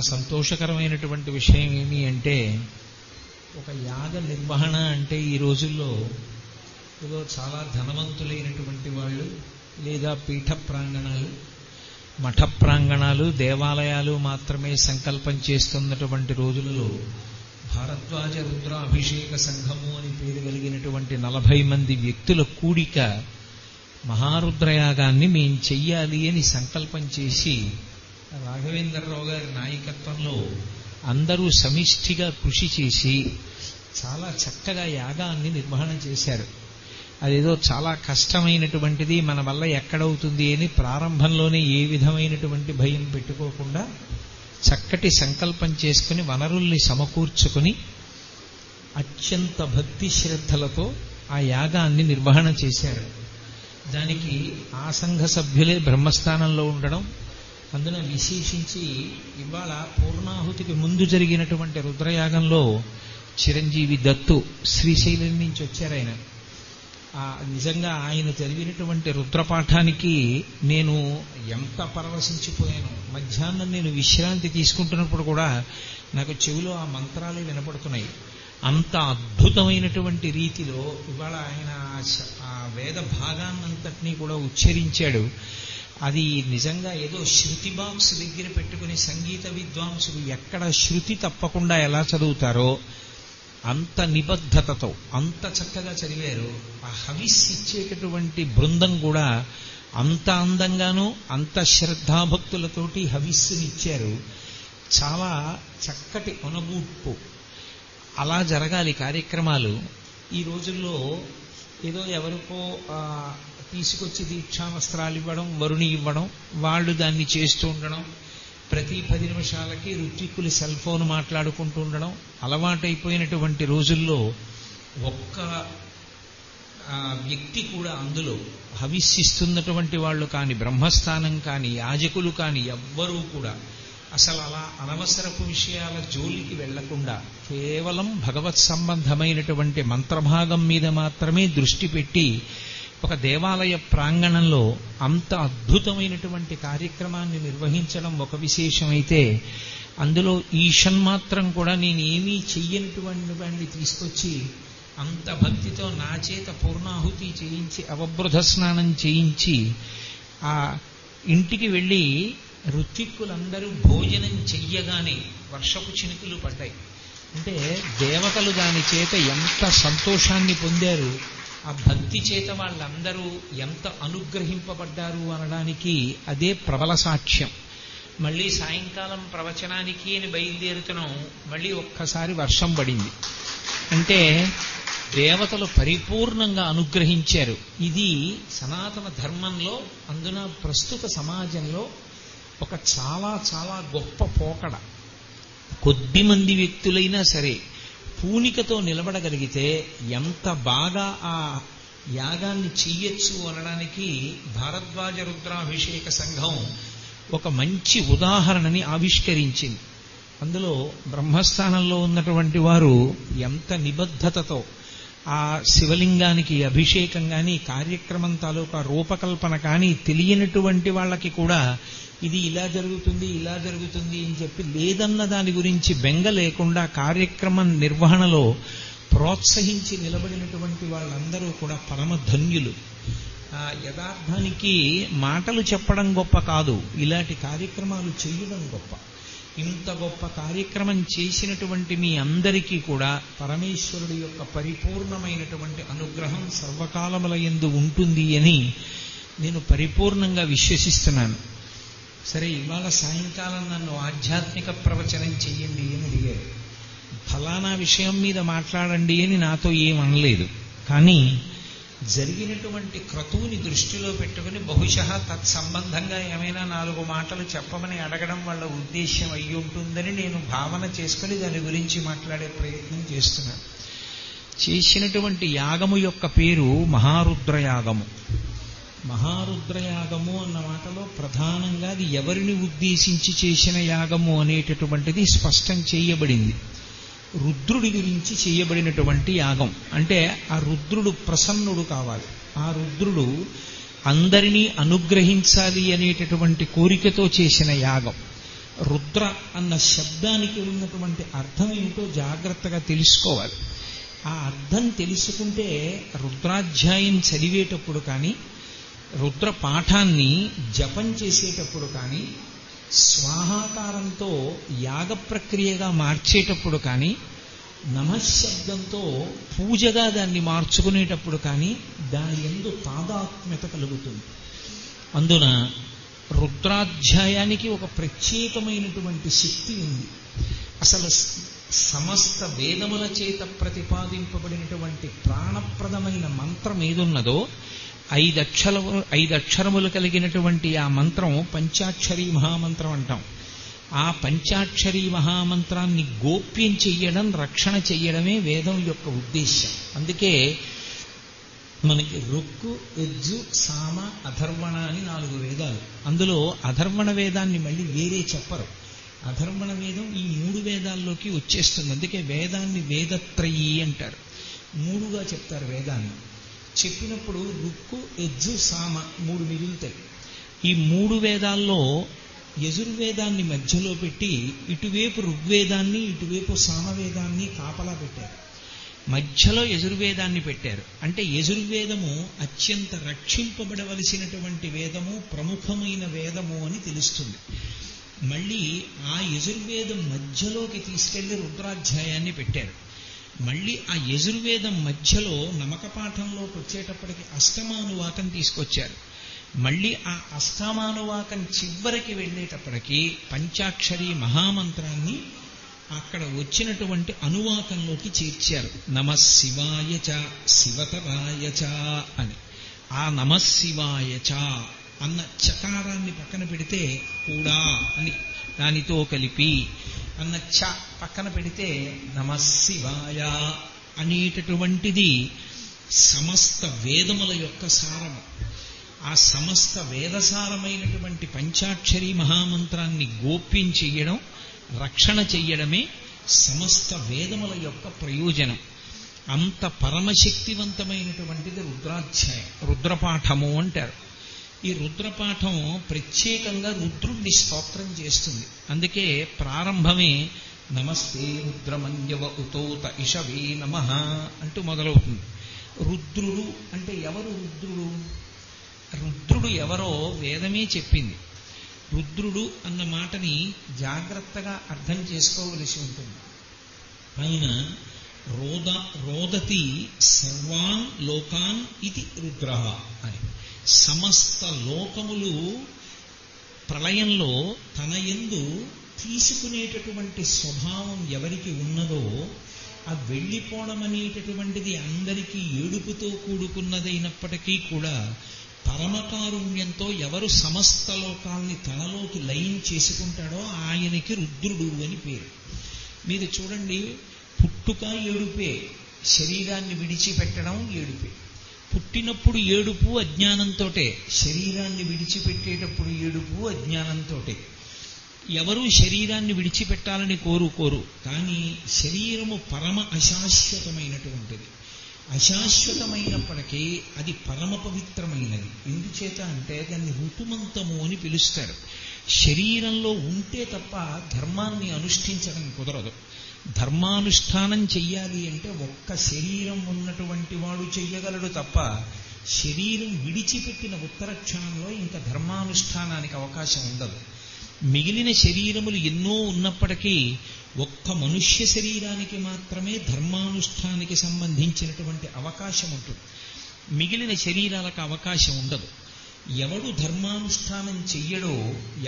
సంతోషకరమైనటువంటి విషయం ఏమి అంటే, ఒక యాగ నిర్వహణ అంటే ఈ రోజుల్లో ఏదో చాలా ధనవంతులైనటువంటి వాళ్ళు లేదా పీఠ ప్రాంగణాలు, మఠ ప్రాంగణాలు, దేవాలయాలు మాత్రమే సంకల్పం చేస్తున్నటువంటి రోజులలో భారద్వాజ రుద్ర అభిషేక సంఘము అని పేరు కలిగినటువంటి 40 మంది వ్యక్తుల కూడిక మహారుద్రయాగాన్ని మేం చెయ్యాలి అని సంకల్పం చేసి రాఘవేంద్రరావు గారి నాయకత్వంలో అందరూ సమిష్టిగా కృషి చేసి చాలా చక్కగా యాగాన్ని నిర్వహణ చేశారు. అదేదో చాలా కష్టమైనటువంటిది, మన వల్ల ఎక్కడవుతుంది అని ప్రారంభంలోనే ఏ విధమైనటువంటి భయం పెట్టుకోకుండా చక్కటి సంకల్పం చేసుకుని వనరుల్ని సమకూర్చుకుని అత్యంత భక్తి శ్రద్ధలతో ఆ యాగాన్ని నిర్వహణ చేశారు. దానికి ఆ సంఘ సభ్యులే బ్రహ్మస్థానంలో ఉండడం, అందున విశేషించి ఇవాళ పూర్ణాహుతికి ముందు జరిగినటువంటి రుద్రయాగంలో చిరంజీవి దత్తు శ్రీశైలం నుంచి వచ్చారు. ఆయన నిజంగా ఆయన చదివినటువంటి రుద్రపాఠానికి నేను ఎంత పరవశించిపోయాను. మధ్యాహ్నం నేను విశ్రాంతి తీసుకుంటున్నప్పుడు కూడా నాకు చెవిలో ఆ మంత్రాలే వినపడుతున్నాయి. అంత అద్భుతమైనటువంటి రీతిలో ఇవాళ ఆయన ఆ వేద భాగాన్నంతటినీ కూడా ఉచ్చరించాడు. అది నిజంగా ఏదో శృతి బాక్స్ దగ్గర పెట్టుకుని సంగీత విద్వాంసులు ఎక్కడ శృతి తప్పకుండా ఎలా చదువుతారో అంత నిబద్ధతతో అంత చక్కగా చదివారు. ఆ హవిస్ ఇచ్చేటటువంటి బృందం కూడా అంత అందంగానూ అంత శ్రద్ధాభక్తులతోటి హవిస్సునిచ్చారు. చాలా చక్కటి అనుభూపు. అలా జరగాలి కార్యక్రమాలు. ఈ రోజుల్లో ఏదో ఎవరికో తీసుకొచ్చి దీక్షావస్త్రాలు ఇవ్వడం, వరుణి ఇవ్వడం, వాళ్ళు దాన్ని చేస్తూ ఉండడం, ప్రతి 10 నిమిషాలకి ఋత్విక్కులు సెల్ ఫోన్ మాట్లాడుకుంటూ ఉండడం అలవాటైపోయినటువంటి రోజుల్లో ఒక్క వ్యక్తి కూడా అందులో హవిస్సిస్తున్నటువంటి వాళ్ళు కానీ, బ్రహ్మస్థానం కానీ, యాజకులు కానీ ఎవ్వరూ కూడా అసలు అలా అనవసరపు విషయాల జోలికి వెళ్లకుండా కేవలం భగవత్ సంబంధమైనటువంటి మంత్రభాగం మీద మాత్రమే దృష్టి పెట్టి ఒక దేవాలయ ప్రాంగణంలో అంత అద్భుతమైనటువంటి కార్యక్రమాన్ని నిర్వహించడం ఒక విశేషమైతే, అందులో ఈషన్మాత్రం కూడా నేను ఏమీ చెయ్యనటువంటి వాడిని తీసుకొచ్చి అంత భక్తితో నా చేత పూర్ణాహుతి చేయించి అవబృధ స్నానం చేయించి ఆ ఇంటికి వెళ్ళి ఋత్విక్కులందరూ భోజనం చెయ్యగానే వర్షపు చినుకులు పడ్డాయి. అంటే దేవతలు దాని చేత ఎంత సంతోషాన్ని పొందారు, ఆ భక్తి చేత వాళ్ళందరూ ఎంత అనుగ్రహింపబడ్డారు అనడానికి అదే ప్రబల సాక్ష్యం. మళ్ళీ సాయంకాలం ప్రవచనానికి అని బయలుదేరుతున్నాం, మళ్ళీ ఒక్కసారి వర్షం పడింది. అంటే దేవతలు పరిపూర్ణంగా అనుగ్రహించారు. ఇది సనాతన ధర్మంలో, అందున ప్రస్తుత సమాజంలో ఒక చాలా చాలా గొప్ప పోకడ. కొద్ది మంది వ్యక్తులైనా సరే పూనికతో నిలబడగలిగితే ఎంత బాగా ఆ యాగాన్ని చెయ్యొచ్చు అనడానికి భారద్వాజ రుద్రాభిషేక సంఘం ఒక మంచి ఉదాహరణని ఆవిష్కరించింది. అందులో బ్రహ్మస్థానంలో ఉన్నటువంటి వారు ఎంత నిబద్ధతతో ఆ శివలింగానికి అభిషేకం కానీ, కార్యక్రమం తాలూకా రూపకల్పన కానీ తెలియనటువంటి వాళ్ళకి కూడా ఇది ఇలా జరుగుతుంది ఇలా జరుగుతుంది అని చెప్పి లేదన్న దాని గురించి బెంగ లేకుండా కార్యక్రమం నిర్వహణలో ప్రోత్సహించి నిలబడినటువంటి వాళ్ళందరూ కూడా పరమధన్యులు. యథార్థానికి మాటలు చెప్పడం గొప్ప కాదు, ఇలాంటి కార్యక్రమాలు చేయడం గొప్ప. ఇంత గొప్ప కార్యక్రమం చేసినటువంటి మీ అందరికీ కూడా పరమేశ్వరుడి యొక్క పరిపూర్ణమైనటువంటి అనుగ్రహం సర్వకాలముల యందు ఉంటుంది అని నేను పరిపూర్ణంగా విశ్వసిస్తున్నాను. సరే, ఇవాళ సాయంకాలం నన్ను ఆధ్యాత్మిక ప్రవచనం చెయ్యండి అని అడిగారు. ఫలానా విషయం మీద మాట్లాడండి అని నాతో ఏమనలేదు. కానీ జరిగినటువంటి క్రతువుని దృష్టిలో పెట్టుకుని బహుశా తత్సంబంధంగా ఏమైనా 4 మాటలు చెప్పమని అడగడం వాళ్ళ ఉద్దేశ్యం అయ్యి ఉంటుందని నేను భావన చేసుకుని దాని గురించి మాట్లాడే ప్రయత్నం చేస్తున్నాను. చేసినటువంటి యాగము యొక్క పేరు మహారుద్రయాగము. మహారుద్రయాగము అన్న మాటలో ప్రధానంగా అది ఎవరిని ఉద్దేశించి చేసిన యాగము అనేటటువంటిది స్పష్టం చేయబడింది. రుద్రుడి గురించి చేయబడినటువంటి యాగం. అంటే ఆ రుద్రుడు ప్రసన్నుడు కావాలి, ఆ రుద్రుడు అందరినీ అనుగ్రహించాలి అనేటటువంటి కోరికతో చేసిన యాగం. రుద్ర అన్న శబ్దానికి ఉన్నటువంటి అర్థం ఏమిటో జాగ్రత్తగా తెలుసుకోవాలి. ఆ అర్థం తెలుసుకుంటే రుద్రాధ్యాయం చదివేటప్పుడు కానీ, రుద్ర పాఠాన్ని జపం చేసేటప్పుడు కానీ, స్వాహాకారంతో యాగ ప్రక్రియగా మార్చేటప్పుడు కానీ, నమశబ్దంతో పూజగా దాన్ని మార్చుకునేటప్పుడు కానీ దాని యందు తాదాత్మ్యత కలుగుతుంది. అందున రుద్రాధ్యాయానికి ఒక ప్రత్యేకమైనటువంటి శక్తి ఉంది. అసలు సమస్త వేదముల చేత ప్రతిపాదింపబడినటువంటి ప్రాణప్రదమైన మంత్రం ఏదున్నదో 5 అక్షరములు కలిగినటువంటి ఆ మంత్రం పంచాక్షరీ మహామంత్రం అంటాం. ఆ పంచాక్షరీ మహామంత్రాన్ని గోప్యం చెయ్యడం, రక్షణ చెయ్యడమే వేదం యొక్క ఉద్దేశ్యం. అందుకే మనకి రుక్కు, యజు, సామ, అధర్వణ అని 4 వేదాలు. అందులో అధర్వణ వేదాన్ని మళ్ళీ వేరే చెప్పరు. అధర్వణ వేదం ఈ 3 వేదాల్లోకి వచ్చేస్తుంది. అందుకే వేదాన్ని వేదత్రయీ అంటారు. 3గా చెప్తారు వేదాన్ని. చెప్పినప్పుడు రుక్కు, యజు, సామ 3 మిగులుతాయి. ఈ 3 వేదాల్లో యజుర్వేదాన్ని మధ్యలో పెట్టి ఇటువైపు ఋగ్వేదాన్ని, ఇటువైపు సామవేదాన్ని కాపలా పెట్టారు. మధ్యలో యజుర్వేదాన్ని పెట్టారు. అంటే యజుర్వేదము అత్యంత రక్షింపబడవలసినటువంటి వేదము, ప్రముఖమైన వేదము అని తెలుస్తుంది. మళ్ళీ ఆ యజుర్వేదం మధ్యలోకి తీసుకెళ్లి రుద్రాధ్యాయాన్ని పెట్టారు. మళ్ళీ ఆ యజుర్వేదం మధ్యలో నమకపాఠంలోకి వచ్చేటప్పటికి అష్టమానువాకం తీసుకొచ్చారు. మళ్ళీ ఆ అష్టమానువాకం చివరికి వెళ్ళేటప్పటికీ పంచాక్షరీ మహామంత్రాన్ని అక్కడ వచ్చినటువంటి అనువాకంలోకి చేర్చారు. నమఃశివాయ చ శివతరాయ చ అని. ఆ నమఃశివాయ చ అన్న చకారాన్ని పక్కన పెడితే కూడా అని దానితో కలిపి అన్న చ పక్కన పెడితే నమఃశివాయ అనేటటువంటిది సమస్త వేదముల యొక్క సారము. ఆ సమస్త వేదసారమైనటువంటి పంచాక్షరీ మహామంత్రాన్ని గోప్యం చెయ్యడం, రక్షణ చెయ్యడమే సమస్త వేదముల యొక్క ప్రయోజనం. అంత పరమశక్తివంతమైనటువంటిది రుద్రాధ్యాయం, రుద్రపాఠము అంటారు. ఈ రుద్రపాఠం ప్రత్యేకంగా రుద్రుణ్ణి స్తోత్రం చేస్తుంది. అందుకే ప్రారంభమే నమస్తే రుద్రమన్యవ ఉతోత ఇషవే నమః అంటూ మొదలవుతుంది. రుద్రుడు అంటే ఎవరు? రుద్రుడు ఎవరో వేదమే చెప్పింది. రుద్రుడు అన్న మాటని జాగ్రత్తగా అర్థం చేసుకోవలసి ఉంటుంది. ఆయన రోదతి సర్వాన్ లోకాన్ ఇది రుద్ర అని. సమస్త లోకములు ప్రళయంలో తన యందు తీసుకునేటటువంటి స్వభావం ఎవరికి ఉన్నదో ఆ వెళ్ళిపోవడం అనేటటువంటిది అందరికీ ఏడుపుతో కూడుకున్నదైనప్పటికీ కూడా పరమకారుణ్యంతో ఎవరు సమస్త లోకాల్ని తనలోకి లయం చేసుకుంటాడో ఆయనకి రుద్రుడు అని పేరు. మీరు చూడండి, పుట్టుక ఏడుపే, శరీరాన్ని విడిచిపెట్టడం ఏడుపే. పుట్టినప్పుడు ఏడుపు అజ్ఞానంతోటే, శరీరాన్ని విడిచిపెట్టేటప్పుడు ఏడుపు అజ్ఞానంతోటే. ఎవరూ శరీరాన్ని విడిచిపెట్టాలని కోరుకోరు. కానీ శరీరము పరమ అశాశ్వతమైనటువంటిది. అశాశ్వతమైనప్పటికీ అది పరమ పవిత్రమైనది. ఎందుచేత అంటే దాన్ని ఋతుమంతము అని పిలుస్తారు. శరీరంలో ఉంటే తప్ప ధర్మాన్ని అనుష్ఠించడం కుదరదు. ధర్మానుష్ఠానం చెయ్యాలి అంటే ఒక్క శరీరం ఉన్నటువంటి వాడు చెయ్యగలడు తప్ప శరీరం విడిచిపెట్టిన ఉత్తర క్షణంలో ఇంకా ధర్మానుష్ఠానానికి అవకాశం ఉండదు. మిగిలిన శరీరములు ఎన్నో ఉన్నప్పటికీ ఒక్క మనుష్య శరీరానికి మాత్రమే ధర్మానుష్ఠానానికి సంబంధించినటువంటి అవకాశం ఉంటుంది. మిగిలిన శరీరాలకు అవకాశం ఉండదు. ఎవడు ధర్మానుష్ఠానం చెయ్యడో,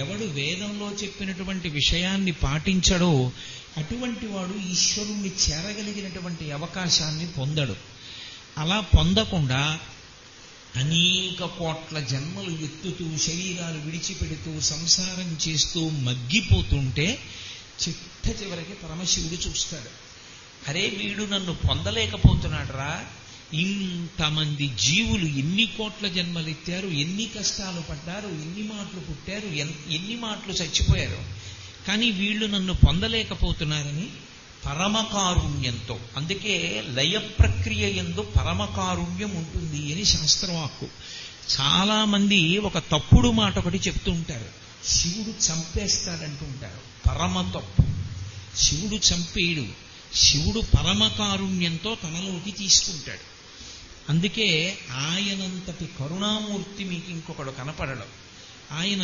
ఎవడు వేదంలో చెప్పినటువంటి విషయాన్ని పాటించడో అటువంటి వాడు ఈశ్వరుణ్ణి చేరగలిగినటువంటి అవకాశాన్ని పొందడు. అలా పొందకుండా అనేక కోట్ల జన్మలు ఎత్తుతూ శరీరాలు విడిచిపెడుతూ సంసారం చేస్తూ మగ్గిపోతుంటే చిట్ట చివరికి పరమశివుడు చూస్తాడు. అరే, వీడు నన్ను పొందలేకపోతున్నాడురా, ఇంతమంది జీవులు ఎన్ని కోట్ల జన్మలు ఎత్తారు, ఎన్ని కష్టాలు పడ్డారు, ఎన్ని మాటలు పుట్టారు, ఎన్ని మాటలు చచ్చిపోయారు, కానీ వీళ్ళు నన్ను పొందలేకపోతున్నారని పరమకారుణ్యంతో, అందుకే లయ ప్రక్రియ యందు పరమకారుణ్యం ఉంటుంది అని శాస్త్రవాక్కు. చాలా మంది ఒక తప్పుడు మాట ఒకటి చెప్తూ ఉంటారు. శివుడు చంపేస్తాడంటుంటారు. పరమ తప్పు. శివుడు చంపేడు. శివుడు పరమకారుణ్యంతో తనలోకి తీసుకుంటాడు. అందుకే ఆయనంతటి కరుణామూర్తి మీకు ఇంకొకడు కనపడడం. ఆయన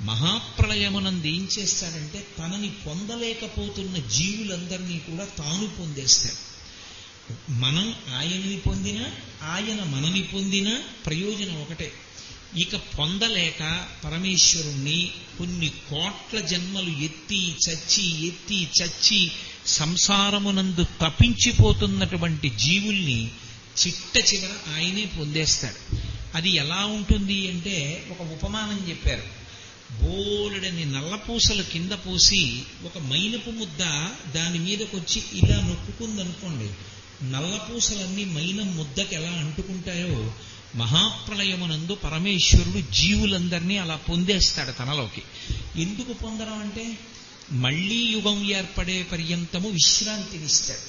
మహాప్రళయమునందు ఏం చేస్తాడంటే తనని పొందలేకపోతున్న జీవులందరినీ కూడా తాను పొందేస్తాడు. మనం ఆయనని పొందినా ఆయన మనని పొందినా ప్రయోజనం ఒకటే. ఇక పొందలేక పరమేశ్వరుణ్ణి కొన్ని కోట్ల జన్మలు ఎత్తి చచ్చి సంసారమునందు తప్పించిపోతున్నటువంటి జీవుల్ని చిట్ట చివర ఆయనే పొందేస్తాడు. అది ఎలా ఉంటుంది అంటే ఒక ఉపమానం చెప్పారు. బోలెడని నల్లపూసలు కింద పోసి ఒక మైనపు ముద్ద దాని మీదకొచ్చి ఇలా నొక్కుకుందనుకోండి, నల్లపూసలన్నీ మైనం ముద్దకి ఎలా అంటుకుంటాయో మహాప్రళయమునందు పరమేశ్వరుడు జీవులందరినీ అలా పొందేస్తాడు తనలోకి. ఎందుకు పొందడం అంటే మళ్లీ యుగం ఏర్పడే పర్యంతము విశ్రాంతినిస్తాడు.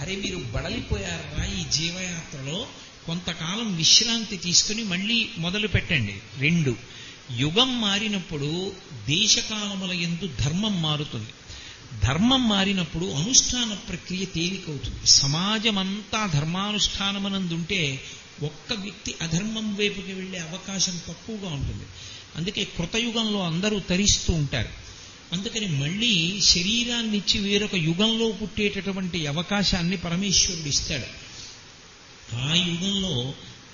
అరే మీరు బడలిపోయారా ఈ జీవయాత్రలో, కొంతకాలం విశ్రాంతి తీసుకుని మళ్లీ మొదలు పెట్టండి. 2, యుగం మారినప్పుడు దేశకాలముల యందు ధర్మం మారుతుంది. ధర్మం మారినప్పుడు అనుష్ఠాన ప్రక్రియ తేలికవుతుంది. సమాజమంతా ధర్మానుష్ఠానమనందుంటే ఒక్క వ్యక్తి అధర్మం వైపుకి వెళ్లే అవకాశం తక్కువగా ఉంటుంది. అందుకే కృతయుగంలో అందరూ తరిస్తూ ఉంటారు. అందుకని మళ్లీ శరీరాన్ని ఇచ్చి వేరొక యుగంలో పుట్టేటటువంటి అవకాశాన్ని పరమేశ్వరుడు ఇస్తాడు. ఆ యుగంలో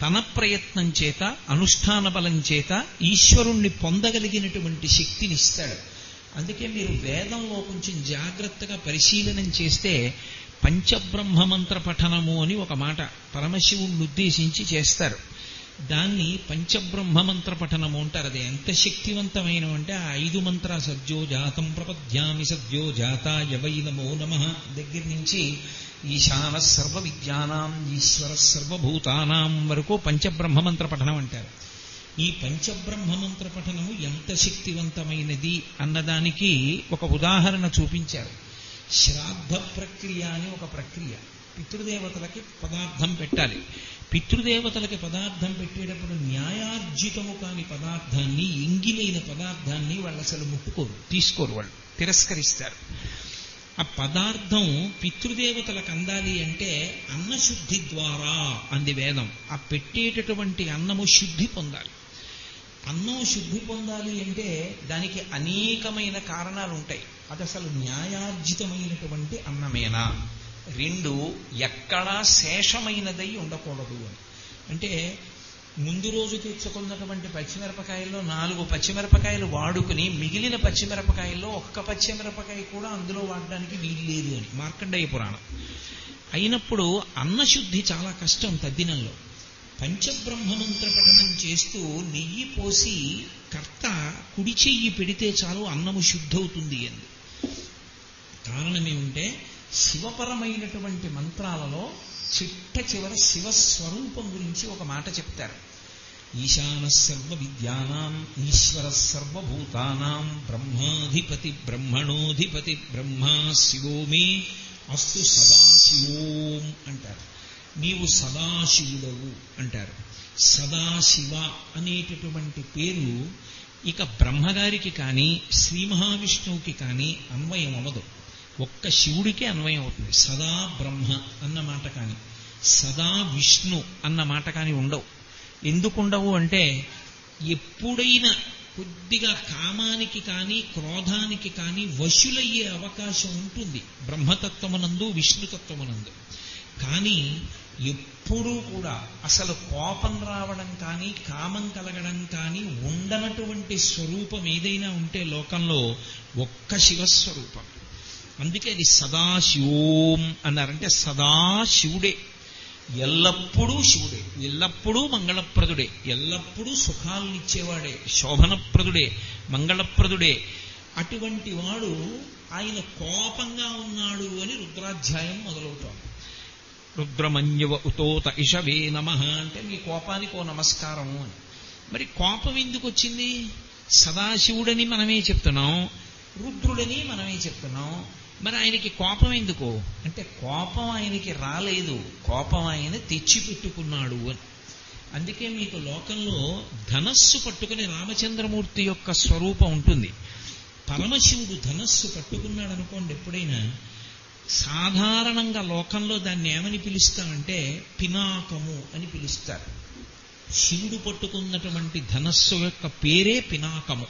తన ప్రయత్నం చేత అనుష్ఠాన బలం చేత ఈశ్వరుణ్ణి పొందగలిగినటువంటి శక్తిని ఇస్తాడు. అందుకే మీరు వేదంలో కొంచెం జాగ్రత్తగా పరిశీలనం చేస్తే పంచబ్రహ్మమంత్ర పఠనము అని ఒక మాట పరమశివుణ్ణి ఉద్దేశించి చేస్తారు. దాన్ని పంచబ్రహ్మమంత్ర పఠనము అంటారు. అది ఎంత శక్తివంతమైన అంటే ఆ 5 మంత్ర సద్యో జాతం ప్రపద్యామి సద్యో జాతాయ వై నమో నమః దగ్గర నుంచి ఈశాన సర్వ విద్యానాం ఈశ్వర సర్వభూతానాం వరకు పంచబ్రహ్మమంత్ర పఠనం అంటారు. ఈ పంచబ్రహ్మమంత్ర పఠనము ఎంత శక్తివంతమైనది అన్నదానికి ఒక ఉదాహరణ చూపించారు. శ్రాద్ధ ప్రక్రియ అని ఒక ప్రక్రియ. పితృదేవతలకి పదార్థం పెట్టాలి. పితృదేవతలకి పదార్థం పెట్టేటప్పుడు న్యాయార్జితము కాని పదార్థాన్ని, ఎంగిలైన పదార్థాన్ని వాళ్ళు అసలు ముట్టుకోరు, తీసుకోరు, వాళ్ళు తిరస్కరిస్తారు. ఆ పదార్థం పితృదేవతలకు అందాలి అంటే అన్నశుద్ధి ద్వారా అంది వేదం. ఆ పెట్టేటటువంటి అన్నము శుద్ధి పొందాలి. అన్నం శుద్ధి పొందాలి అంటే దానికి అనేకమైన కారణాలు ఉంటాయి. అది అసలు న్యాయార్జితమైనటువంటి అన్నమేనా? 2, ఎక్కడా శేషమైనదై ఉండకూడదు అని. అంటే ముందు రోజు తెచ్చుకున్నటువంటి పచ్చిమిరపకాయల్లో 4 పచ్చిమిరపకాయలు వాడుకుని మిగిలిన పచ్చిమిరపకాయల్లో ఒక్క పచ్చిమిరపకాయ కూడా అందులో వాడడానికి వీల్లేదు అని మార్కండేయ పురాణం. అయినప్పుడు అన్నశుద్ధి చాలా కష్టం తద్దినంలో. పంచబ్రహ్మమంత్ర పఠనం చేస్తూ నెయ్యి పోసి కర్త కుడి చెయ్యి పెడితే చాలు అన్నము శుద్ధవుతుంది అని. కారణమేమిటంటే శివపరమైనటువంటి మంత్రాలలో చిట్ట చివర శివస్వరూపం గురించి ఒక మాట చెప్తారు. ఈశాన సర్వ విద్యానాం ఈశ్వర సర్వభూతానాం బ్రహ్మాధిపతి బ్రహ్మణోధిపతి బ్రహ్మా శివో మే అస్తు సదాశివోం అంటారు. నీవు సదాశివుడవు అంటారు. సదాశివ అనేటటువంటి పేరు ఇక బ్రహ్మగారికి కానీ శ్రీ మహావిష్ణువుకి కానీ అన్వయం అవ్వదు. ఒక్క శివుడికే అన్వయం అవుతుంది. సదా బ్రహ్మ అన్న మాట కానీ సదా విష్ణు అన్న మాట కానీ ఉండవు. ఎందుకుండవు అంటే ఎప్పుడైనా కొద్దిగా కామానికి కానీ క్రోధానికి కానీ వశులయ్యే అవకాశం ఉంటుంది బ్రహ్మతత్వమునందు విష్ణుతత్వమునందు. కానీ ఎప్పుడూ కూడా అసలు కోపం రావడం కానీ కామం కలగడం కానీ ఉండనటువంటి స్వరూపం ఏదైనా ఉంటే లోకంలో ఒక్క శివస్వరూపం. అందుకే అది సదాశివోం అన్నారంటే సదాశివుడే, ఎల్లప్పుడూ శివుడే, ఎల్లప్పుడూ మంగళప్రదుడే, ఎల్లప్పుడూ సుఖాలనిచ్చేవాడే, శోభనప్రదుడే, మంగళప్రదుడే. అటువంటి వాడు ఆయన కోపంగా ఉన్నాడు అని రుద్రాధ్యాయం మొదలవుతోంది. రుద్రమన్యవ ఉతోత ఇషవే నమః అంటే మీ కోపానికి ఓ నమస్కారము అని. మరి కోపం ఎందుకు వచ్చింది? సదాశివుడని మనమే చెప్తున్నాం, రుద్రుడని మనమే చెప్తున్నాం. మరి ఆయనకి కోపం ఎందుకు అంటే కోపం ఆయనకి రాలేదు, కోపం ఆయన తెచ్చిపెట్టుకున్నాడు అని. అందుకే మీకు లోకంలో ధనస్సు పట్టుకుని రామచంద్రమూర్తి యొక్క స్వరూపం ఉంటుంది. పరమశివుడు ధనస్సు పట్టుకున్నాడు అనుకోండి, ఎప్పుడైనా సాధారణంగా లోకంలో దాన్ని ఏమని పిలుస్తామంటే పినాకము అని పిలుస్తారు. శివుడు పట్టుకున్నటువంటి ధనస్సు యొక్క పేరే పినాకము.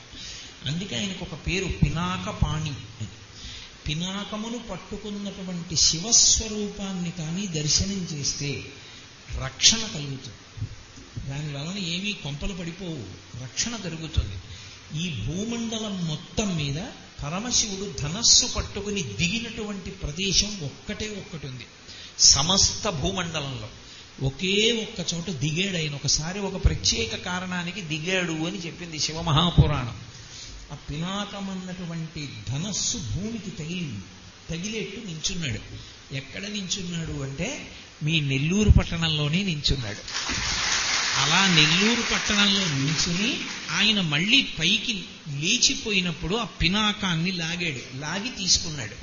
అందుకే ఆయనకు ఒక పేరు పినాకపాణి అని. పినాకమును పట్టుకున్నటువంటి శివస్వరూపాన్ని కానీ దర్శనం చేస్తే రక్షణ కలుగుతుంది. దాని వలన ఏమీ కొంపలు పడిపోవు, రక్షణ జరుగుతుంది. ఈ భూమండలం మొత్తం మీద పరమశివుడు ధనస్సు పట్టుకుని దిగినటువంటి ప్రదేశం ఒక్కటే ఒక్కటి ఉంది. సమస్త భూమండలంలో ఒకే ఒక్క చోట దిగాడు ఆయన. ఒకసారి ఒక ప్రత్యేక కారణానికి దిగాడు అని చెప్పింది శివమహాపురాణం. ఆ పినాకమన్నటువంటి ధనస్సు భూమికి తగిలేట్టు నించున్నాడు. ఎక్కడ నించున్నాడు అంటే మీ నెల్లూరు పట్టణంలోనే నించున్నాడు. అలా నెల్లూరు పట్టణంలో నించుని ఆయన మళ్ళీ పైకి లేచిపోయినప్పుడు ఆ పినాకాన్ని లాగి తీసుకున్నాడు.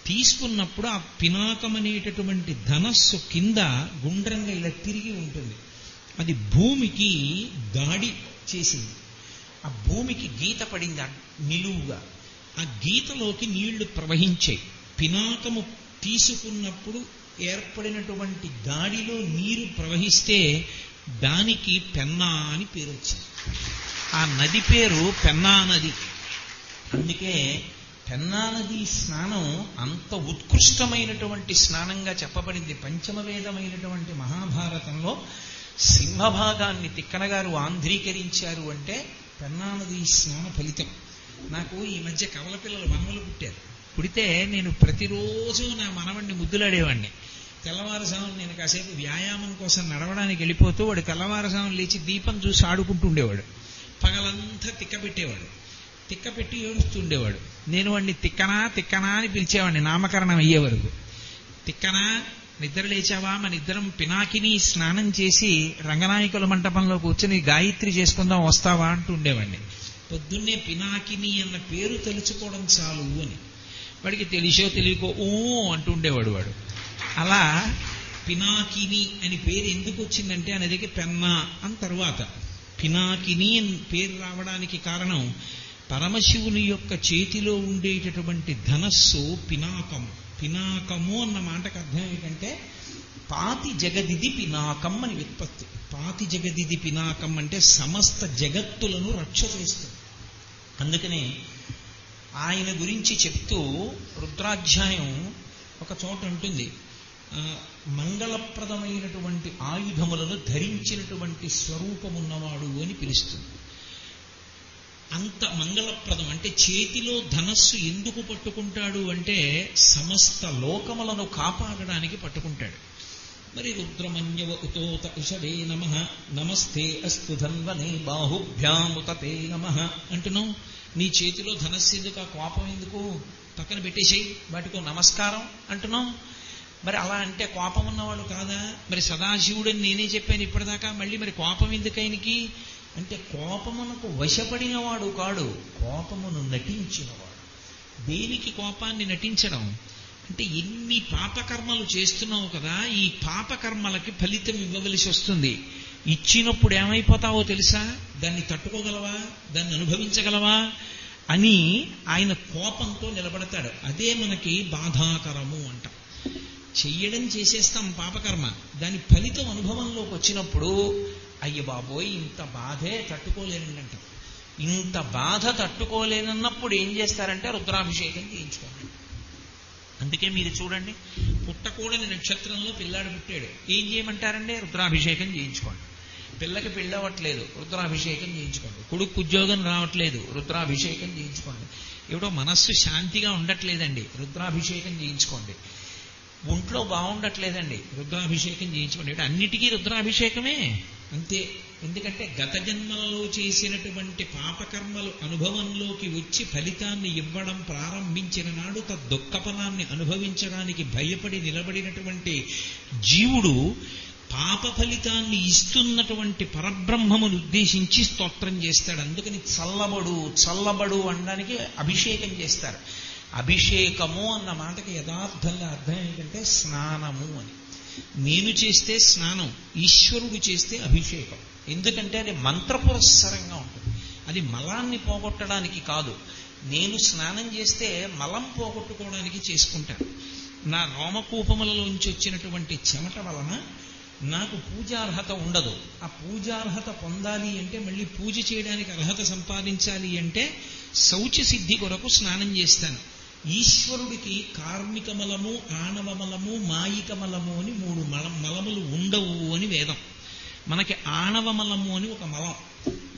తీసుకున్నప్పుడు ఆ పినాకం అనేటటువంటి ధనస్సు కింద గుండ్రంగా ఇలా తిరిగి ఉంటుంది. అది భూమికి దాడి చేసింది. ఆ భూమికి గీత పడింది నిలువుగా. ఆ గీతలోకి నీళ్లు ప్రవహించాయి. పినాకము తీసుకున్నప్పుడు ఏర్పడినటువంటి దాడిలో నీరు ప్రవహిస్తే దానికి పెన్నా అని పేరు వచ్చింది. ఆ నది పేరు పెన్నా నది. అందుకే పెన్నా నది స్నానం అంత ఉత్కృష్టమైనటువంటి స్నానంగా చెప్పబడింది. పంచమవేదమైనటువంటి మహాభారతంలో సింహభాగాన్ని తిక్కన గారు ఆంధ్రీకరించారు అంటే పెన్నా నది స్నాన ఫలితం. నాకు ఈ మధ్య కవల పిల్లలు మనవలు పుట్టారు. పుడితే నేను ప్రతిరోజు నా మనవణ్ణి ముద్దులాడేవాడిని. తెల్లవారుజామున నేను కాసేపు వ్యాయామం కోసం నడవడానికి వెళ్ళిపోతూ వాడు తెల్లవారుజామున లేచి దీపం చూసి ఆడుకుంటూ ఉండేవాడు. పగలంతా తిక్కపెట్టేవాడు. తిక్కపెట్టి ఏడుస్తుండేవాడు. నేను వాడిని తిక్కనా తిక్కనా అని పిలిచేవాడిని నామకరణం అయ్యే వరకు. తిక్కనా, నిద్ర లేచావా? మన ఇద్దరం పినాకిని స్నానం చేసి రంగనాయకుల మంటపంలో కూర్చొని గాయత్రి చేసుకుందాం, వస్తావా అంటూ ఉండేవాడిని. పొద్దున్నే పినాకిని అన్న పేరు తెలుసుకోవడం చాలు అని. వాడికి తెలిసో తెలియకో ఓ అంటూ ఉండేవాడు వాడు. అలా పినాకిని అని పేరు ఎందుకు వచ్చిందంటే అనేది పెన్నా అని తరువాత పినాకిని అని పేరు రావడానికి కారణం పరమశివుని యొక్క చేతిలో ఉండేటటువంటి ధనస్సు పినాకము. పినాకము అన్న మాటకు అర్థం ఏంటంటే పాతి జగదిది పినాకం అని వ్యుత్పత్తి. పాతి జగదిది పినాకం అంటే సమస్త జగత్తులను రక్ష చేస్తుంది. అందుకనే ఆయన గురించి చెప్తూ రుద్రాధ్యాయం ఒక చోట ఉంటుంది, మంగళప్రదమైనటువంటి ఆయుధములను ధరించినటువంటి స్వరూపమున్నవాడు అని పిలుస్తుంది. అంత మంగళప్రదం అంటే చేతిలో ధనస్సు ఎందుకు పట్టుకుంటాడు అంటే సమస్త లోకములను కాపాడడానికి పట్టుకుంటాడు. మరి రుద్రమన్యవ ఉతోత ఉషవే నమః నమస్తే అస్తు ధన్వనే బాహుభ్యాముతతే నమః అంటున్నాం. నీ చేతిలో ధనస్సు ఎందుకు, ఆ కోపం ఎందుకు, పక్కన పెట్టేసేయి, వాటికో నమస్కారం అంటున్నాం. మరి అలా అంటే కోపం ఉన్నవాడు కాదా? మరి సదాశివుడని నేనే చెప్పాను ఇప్పటిదాకా, మళ్ళీ మరి కోపం ఎందుకైనకి అంటే కోపమునకు వశపడినవాడు కాడు, కోపమును నటించినవాడు. దేనికి కోపాన్ని నటించడం అంటే ఎన్ని పాపకర్మలు చేస్తున్నావు కదా, ఈ పాపకర్మలకి ఫలితం ఇవ్వవలసి వస్తుంది. ఇచ్చినప్పుడు ఏమైపోతావో తెలుసా? దాన్ని తట్టుకోగలవా, దాన్ని అనుభవించగలవా అని ఆయన కోపంతో నిలబడతాడు. అదే మనకి బాధాకరము అంట. చెయ్యడం చేసేస్తాం పాపకర్మ, దాని ఫలితం అనుభవంలోకి వచ్చినప్పుడు అయ్య బాబోయ్ ఇంత బాధే తట్టుకోలేనంట. ఇంత బాధ తట్టుకోలేనన్నప్పుడు ఏం చేస్తారంటే రుద్రాభిషేకం చేయించుకోండి. అందుకే మీరు చూడండి, పుట్టకూడని నక్షత్రంలో పిల్లాడు పుట్టాడు, ఏం చేయమంటారంటే రుద్రాభిషేకం చేయించుకోండి. పిల్లకి పెళ్ళవట్లేదు, రుద్రాభిషేకం చేయించుకోండి. కొడుకు ఉద్యోగం రావట్లేదు, రుద్రాభిషేకం చేయించుకోండి. ఏమిటో మనస్సు శాంతిగా ఉండట్లేదండి, రుద్రాభిషేకం చేయించుకోండి. ఒంట్లో బాగుండట్లేదండి, రుద్రాభిషేకం చేయించుకోండి. అన్నిటికీ రుద్రాభిషేకమే అంతే. ఎందుకంటే గత జన్మలలో చేసినటువంటి పాపకర్మలు అనుభవంలోకి వచ్చి ఫలితాన్ని ఇవ్వడం ప్రారంభించిన నాడు తద్దుఃఖఫలాన్ని అనుభవించడానికి భయపడి నిలబడినటువంటి జీవుడు పాప ఫలితాన్ని ఇస్తున్నటువంటి పరబ్రహ్మమును ఉద్దేశించి స్తోత్రం చేస్తాడు. అందుకని చల్లబడు అనడానికి అభిషేకం చేస్తారు. అభిషేకము అన్న మాటకి యథార్థంగా అర్థం ఏంటంటే స్నానము అని. నేను చేస్తే స్నానం, ఈశ్వరుడు చేస్తే అభిషేకం. ఎందుకంటే అది మంత్రపురస్సరంగా ఉంటుంది. అది మలాన్ని పోగొట్టడానికి కాదు. నేను స్నానం చేస్తే మలం పోగొట్టుకోవడానికి చేసుకుంటాను. నా రోమకూపములలోంచి వచ్చినటువంటి చెమట వలన నాకు పూజార్హత ఉండదు. ఆ పూజార్హత పొందాలి అంటే, మళ్ళీ పూజ చేయడానికి అర్హత సంపాదించాలి అంటే శౌచ సిద్ధి కొరకు స్నానం చేస్తాను. ఈశ్వరుడికి కార్మిక మలము, ఆణవ మలము, మాయిక మలము అని 3 మలములు ఉండవు అని వేదం. మనకి ఆణవ మలము అని ఒక మలం.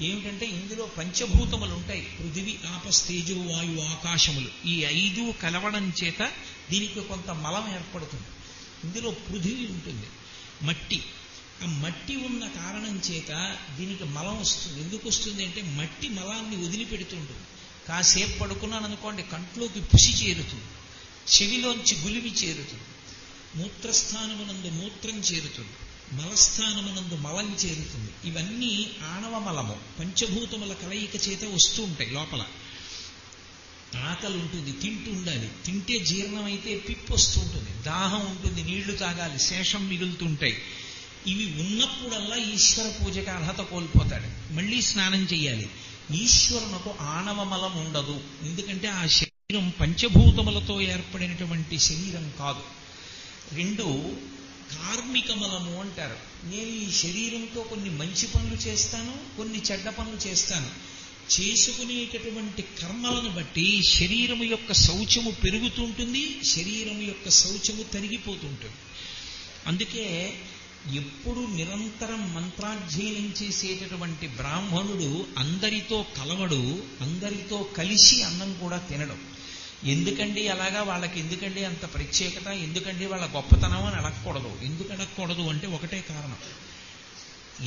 ఏమిటంటే ఇందులో పంచభూతములు ఉంటాయి. పృథివీ, ఆపస్, తేజో, వాయు, ఆకాశములు. ఈ 5 కలవడం చేత దీనికి కొంత మలం ఏర్పడుతుంది. ఇందులో పృథివీ ఉంటుంది, మట్టి. ఆ మట్టి ఉన్న కారణం చేత దీనికి మలం వస్తుంది. ఎందుకు వస్తుంది అంటే మట్టి మలాన్ని వదిలిపెడుతుంటుంది. కాసేపు పడుకున్నాను అనుకోండి, కంట్లోకి పుసి చేరుతుంది, చెవిలోంచి గులివి చేరుతుంది, మూత్రస్థానమునందు మూత్రం చేరుతుంది, మలస్థానమునందు మలం చేరుతుంది. ఇవన్నీ ఆణవ మలము, పంచభూతముల కలయిక చేత వస్తూ ఉంటాయి. లోపల ఆకలి ఉంటుంది, తింటూ ఉండాలి. తింటే జీర్ణమైతే పిప్పు వస్తూ ఉంటుంది, దాహం ఉంటుంది, నీళ్లు తాగాలి, శేషం మిగులుతుంటాయి. ఇవి ఉన్నప్పుడల్లా ఈశ్వర పూజకి అర్హత కోల్పోతాడు. మళ్ళీ స్నానం చెయ్యాలి. ఈశ్వరునకు ఆణవ మలం ఉండదు. ఎందుకంటే ఆ శరీరం పంచభూతములతో ఏర్పడినటువంటి శరీరం కాదు. 2 కార్మిక మలము అంటారు. నేను ఈ శరీరంతో కొన్ని మంచి పనులు చేస్తాను, కొన్ని చెడ్డ పనులు చేస్తాను. చేసుకునేటటువంటి కర్మలను బట్టి శరీరము యొక్క శౌచము పెరుగుతుంటుంది, శరీరము యొక్క శౌచము తరిగిపోతుంటుంది. అందుకే ఎప్పుడు నిరంతరం మంత్రాధ్యయనం చేసేటటువంటి బ్రాహ్మణుడు అందరితో కలవడు, అందరితో కలిసి అన్నం కూడా తినడం. ఎందుకండి అలాగా, వాళ్ళకి ఎందుకండి అంత ప్రత్యేకత, ఎందుకండి వాళ్ళ గొప్పతనం అని అడగకూడదు. ఎందుకు అడగకూడదు అంటే ఒకటే కారణం.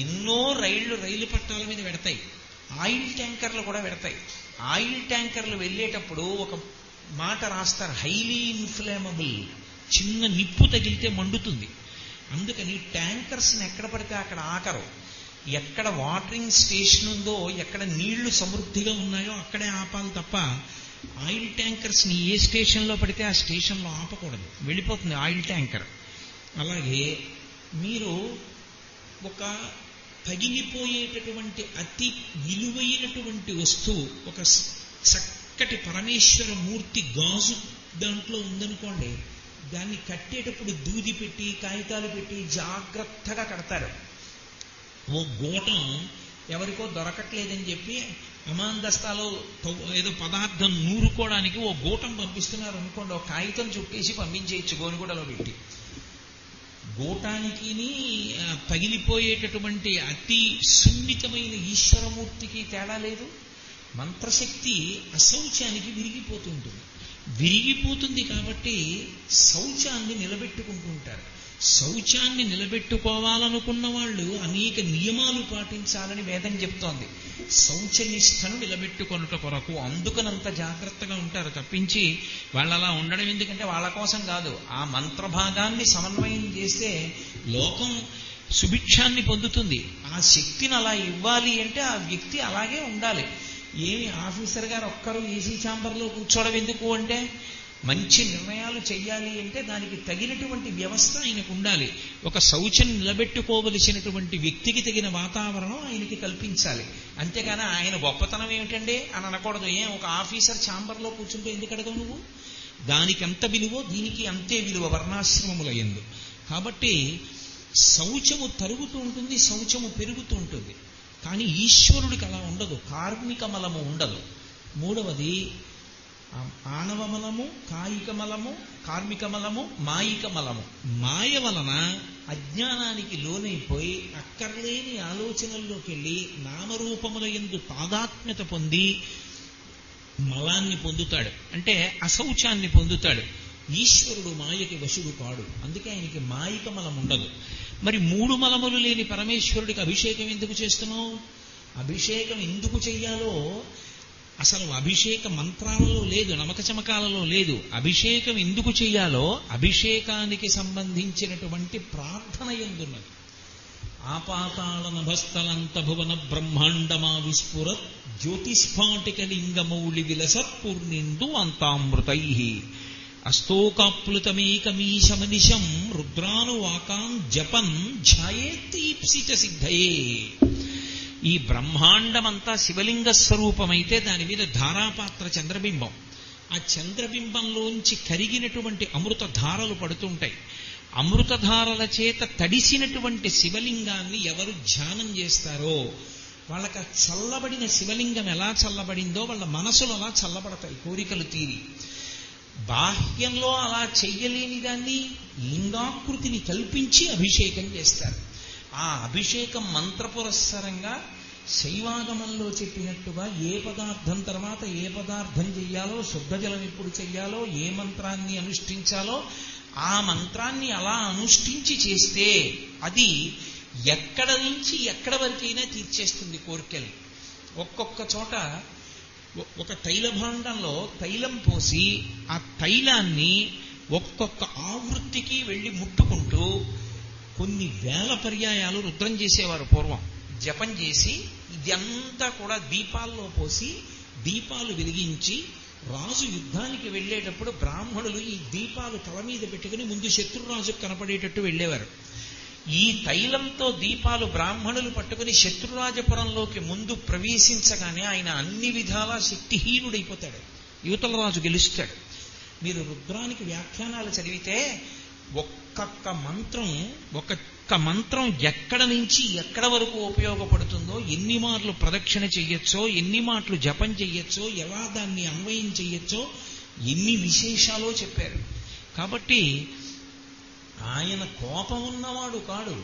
ఎన్నో రైలు పట్టాల మీద పెడతాయి, ఆయిల్ ట్యాంకర్లు కూడా పెడతాయి. ఆయిల్ ట్యాంకర్లు వెళ్ళేటప్పుడు ఒక మాట రాస్తారు, హైలీ ఇన్ఫ్లేమబుల్. చిన్న నిప్పు తగిలితే మండుతుంది. అందుకని ట్యాంకర్స్ని ఎక్కడ పడితే అక్కడ ఆకరు. ఎక్కడ వాటరింగ్ స్టేషన్ ఉందో, ఎక్కడ నీళ్లు సమృద్ధిగా ఉన్నాయో అక్కడే ఆపాలి తప్ప ఆయిల్ ట్యాంకర్స్ని ఏ స్టేషన్లో పడితే ఆ స్టేషన్లో ఆపకూడదు, వెళ్ళిపోతుంది ఆయిల్ ట్యాంకర్. అలాగే మీరు ఒక పగిలిపోయేటటువంటి అతి విలువైనటువంటి వస్తువు, ఒక చక్కటి పరమేశ్వర మూర్తి గాజు దాంట్లో ఉందనుకోండి, దాన్ని కట్టేటప్పుడు దూది పెట్టి కాగితాలు పెట్టి జాగ్రత్తగా కడతారు. ఓ గోటం ఎవరికో దొరకట్లేదని చెప్పి అమాందస్తాలో ఏదో పదార్థం నూరుకోవడానికి ఓ గోటం పంపిస్తున్నారు అనుకోండి, ఒక కాగితం చుట్టేసి పంపించేయచ్చు గోనుగూడలో పెట్టి. గోటానికి పగిలిపోయేటటువంటి అతి సున్నితమైన ఈశ్వరమూర్తికి తేడా లేదు. మంత్రశక్తి అశౌచానికి విరిగిపోతుంటుంది. విరిగిపోతుంది కాబట్టి శౌచాన్ని నిలబెట్టుకుంటూ ఉంటారు. శౌచాన్ని నిలబెట్టుకోవాలనుకున్న వాళ్ళు అనేక నియమాలు పాటించాలని వేదం చెప్తోంది. శౌచనిష్టను నిలబెట్టుకొనుట కొరకు అందుకనంత జాగ్రత్తగా ఉంటారు తప్పించి వాళ్ళు అలా ఉండడం ఎందుకంటే వాళ్ళ కోసం కాదు. ఆ మంత్రభాగాన్ని సమన్వయం చేస్తే లోకం సుభిక్షాన్ని పొందుతుంది. ఆ శక్తిని అలా ఇవ్వాలి అంటే ఆ వ్యక్తి అలాగే ఉండాలి. ఏమి ఆఫీసర్ గారు ఒక్కరు ఏసీ ఛాంబర్లో కూర్చోవడం ఎందుకు అంటే, మంచి నిర్ణయాలు చెయ్యాలి అంటే దానికి తగినటువంటి వ్యవస్థ ఆయనకు ఉండాలి. ఒక శౌచం నిలబెట్టుకోవలసినటువంటి వ్యక్తికి తగిన వాతావరణం ఆయనకి కల్పించాలి. అంతేగాని ఆయన గొప్పతనం ఏమిటండి అని అనకూడదు. ఒక ఆఫీసర్ ఛాంబర్లో కూర్చుంటే ఎందుకు అడగవు నువ్వు? దానికి ఎంత విలువో దీనికి అంతే విలువ వర్ణాశ్రమముల యందు. కాబట్టి శౌచము తరుగుతూ ఉంటుంది, శౌచము పెరుగుతూ ఉంటుంది. కానీ ఈశ్వరుడికి అలా ఉండదు, కార్మిక మలము ఉండదు. 3వది ఆణవ మలము, కాయిక మలము, కార్మిక మలము, మాయిక మలము. మాయ వలన అజ్ఞానానికి లోనైపోయి అక్కర్లేని ఆలోచనల్లోకి వెళ్ళి నామరూపముల యందు తాదాత్మ్యత పొంది మలాన్ని పొందుతాడు, అంటే అశౌచాన్ని పొందుతాడు. ఈశ్వరుడు మాయకి వశుడు కాడు, అందుకే ఆయనకి మాయిక మలం ఉండదు. మరి 3 మలములు లేని పరమేశ్వరుడికి అభిషేకం ఎందుకు చేస్తున్నావు? అభిషేకం ఎందుకు చెయ్యాలో అసలు అభిషేక మంత్రాలలో లేదు, నమక చమకాలలో లేదు. అభిషేకం ఎందుకు చెయ్యాలో అభిషేకానికి సంబంధించినటువంటి ప్రార్థన ఎందున్నది. ఆపాతాళ నభస్థలంత భువన బ్రహ్మాండమా విస్ఫురత్ జ్యోతిస్ఫాటిక లింగమౌళి విలసత్పూర్ణిందు అంతామృతై. అస్తోకాప్లుతమేకమీశమనిశం రుద్రానువాకాం జపన్ ధ్యాయేత్తీప్సిత సిద్ధయే. ఈ బ్రహ్మాండమంతా శివలింగ స్వరూపమైతే దాని మీద ధారాపాత్ర చంద్రబింబం. ఆ చంద్రబింబంలోంచి కరిగినటువంటి అమృత ధారలు పడుతుంటాయి. అమృతధారల చేత తడిసినటువంటి శివలింగాన్ని ఎవరు ధ్యానం చేస్తారో వాళ్ళకి ఆ చల్లబడిన శివలింగం ఎలా చల్లబడిందో వాళ్ళ మనసులు అలా చల్లబడతాయి, కోరికలు తీరి. బాహ్యంలో అలా చెయ్యలేని దాన్ని లింగాకృతిని కల్పించి అభిషేకం చేస్తారు. ఆ అభిషేకం మంత్రపురస్సరంగా శైవాగమంలో చెప్పినట్టుగా ఏ పదార్థం తర్వాత ఏ పదార్థం చెయ్యాలో, శుద్ధజలం ఎప్పుడు చెయ్యాలో, ఏ మంత్రాన్ని అనుష్ఠించాలో ఆ మంత్రాన్ని అలా అనుష్ఠించి చేస్తే అది ఎక్కడ నుంచి ఎక్కడ వరకైనా తీర్చేస్తుంది కోరికలు. ఒక్కొక్క చోట ఒక తైలభాండంలో తైలం పోసి ఆ తైలాన్ని ఒక్కొక్క ఆవృత్తికి వెళ్ళి ముట్టుకుంటూ కొన్ని వేల పర్యాయాలు రుద్రం చేసేవారు పూర్వం. జపం చేసి ఇదంతా కూడా దీపాల్లో పోసి దీపాలు వెలిగించి రాజు యుద్ధానికి వెళ్ళేటప్పుడు బ్రాహ్మణులు ఈ దీపాలు తల మీద పెట్టుకుని ముందు శత్రురాజుకు కనపడేటట్టు వెళ్ళేవారు. ఈ తైలంతో దీపాలు బ్రాహ్మణులు పట్టుకుని శత్రురాజపురంలోకి ముందు ప్రవేశించగానే ఆయన అన్ని విధాలా శక్తిహీనుడైపోతాడు, యువతల రాజు గెలుస్తాడు. మీరు రుద్రానికి వ్యాఖ్యానాలు చదివితే ఒక్కొక్క మంత్రం ఎక్కడ నుంచి ఎక్కడ వరకు ఉపయోగపడుతుందో, ఎన్ని మార్లు ప్రదక్షిణ చెయ్యొచ్చో, ఎన్ని మాటలు జపం చెయ్యొచ్చో, ఎలా దాన్ని అన్వయం చెయ్యొచ్చో ఎన్ని విశేషాలో చెప్పారు. కాబట్టి ఆయన కోపం ఉన్నవాడు కాడు.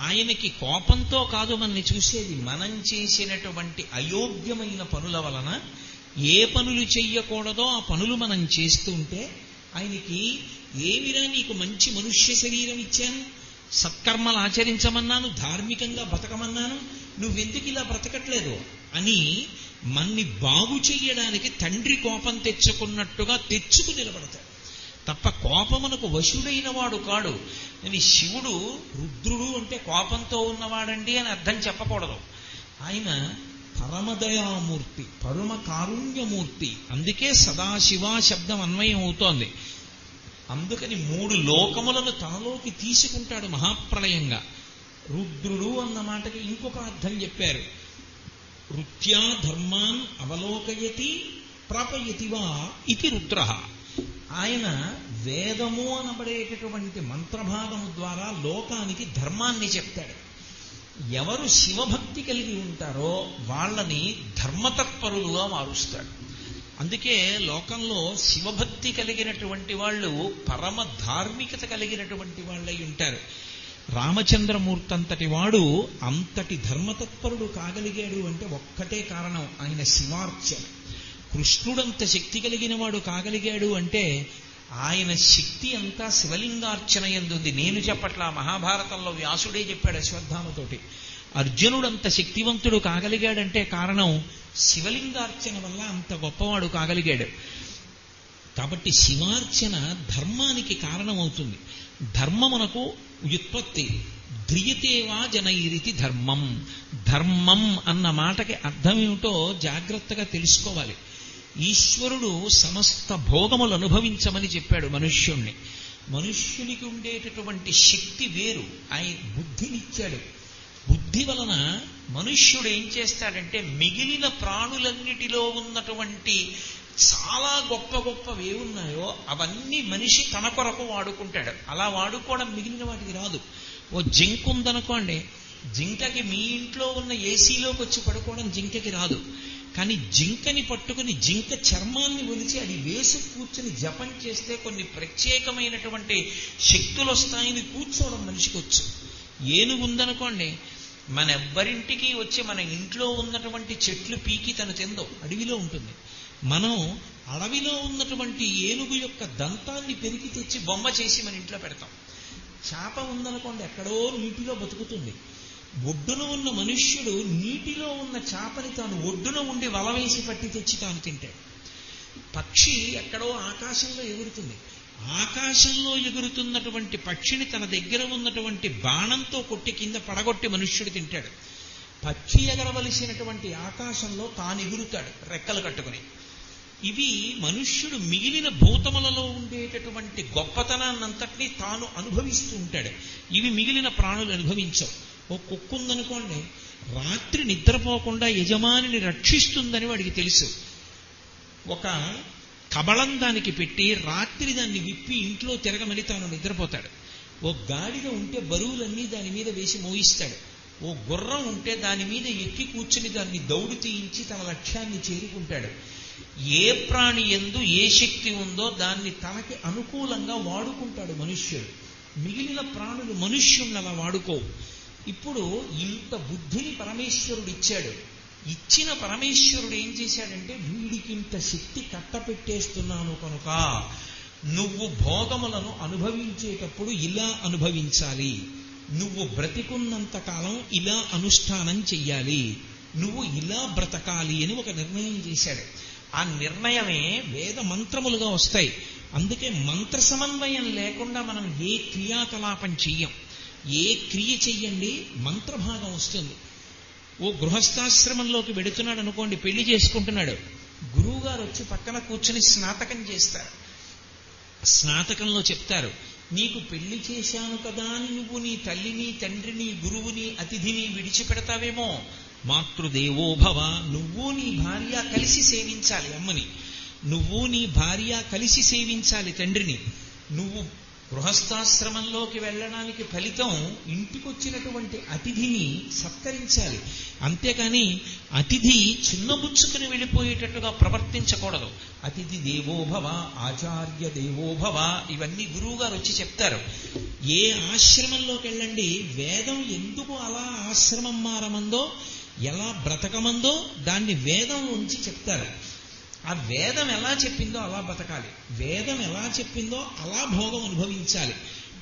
ఆయనకి కోపంతో కాదు మనల్ని చూసేది, మనం చేసినటువంటి అయోగ్యమైన పనుల వలన ఏ పనులు చెయ్యకూడదో ఆ పనులు మనం చేస్తుంటే ఆయనకి ఏమిరా నీకు మంచి మనుష్య శరీరం ఇచ్చాను, సత్కర్మలు ఆచరించమన్నాను, ధార్మికంగా బతకమన్నాను, నువ్వెందుకు ఇలా బ్రతకట్లేదు అని మన్ని బాగు చెయ్యడానికి తండ్రి కోపం తెచ్చుకున్నట్టుగా తెచ్చుకు నిలబడతాడు తప్ప కోపమునకు వశుడైన వాడు కాడు. అని శివుడు రుద్రుడు అంటే కోపంతో ఉన్నవాడండి అని అర్థం చెప్పకూడదు. ఆయన పరమదయామూర్తి, పరమ కారుణ్యమూర్తి. అందుకే సదాశివ శబ్దం అన్వయం అవుతోంది. అందుకని 3 లోకములను తనలోకి తీసుకుంటాడు మహాప్రళయంగా. రుద్రుడు అన్న మాటకి ఇంకొక అర్థం చెప్పారు. రుత్యా ధర్మాన్ అవలోకయతి ప్రాపయతివా ఇది రుద్ర. ఆయన వేదము అనబడేటటువంటి మంత్రభాగము ద్వారా లోకానికి ధర్మాన్ని చెప్తాడు. ఎవరు శివభక్తి కలిగి ఉంటారో వాళ్ళని ధర్మతత్పరులుగా మారుస్తాడు. అందుకే లోకంలో శివభక్తి కలిగినటువంటి వాళ్ళు పరమ ధార్మికత కలిగినటువంటి వాళ్ళై ఉంటారు. రామచంద్రమూర్తి అంతటి వాడు అంతటి ధర్మతత్పరుడు కాగలిగాడు అంటే ఒక్కటే కారణం, ఆయన శివార్చన. కృష్ణుడంత శక్తి కలిగిన వాడు కాగలిగాడు అంటే ఆయన శక్తి అంతా శివలింగార్చన యందుంది. నేను చెప్పట్లా, మహాభారతంలో వ్యాసుడే చెప్పాడు అశ్వత్థామతోటి. అర్జునుడంత శక్తివంతుడు కాగలిగాడంటే కారణం శివలింగార్చన వల్ల అంత గొప్పవాడు కాగలిగాడు. కాబట్టి శివార్చన ధర్మానికి కారణమవుతుంది. ధర్మమునకు వ్యుత్పత్తి ధ్రియతేవా జనైరితి ధర్మం. ధర్మం అన్న మాటకి అర్థం ఏమిటో జాగ్రత్తగా తెలుసుకోవాలి. ఈశ్వరుడు సమస్త భోగములు అనుభవించమని చెప్పాడు మనుష్యుణ్ణి. మనుష్యునికి ఉండేటటువంటి శక్తి వేరు, ఆయన బుద్ధినిచ్చాడు. బుద్ధి వలన మనుష్యుడు ఏం చేస్తాడంటే మిగిలిన ప్రాణులన్నిటిలో ఉన్నటువంటి చాలా గొప్ప గొప్పవి ఏమున్నాయో అవన్నీ మనిషి తన కొరకు వాడుకుంటాడు. అలా వాడుకోవడం మిగిలిన వాటికి రాదు. ఓ జింక ఉందనుకోండి, జింకకి మీ ఇంట్లో ఉన్న ఏసీలోకి వచ్చి పడుకోవడం జింకకి రాదు. కానీ జింకని పట్టుకుని జింక చర్మాన్ని ఒలిచి అది వేసి కూర్చుని జపం చేస్తే కొన్ని ప్రత్యేకమైనటువంటి శక్తులు వస్తాయని కూర్చోవడం మనిషికి వచ్చు. ఏనుగు ఉందనుకోండి, మనెవ్వరింటికి వచ్చి మన ఇంట్లో ఉన్నటువంటి చెట్లు పీకి తను తిందో, అడవిలో ఉంటుంది. మనం అడవిలో ఉన్నటువంటి ఏనుగు యొక్క దంతాన్ని పెరిగి తెచ్చి బొమ్మ చేసి మన ఇంట్లో పెడతాం. చేప ఉందనుకోండి, ఎక్కడో నీటిలో బతుకుతుంది. ఒడ్డున ఉన్న మనుష్యుడు నీటిలో ఉన్న చేపని తాను ఒడ్డున ఉండి వల వేసి పట్టి తెచ్చి తాను తింటాడు. పక్షి ఎక్కడో ఆకాశంలో ఎగురుతుంది. ఆకాశంలో ఎగురుతున్నటువంటి పక్షిని తన దగ్గర ఉన్నటువంటి బాణంతో కొట్టి కింద పడగొట్టి మనుష్యుడు తింటాడు. పక్షి ఎగరవలసినటువంటి ఆకాశంలో తాను ఎగురుతాడు రెక్కలు కట్టుకుని. ఇవి మనుష్యుడు మిగిలిన భూతములలో ఉండే ఉన్నటువంటి గొప్పతనాన్నంతటినీ తాను అనుభవిస్తూ ఉంటాడు. ఇవి మిగిలిన ప్రాణులు అనుభవించవు. ఓ కుక్క ఉందనుకోండి, రాత్రి నిద్రపోకుండా యజమానిని రక్షిస్తుందని వాడికి తెలుసు. ఒక కబళం దానికి పెట్టి రాత్రి దాన్ని విప్పి ఇంట్లో తిరగమని తాను నిద్రపోతాడు. ఓ గాడిద ఉంటే బరువులన్నీ దాని మీద వేసి మోయిస్తాడు. ఓ గుర్రం ఉంటే దాని మీద ఎక్కి కూర్చుని దాన్ని దౌడు తీయించి తన లక్ష్యాన్ని చేరుకుంటాడు. ఏ ప్రాణి యందు ఏ శక్తి ఉందో దాన్ని తనకి అనుకూలంగా వాడుకుంటాడు మనుష్యుడు. మిగిలిన ప్రాణులు మనుష్యుణ్ణి అలా వాడుకోవు. ఇప్పుడు ఇంత బుద్ధిని పరమేశ్వరుడు ఇచ్చాడు. ఇచ్చిన పరమేశ్వరుడు ఏం చేశాడంటే, వీడికి ఇంత శక్తి కట్టపెట్టేస్తున్నాను కనుక నువ్వు భోగములను అనుభవించేటప్పుడు ఇలా అనుభవించాలి, నువ్వు బ్రతికున్నంత కాలం ఇలా అనుష్ఠానం చెయ్యాలి, నువ్వు ఇలా బ్రతకాలి అని ఒక నిర్ణయం చేశాడు. ఆ నిర్ణయమే వేద మంత్రములుగా వస్తాయి. అందుకే మంత్ర సమన్వయం లేకుండా మనం ఏ క్రియాకలాపం చెయ్యం. ఏ క్రియ చెయ్యండి మంత్రభాగం వస్తుంది. ఓ గృహస్థాశ్రమంలోకి వెడుతున్నాడు అనుకోండి, పెళ్లి చేసుకుంటున్నాడు. గురువుగారు వచ్చి పక్కన కూర్చుని స్నాతకం చేస్తారు. స్నాతకంలో చెప్తారు, నీకు పెళ్లి చేశాను కదా అని నువ్వు నీ తల్లిని, తండ్రిని, గురువుని, అతిథిని విడిచిపెడతావేమో. మాతృదేవోభవ, నువ్వు నీ భార్య కలిసి సేవించాలి అమ్మని, నువ్వు నీ భార్య కలిసి సేవించాలి తండ్రిని. నువ్వు గృహస్థాశ్రమంలోకి వెళ్ళడానికి ఫలితం ఇంటికొచ్చినటువంటి అతిథిని సత్కరించాలి. అంతేకాని అతిథి చిన్నబుచ్చుకుని వెళ్ళిపోయేటట్టుగా ప్రవర్తించకూడదు. అతిథి దేవోభవ, ఆచార్య దేవోభవ, ఇవన్నీ గురువుగారు వచ్చి చెప్తారు. ఏ ఆశ్రమంలోకి వెళ్ళండి, వేదం ఎందుకు అలా ఆశ్రమం మారమందో, ఎలా బ్రతకమందో దాన్ని వేదం ఉంచి చెప్తారు. ఆ వేదం ఎలా చెప్పిందో అలా బతకాలి, వేదం ఎలా చెప్పిందో అలా భోగం అనుభవించాలి.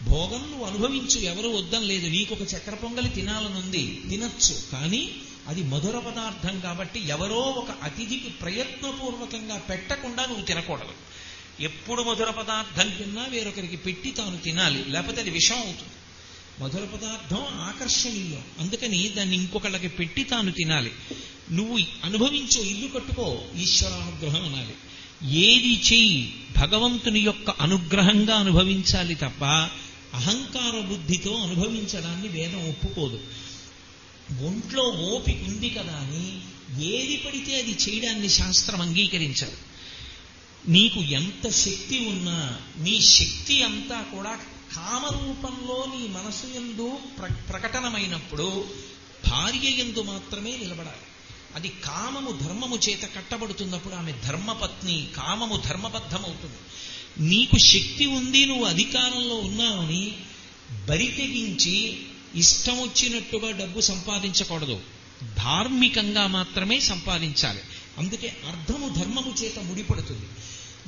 భోగం నువ్వు అనుభవించు, ఎవరు వద్దని లేదు. నీకు ఒక చక్కెర పొంగలి తినాలనుంది, తినచ్చు. కానీ అది మధుర పదార్థం కాబట్టి ఎవరో ఒక అతిథికి ప్రయత్నపూర్వకంగా పెట్టకుండా నువ్వు తినకూడదు. ఎప్పుడు మధుర పదార్థం తిన్నా వేరొకరికి పెట్టి తాను తినాలి, లేకపోతే అది విషం అవుతుంది. మధుర పదార్థం ఆకర్షణీయం, అందుకని దాన్ని ఇంకొకళ్ళకి పెట్టి తాను తినాలి. నువ్వు అనుభవించు, ఇల్లు కట్టుకో, ఈశ్వరానుగ్రహం అనాలి. ఏది చెయ్యి భగవంతుని యొక్క అనుగ్రహంగా అనుభవించాలి తప్ప అహంకార బుద్ధితో అనుభవించడాన్ని వేదం ఒప్పుకోదు. ఒంట్లో ఓపిక ఉంది కదా అని ఏది పడితే అది చేయడాన్ని శాస్త్రం అంగీకరించదు. నీకు ఎంత శక్తి ఉన్నా నీ శక్తి అంతా కూడా కామరూపంలో నీ మనసు యందు ప్రకటనమైనప్పుడు భార్య యందు మాత్రమే నిలబడాలి. అది కామము ధర్మము చేత కట్టబడుతున్నప్పుడు ఆమె ధర్మపత్ని, కామము ధర్మబద్ధమవుతుంది. నీకు శక్తి ఉంది, నువ్వు అధికారంలో ఉన్నావని బరి తెగించి ఇష్టం వచ్చినట్టుగా డబ్బు సంపాదించకూడదు. ధార్మికంగా మాత్రమే సంపాదించాలి. అందుకే అర్థము ధర్మము చేత ముడిపడుతుంది.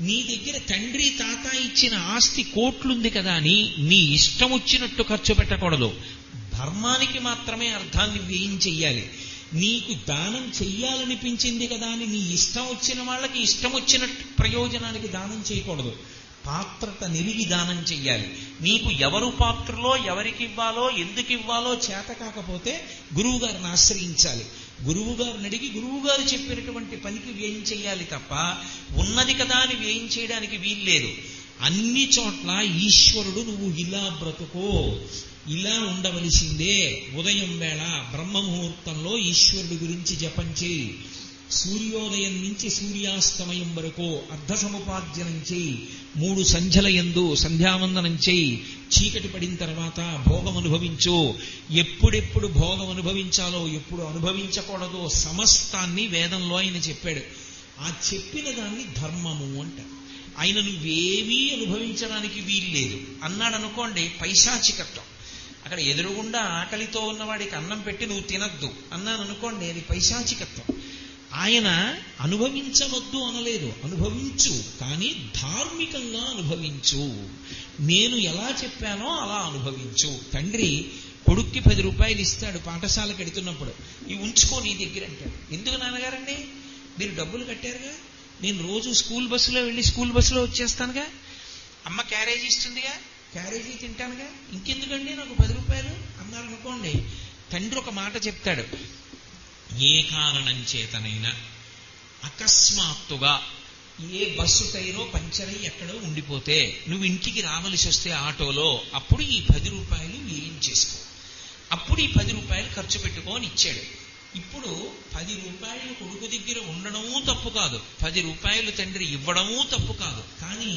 నీ దగ్గర తండ్రి తాత ఇచ్చిన ఆస్తి కోట్లుంది కదా అని నీ ఇష్టం వచ్చినట్టు ఖర్చు పెట్టకూడదు. ధర్మానికి మాత్రమే అర్థాన్ని వ్యయం చెయ్యాలి. నీకు దానం చెయ్యాలనిపించింది కదా అని నీ ఇష్టం వచ్చిన వాళ్ళకి ఇష్టం వచ్చిన ప్రయోజనానికి దానం చేయకూడదు. పాత్రత నెరిగి దానం చెయ్యాలి. నీకు ఎవరు పాత్రలో ఎవరికి ఇవ్వాలో ఎందుకు ఇవ్వాలో చేత కాకపోతే గురువు గారిని ఆశ్రయించాలి. గురువు గారిని అడిగి గురువుగారు చెప్పినటువంటి పనికి వ్యయం చెయ్యాలి తప్ప ఉన్నది కదా అని వ్యయం చేయడానికి వీల్లేదు. అన్ని చోట్ల ఈశ్వరుడు నువ్వు ఇలా బ్రతుకో, ఇలా ఉండవలసిందే. ఉదయం వేళ బ్రహ్మముహూర్తంలో ఈశ్వరుడి గురించి జపం చేయి. సూర్యోదయం నుంచి సూర్యాస్తమయం వరకు అర్ధ సముపార్జనం చేయి. 3 సంధ్యల యందు సంధ్యావందనం చేయి. చీకటి పడిన తర్వాత భోగం అనుభవించు. ఎప్పుడెప్పుడు భోగం అనుభవించాలో, ఎప్పుడు అనుభవించకూడదో సమస్తాన్ని వేదంలో ఆయన చెప్పాడు. ఆ చెప్పిన దాన్ని ధర్మము అంటారు. ఆయన నువ్వేమీ అనుభవించడానికి వీల్లేదు అన్నాడు అనుకోండి, పైశాచికత్వం. అక్కడ ఎదురుగుండా ఆకలితో ఉన్నవాడికి అన్నం పెట్టి నువ్వు తినద్దు అన్నాను అనుకోండి, అది పైశాచికత్వం. ఆయన అనుభవించవద్దు అనలేదు, అనుభవించు, కానీ ధార్మికంగా అనుభవించు. నేను ఎలా చెప్పానో అలా అనుభవించు. తండ్రి కొడుక్కి 10 రూపాయలు ఇస్తాడు పాఠశాలకు ఎడుతున్నప్పుడు, ఇవి ఉంచుకో నీ దగ్గర అంటాడు. ఎందుకు నాన్నగారండి, మీరు డబ్బులు కట్టారుగా, నేను రోజు స్కూల్ బస్సులో వెళ్ళి స్కూల్ బస్సులో వచ్చేస్తానుగా, అమ్మ క్యారేజీ ఇస్తుందిగా, క్యారేజీ తింటానుగా, ఇంకెందుకండి నాకు 10 రూపాయలు అన్నారనుకోండి, తండ్రి ఒక మాట చెప్తాడు, ఏ కారణం చేతనైనా అకస్మాత్తుగా ఏ బస్సు టైరో పంచరై ఎక్కడో ఉండిపోతే నువ్వు ఇంటికి రావలసి వస్తే ఆటోలో, అప్పుడు ఈ 10 రూపాయలు ఏం చేసుకో, అప్పుడు ఈ 10 రూపాయలు ఖర్చు పెట్టుకోని ఇచ్చాడు. ఇప్పుడు 10 రూపాయలు కొడుకు దగ్గర ఉండడమూ తప్పు కాదు, 10 రూపాయలు తండ్రి ఇవ్వడమూ తప్పు కాదు. కానీ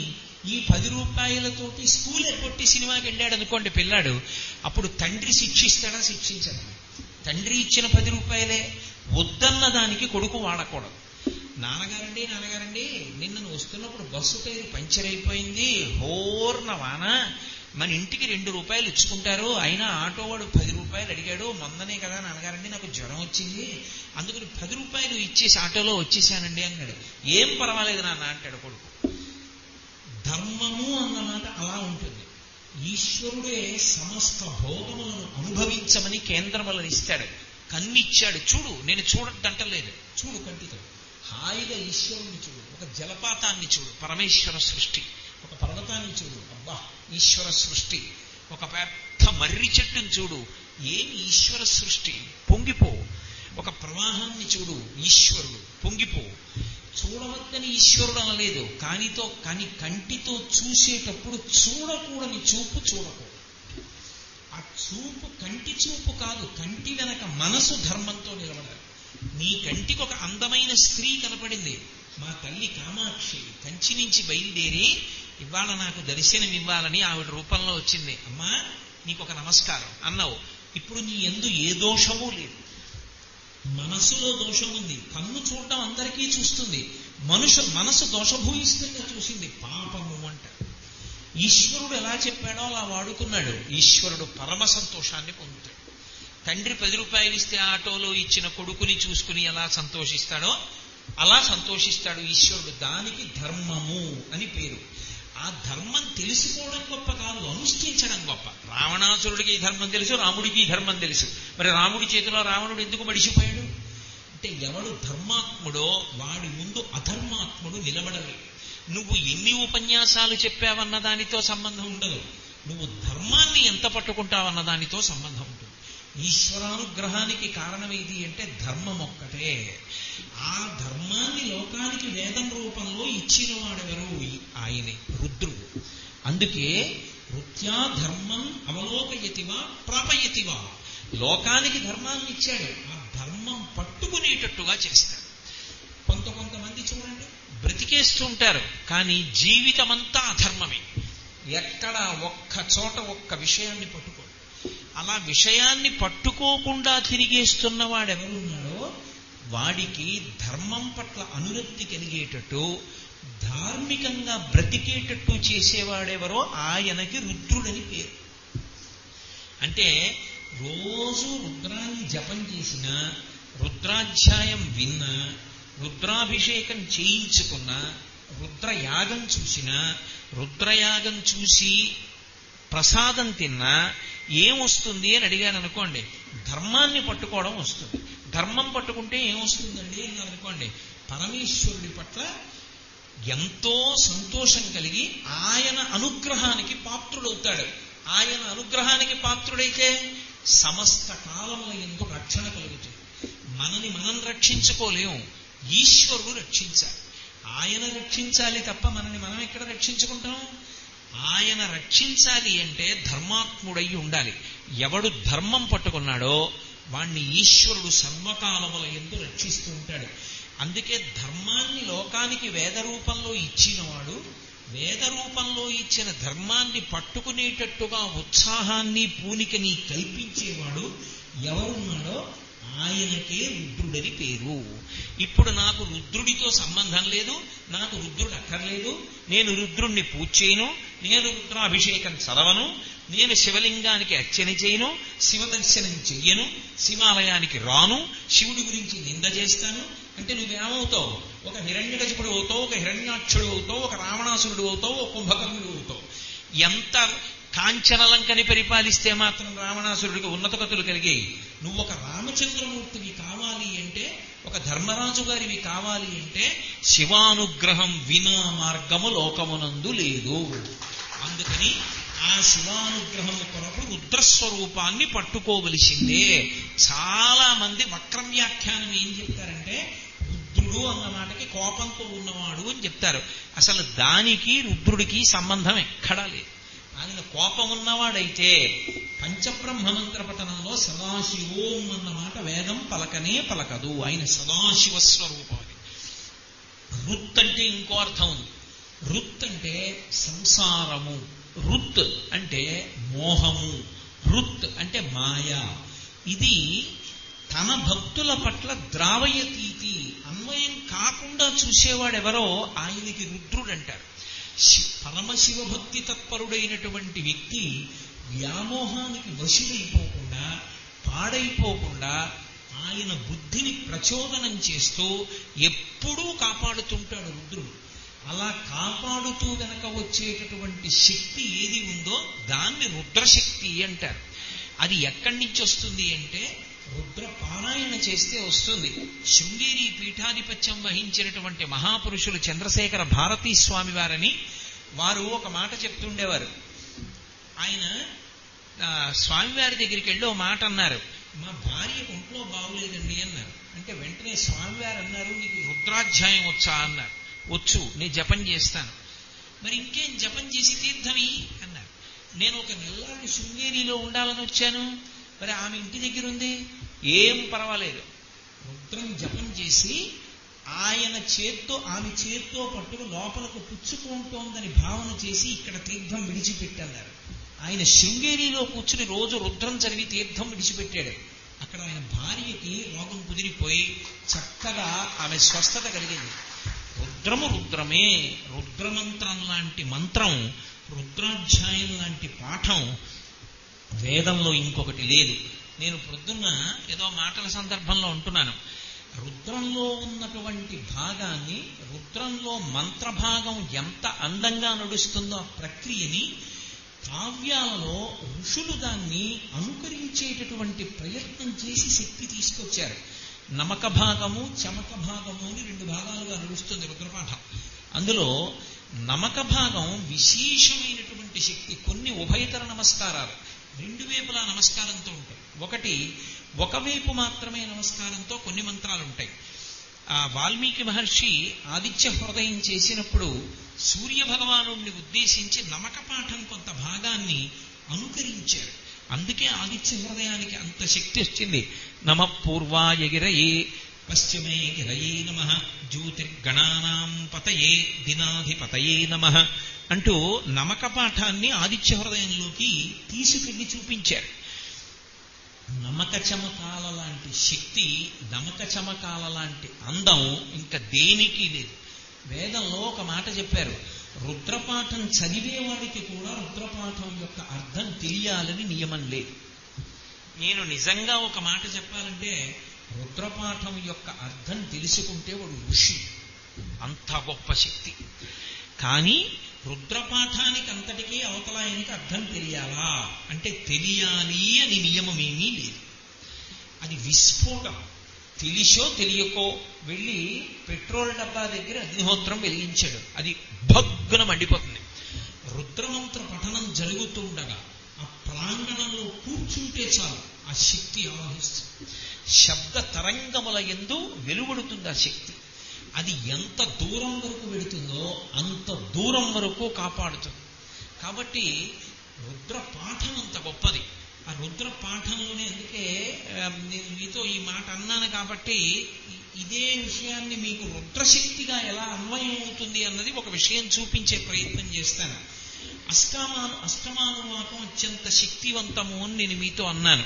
ఈ 10 రూపాయలతోటి స్కూల్ ఎగ్గొట్టి సినిమాకి వెళ్ళాడు అనుకోండి పిల్లాడు, అప్పుడు తండ్రి శిక్షిస్తాడా? శిక్షించడా? తండ్రి ఇచ్చిన 10 రూపాయలే వద్దన్న దానికి కొడుకు వాడకూడదు. నాన్నగారండి నిన్న వస్తున్నప్పుడు బస్సు టైరు పంచర్ అయిపోయింది, హోర్న వాన, మన ఇంటికి 2 రూపాయలు ఇచ్చుకుంటారు, అయినా ఆటో వాడు 10 రూపాయలు అడిగాడు, మొన్ననే కదా నాన్నగారండి నాకు జ్వరం వచ్చింది, అందుకని 10 రూపాయలు ఇచ్చేసి ఆటోలో వచ్చేసానండి అన్నాడు. ఏం పర్వాలేదు నాన్న అంటాడు కొడుకు. ధర్మము అన్నమాట అలా ఉంటుంది. ఈశ్వరుడే సమస్త భోగములను అనుభవించమని కేంద్రం వల్ల ఇస్తాడు. కన్నిచ్చాడు చూడు, నేను చూడద్దంటలేదు, చూడు కంటితో హాయిగా ఈశ్వరుని చూడు. ఒక జలపాతాన్ని చూడు, పరమేశ్వర సృష్టి. ఒక పర్వతాన్ని చూడు, అబ్బా ఈశ్వర సృష్టి. ఒక పెద్ద మర్రి చెట్టుని చూడు, ఏమి ఈశ్వర సృష్టి, పొంగిపో. ఒక ప్రవాహాన్ని చూడు, ఈశ్వరుడు, పొంగిపో. చూడవద్దని ఈశ్వరుడు అనలేదు, కానీ కంటితో చూసేటప్పుడు చూడకూడని చూపు చూడకూడదు. ఆ చూపు కంటి చూపు కాదు, కంటి వెనక మనసు ధర్మంతో నిలబడాలి. నీ కంటికి ఒక అందమైన స్త్రీ కనపడింది, మా తల్లి కామాక్షి కంచి నుంచి బయలుదేరి ఇవాళ నాకు దర్శనం ఇవ్వాలని ఆవిడ రూపంలో వచ్చింది. అమ్మా నీకు ఒక నమస్కారం అన్నావు. ఇప్పుడు నీ యందు ఏ దోషమూ లేదు, మనసులో దోషం ఉంది. కన్ను చూడటం అందరికీ చూస్తుంది, మనసు దోషభూయిష్టంగా చూసింది, పాపము అంట. ఈశ్వరుడు ఎలా చెప్పాడో అలా వాడుకున్నాడు. ఈశ్వరుడు పరమ సంతోషాన్ని పొందుతాడు. తండ్రి 10 రూపాయలు ఇస్తే ఆటోలో ఇచ్చిన కొడుకుని చూసుకుని ఎలా సంతోషిస్తాడో అలా సంతోషిస్తాడు ఈశ్వరుడు. దానికి ధర్మము అని పేరు. ఆ ధర్మం తెలుసుకోవడం గొప్ప కాదు, అనుష్ఠించడం గొప్ప. రావణాసురుడికి ఈ ధర్మం తెలుసు, రాముడికి ఈ ధర్మం తెలుసు. మరి రాముడి చేతిలో రావణుడు ఎందుకు మడిసిపోయాడు అంటే, ఎవడు ధర్మాత్ముడో వాడి ముందు అధర్మాత్ముడు నిలబడలేడు. నువ్వు ఎన్ని ఉపన్యాసాలు చెప్పావన్న దానితో సంబంధం ఉండదు, నువ్వు ధర్మాన్ని ఎంత పట్టుకుంటావన్న దానితో సంబంధం ఉంటుంది. ఈశ్వరానుగ్రహానికి కారణమేది అంటే ధర్మం ఒక్కటే. ఆ ధర్మాన్ని లోకానికి వేదం రూపంలో ఇచ్చిన వాడెవరు? ఆయనే, రుద్రుడు. అందుకే రుత్యా ధర్మం అవలోకయతివా ప్రాపయతివా. లోకానికి ధర్మాన్ని ఇచ్చాడు, ఆ ధర్మం పట్టుకునేటట్టుగా చేస్తాడు. కొంతమంది చూడండి బ్రతికేస్తుంటారు, కానీ జీవితమంతా అధర్మమే. ఎక్కడ ఒక్క చోట ఒక్క విషయాన్ని పట్టుకోడు. అలా విషయాన్ని పట్టుకోకుండా తిరిగేస్తున్న వాడెవరున్నాడో వాడికి ధర్మం పట్ల అనురక్తి కలిగేటట్టు, ధార్మికంగా బ్రతికేటట్టు చేసేవాడెవరో ఆయనకి రుద్రుడని పేరు. అంటే రోజు రుద్రాన్ని జపం చేసిన, రుద్రాధ్యాయం విన్న, రుద్రాభిషేకం చేయించుకున్న, రుద్రయాగం చూసిన, రుద్రయాగం చూసి ప్రసాదం తిన్నా ఏమొస్తుంది అని అడిగాను అనుకోండి, ధర్మాన్ని పట్టుకోవడం వస్తుంది. ధర్మం పట్టుకుంటే ఏమొస్తుందండి అన్నారు అనుకోండి, పరమేశ్వరుడి పట్ల ఎంతో సంతోషం కలిగి ఆయన అనుగ్రహానికి పాత్రుడవుతాడు. ఆయన అనుగ్రహానికి పాత్రుడైతే సమస్త కాలముల యందు రక్షణ కలుగుతుంది. మనని మనం రక్షించుకోలేము, ఈశ్వరుడు రక్షించాలి. ఆయన రక్షించాలి తప్ప మనని మనం ఎక్కడ రక్షించుకుంటాం? ఆయన రక్షించాలి అంటే ధర్మాత్ముడై ఉండాలి. ఎవడు ధర్మం పట్టుకున్నాడో వాణ్ణి ఈశ్వరుడు సర్వకాలముల యందు రక్షిస్తూ ఉంటాడు. అందుకే ధర్మాన్ని లోకానికి వేద రూపంలో ఇచ్చినవాడు, వేద రూపంలో ఇచ్చిన ధర్మాన్ని పట్టుకునేటట్టుగా ఉత్సాహాన్ని పూనికని కల్పించేవాడు ఎవరున్నాడో ఆయనకే రుద్రుడని పేరు. ఇప్పుడు నాకు రుద్రుడితో సంబంధం లేదు, నాకు రుద్రుడు అక్కర్లేదు, నేను రుద్రుణ్ణి పూజ చేయను, నేను రుద్రాభిషేకం చదవను, నేను శివలింగానికి అర్చన చేయను, శివదర్శనం చెయ్యను, శివాలయానికి రాను, శివుడి గురించి నింద చేస్తాను అంటే నువ్వేమవుతావు? ఒక హిరణ్యకశిపుడు అవుతావు, ఒక హిరణ్యాక్షుడు అవుతావు, ఒక రావణాసురుడు అవుతావు, ఒక కుంభకర్ణుడు అవుతావు. ఎంత కాంచనలంకని పరిపాలిస్తే మాత్రం రావణాసురుడికి ఉన్నత గతులు కలిగాయి. నువ్వు ఒక రామచంద్రమూర్తివి కావాలి అంటే, ఒక ధర్మరాజు గారివి కావాలి అంటే శివానుగ్రహం వినా మార్గము లోకమునందు లేదు. అందుకని ఆ శివానుగ్రహము కొరకు రుద్రస్వరూపాన్ని పట్టుకోవలసిందే. చాలా మంది వక్రం వ్యాఖ్యానం ఏం చెప్తారంటే, రుద్రుడు రుద్రుడు అన్న మాటకి కోపంతో ఉన్నవాడు అని చెప్తారు. అసలు దానికి రుద్రుడికి సంబంధం ఎక్కడా లేదు. ఆయన కోపం ఉన్నవాడైతే పంచబ్రహ్మ మంత్ర పఠనంలో సదాశివోం అన్న మాట వేదం పలకనే పలకదు. ఆయన సదాశివ స్వరూపం. రుత్ అంటే ఇంకో అర్థం ఉంది. రుత్ అంటే సంసారము, రుత్ అంటే మోహము, రుత్ అంటే మాయ. ఇది తన భక్తుల పట్ల ద్రావయతీతి, అన్వయం కాకుండా చూసేవాడెవరో ఆయనకి రుద్రుడు అంటారు. పరమశివభక్తి తత్పరుడైనటువంటి వ్యక్తి వ్యామోహానికి వశుడైపోకుండా, పాడైపోకుండా ఆయన బుద్ధిని ప్రచోదనం చేస్తూ ఎప్పుడూ కాపాడుతుంటాడు రుద్రుడు. అలా కాపాడుతూ గనక వచ్చేటటువంటి శక్తి ఏది ఉందో దాన్ని రుద్రశక్తి అంటారు. అది ఎక్కడి నుంచి వస్తుంది అంటే రుద్ర పారాయణ చేస్తే వస్తుంది. శృంగేరి పీఠాధిపత్యం వహించినటువంటి మహాపురుషులు చంద్రశేఖర భారతీ స్వామి వారని వారు ఒక మాట చెప్తుండేవారు. ఆయన స్వామివారి దగ్గరికి వెళ్ళి ఓ మాట అన్నారు, మా భార్య ఒంట్లో బాగులేదండి అన్నారు. అంటే వెంటనే స్వామివారు అన్నారు, నీకు రుద్రాధ్యాయం వచ్చా అన్నారు. వచ్చు, నేను జపం చేస్తాను. మరి ఇంకేం జపం చేసి తీర్థమి అన్నారు. నేను ఒక నెల్లాడు శృంగేరిలో ఉండాలని వచ్చాను, మరి ఆమె ఇంటి దగ్గర ఉంది, ఏం పర్వాలేదు, రుద్రం జపం చేసి ఆయన చేత్తో ఆమె చేత్తో పట్టుకు లోపలకు పుచ్చుకుంటోందని భావన చేసి ఇక్కడ తీర్థం విడిచిపెట్టన్నారు. ఆయన శృంగేరిలో కూర్చుని రోజు రుద్రం చదివి తీర్థం విడిచిపెట్టాడు. అక్కడ ఆయన భార్యకి రోగం కుదిరిపోయి చక్కగా ఆమె స్వస్థత కలిగింది. రుద్రము రుద్రమే. రుద్రమంత్రం లాంటి మంత్రం, రుద్రాధ్యాయం లాంటి పాఠం వేదంలో ఇంకొకటి లేదు. నేను ప్రొద్దున్న ఏదో మాటల సందర్భంలో ఉంటున్నాను, రుద్రంలో ఉన్నటువంటి భాగాన్ని, రుద్రంలో మంత్రభాగం ఎంత అందంగా నడుస్తుందో ఆ ప్రక్రియని కావ్యాలలో ఋషులు దాన్ని అనుకరించేటటువంటి ప్రయత్నం చేసి శక్తి తీసుకొచ్చారు. నమక భాగము, చమక భాగము అని రెండు భాగాలుగా నడుస్తుంది రుద్రపాఠం. అందులో నమక భాగం విశేషమైనటువంటి శక్తి. కొన్ని ఉభయతర నమస్కారాలు, రెండు వైపులా నమస్కారంతో ఉంటాయి. ఒకటి ఒకవైపు మాత్రమే నమస్కారంతో కొన్ని మంత్రాలు ఉంటాయి. ఆ వాల్మీకి మహర్షి ఆదిత్య హృదయం చేసినప్పుడు సూర్య భగవానుడిని ఉద్దేశించి నమక పాఠం కొంత భాగాన్ని అనుకరించారు. అందుకే ఆదిత్య హృదయానికి అంత శక్తి వచ్చింది. నమ పూర్వాయ గిరయే పశ్చిమే గిరయే నమః జ్యోతిర్గణానాం పతయే దినాధిపతయే నమః అంటూ నమక పాఠాన్ని ఆదిత్య హృదయంలోకి తీసుకెళ్లి చూపించారు. నమక చమకాల లాంటి శక్తి, నమక చమకాల లాంటి అందం ఇంకా దేనికి లేదు. వేదంలో ఒక మాట చెప్పారు, రుద్రపాఠం చదివేవాడికి కూడా రుద్రపాఠం యొక్క అర్థం తెలియాలని నియమం లేదు. నేను నిజంగా ఒక మాట చెప్పాలంటే రుద్రపాఠం యొక్క అర్థం తెలుసుకుంటే వాడు ఋషి, అంత గొప్ప శక్తి. కానీ రుద్రపాఠానికి అంతటికీ అవతల ఆయనకి అర్థం తెలియాలా అంటే తెలియాలి అని నియమమేమీ లేదు. అది విస్ఫోటం. తెలిసో తెలియకో వెళ్ళి పెట్రోల్ డబ్బా దగ్గర అగ్నిహోత్రం వెలిగించాడు, అది భగ్గున మండిపోతుంది. రుద్రమంత్ర పఠనం జరుగుతుండగా ఆ ప్రాంగణంలో కూర్చుంటే చాలు ఆ శక్తి ఆవహిస్తుంది. శబ్ద తరంగముల యందు వెలువడుతుంది ఆ శక్తి. అది ఎంత దూరం వరకు వెళుతుందో అంత దూరం వరకు కాపాడుతుంది. కాబట్టి రుద్ర పాఠం అంత గొప్పది. ఆ రుద్ర పాఠంలోనే, అందుకే నేను మీతో ఈ మాట అన్నాను కాబట్టి ఇదే విషయాన్ని మీకు రుద్రశక్తిగా ఎలా అన్వయం అవుతుంది అన్నది ఒక విషయం చూపించే ప్రయత్నం చేస్తాను. అష్టమానువాకం అత్యంత శక్తివంతము అని నేను మీతో అన్నాను.